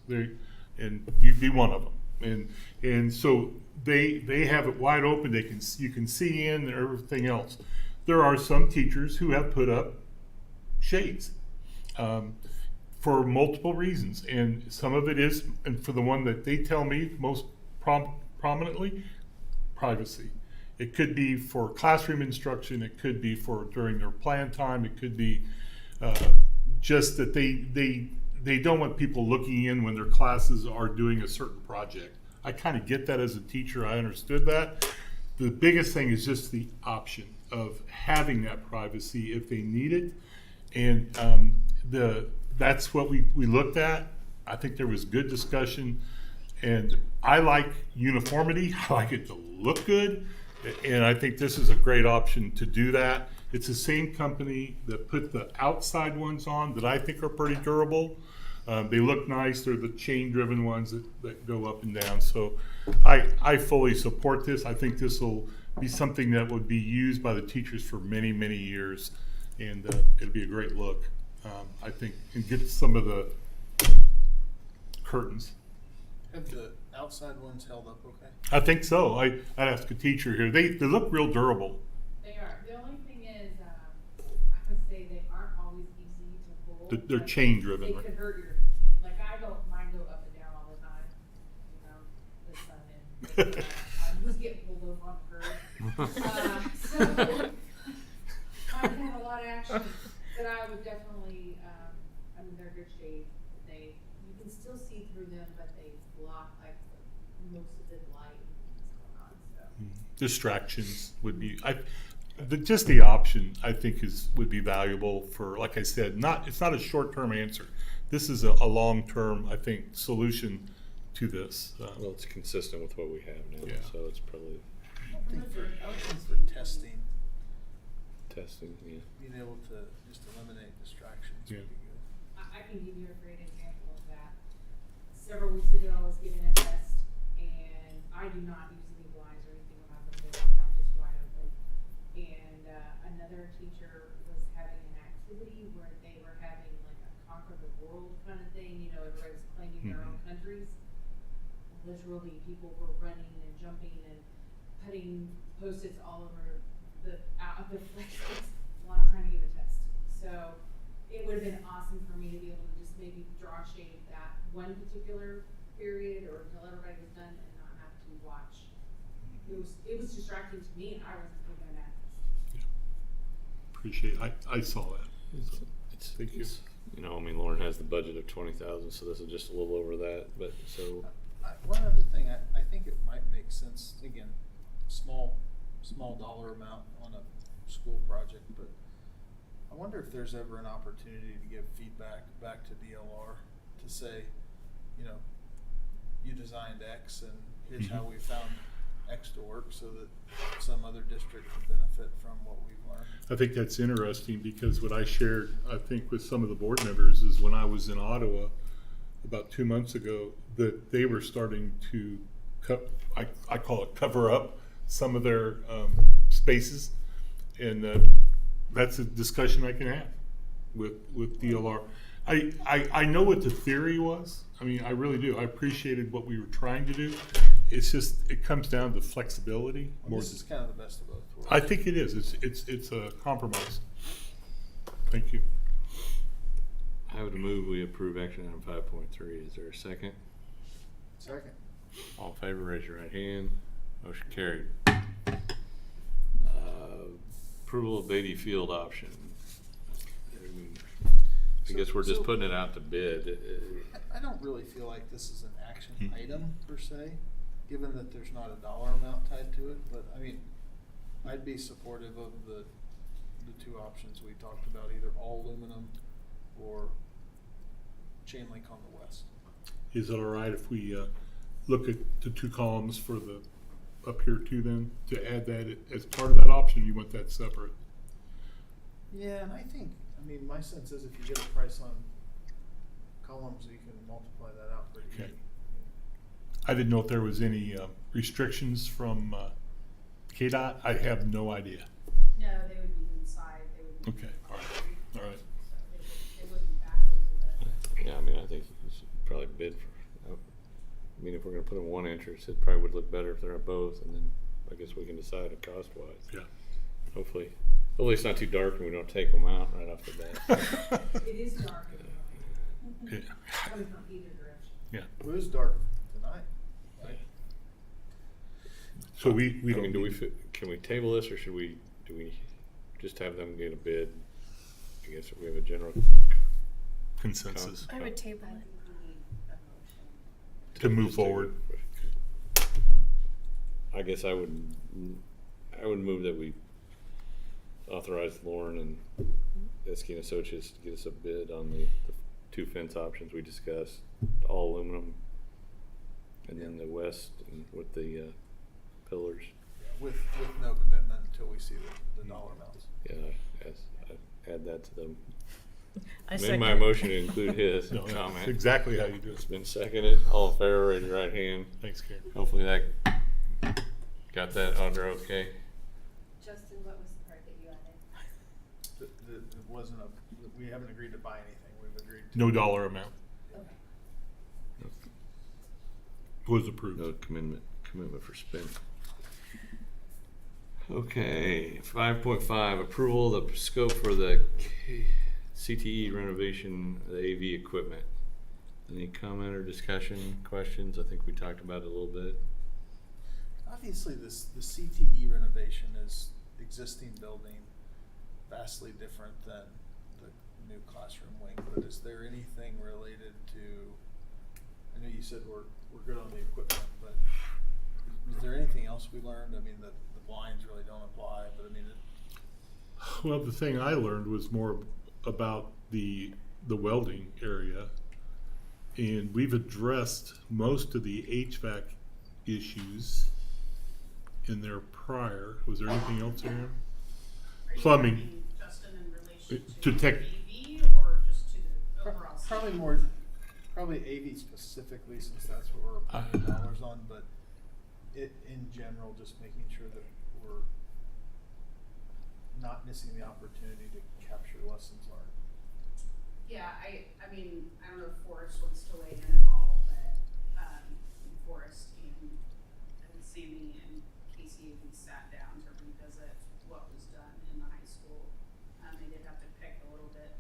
And you'd be one of them. And so they have it wide open. You can see in and everything else. There are some teachers who have put up shades for multiple reasons, and some of it is, and for the one that they tell me most prominently, privacy. It could be for classroom instruction. It could be for during their plan time. It could be just that they don't want people looking in when their classes are doing a certain project. I kind of get that as a teacher. I understood that. The biggest thing is just the option of having that privacy if they need it. And that's what we looked at. I think there was good discussion. And I like uniformity. I like it to look good. And I think this is a great option to do that. It's the same company that put the outside ones on that I think are pretty durable. They look nice. They're the chain-driven ones that go up and down. So I fully support this. I think this will be something that would be used by the teachers for many, many years. And it'll be a great look, I think, and get some of the curtains. Have the outside ones held up okay? I think so. I'd ask a teacher here. They look real durable. They are. The only thing is, I would say they aren't always easy to pull. They're chain driven. They could hurt your, like mine go up and down all the time. The sun and I was getting pulled over on the curb. So I have a lot of action, but I would definitely, they're good shade. You can still see through them, but they block like most of the light that's going on. So. Distractions would be just the option I think would be valuable for, like I said, it's not a short-term answer. This is a long-term, I think, solution to this. Well, it's consistent with what we have now, Yeah. so it's probably I would think for testing, yeah. being able to just eliminate distractions Yeah. would be good. I can give you a great example of that. Several weeks ago, I was giving a test, and I do not use any blinds or anything when I'm in there. I'm just wide open. And another teacher was having an activity where they were having like a conquer the world kind of thing. Everybody was claiming their own countries. Literally, people were running and jumping and putting Post-its all over the places while I'm trying to give a test. So it would have been awesome for me to be able to just maybe draw shade that one particular period or until everybody was done and not have to watch. It was distracting to me, and I wasn't taking an act. Appreciate it. I saw that. So, thank you. Lauren has the budget of 20,000, so this is just a little over that. But so One other thing, I think it might make sense, again, small dollar amount on a school project, but I wonder if there's ever an opportunity to give feedback back to DLR to say, you designed X and here's how we found X to work so that some other district can benefit from what we've learned. I think that's interesting because what I shared, I think, with some of the board members is when I was in Ottawa about 2 months ago, that they were starting to I call it cover up some of their spaces, and that's a discussion I can have with DLR. I know what the theory was. I really do. I appreciated what we were trying to do. It's just it comes down to flexibility. This is kind of the best of both worlds. I think it is. It's a compromise. Thank you. I would move we approve action item 5.3. Is there a second? Second. All in favor, raise your right hand. Motion carried. Approval of Beatty Field option. I guess we're just putting it out to bid. I don't really feel like this is an action item per se, given that there's not a dollar amount tied to it, but I'd be supportive of the two options we talked about, either all aluminum or chain link on the west. Is it all right if we look at the 2 columns for the up here too, then to add that as part of that option? You want that separate? Yeah, and I think, my sense is if you get a price on columns, you can multiply that out pretty Okay. easy. I didn't know if there was any restrictions from KDOT. I have no idea. No, they would be inside, they would be. Okay, all right, all right. They wouldn't be back a little bit. Yeah, I mean, I think you should probably bid for, I mean, if we're gonna put in one entrance, it probably would look better if they're at both, and then I guess we can decide it cost-wise. Yeah. Hopefully it's not too dark and we don't take them out right off the bat. It is dark. Yeah. Coming from either direction. Yeah. It was dark tonight, right? So we I don't. mean, need- can we table this, or do we just have them get a bid? I guess if we have a general Consensus I would table it. to move forward. I guess I would move that we authorize Lauren and Esky and Associates to get us a bid on the two fence options we discussed, all aluminum, and then the west and with the pillars. Yeah, with no commitment until we see the dollar amounts. Yeah, yes, I add that to them. I In my second. motion to include his No, that's comment. exactly how you do It's it. been seconded. All in favor, raise your right hand. Thanks, Karen. Hopefully that got that, Audra, okay? Justin, what was the part that you added? It wasn't we haven't agreed to buy anything. We've agreed to. No dollar amount Okay. was approved. No commitment for spending. Okay, 5.5, approval of the scope for the CTE renovation of the AV equipment. Any comment or discussion, questions? I think we talked about it a little bit. Obviously, the CTE renovation is existing building, vastly different than the new classroom wing. But is there anything related to? I know you said we're good on the equipment, but is there anything else we learned? I mean, the blinds really don't apply, but I mean. Well, the thing I learned was more about the welding area, and we've addressed most of the HVAC issues in there prior. Was there anything else, Aaron? Are you Plumbing. talking, Justin, in relation To to tech- AV or just to the overall? Probably AV specifically, since that's what we're putting dollars on, but in general, just making sure that we're not missing the opportunity to capture lessons learned. Yeah, I mean, I don't know if Forrest wants to weigh in at all, but, Forrest and Sandy and Casey, we sat down to revisit what was done in the high school. They did have to pick a little bit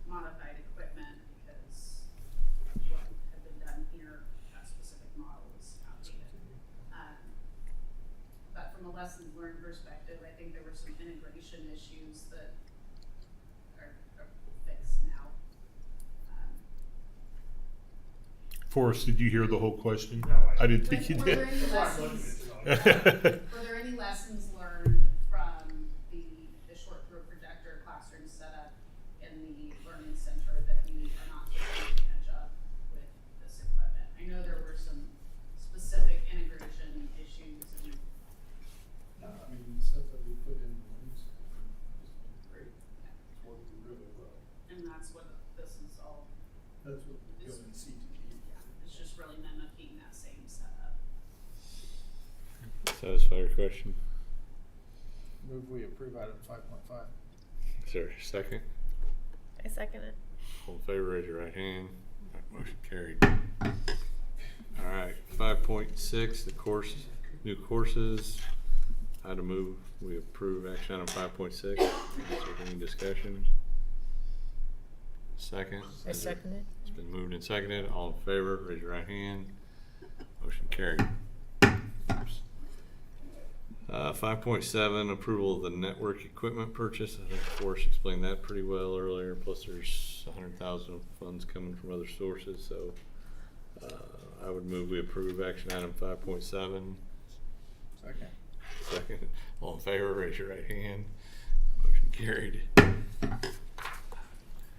modified equipment because what had been done here, that specific model was outdated. But from a lessons learned perspective, I think there were some integration issues that are fixed now. Forrest, did you hear the whole question? No, I didn't think you Were did. there any lessons, were there any lessons learned from the short throw projector classroom setup in the learning center that we are not taking advantage of with this equipment? I know there were some specific integration issues and I mean, the stuff that we put in the rooms has been great. It's working really well. and that's what this is all, That's what we're doing in CTE. yeah, it's just really mimicking that same setup. Satisfy your question? Move we approve item 5.5. Is there a second? I second it. All in favor, raise your right hand. Motion carried. All right, 5.6, the course, new courses. How to move, we approve action item 5.6. Is there any discussion? Second? I second it. It's been moved and seconded. All in favor, raise your right hand. Motion carried. 5.7, approval of the network equipment purchase. I think Forrest explained that pretty well earlier. Plus, there's 100,000 of funds coming from other sources. So, I would move we approve action item 5.7. Second. Second. All in favor, raise your right hand. Motion carried.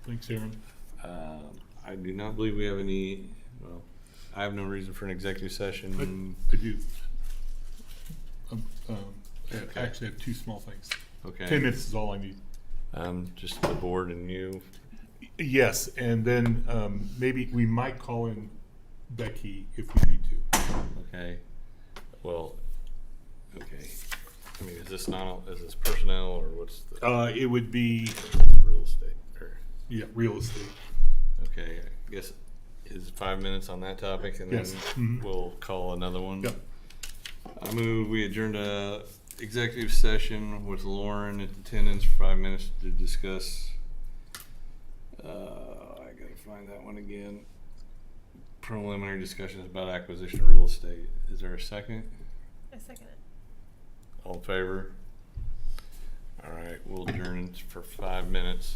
Thanks, Aaron. I do not believe we have any. Well, I have no reason for an executive session. I do. Okay. I actually have two small things. Okay. 10 minutes is all I need. Just the board and you. Yes, and then maybe we might call in Becky if we need to. Okay. Well, okay. I mean, is this personnel or what's the It would be, real estate? Or, yeah, real estate. okay, I guess is 5 minutes on that topic, and Yes. then Mhm. we'll call another one. Yep. I move we adjourn to executive session with Lauren in attendance for 5 minutes to discuss. I gotta find that one again. Preliminary discussions about acquisition of real estate. Is there a second? I second it. All in favor? All right, we'll adjourn for 5 minutes.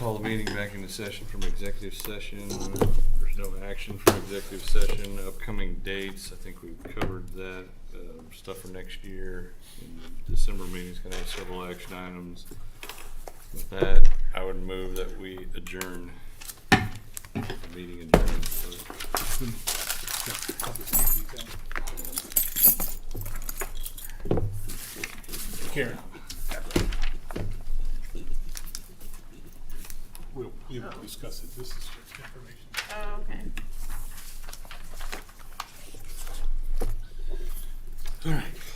call the meeting back into session from executive session. There's no action from executive session. Upcoming dates, I think we've covered that. Stuff for next year. And the December meeting's gonna have several action items. With that, I would move that we adjourn. The meeting adjourned. Karen. We'll discuss it. This is just information. Oh, okay. All right.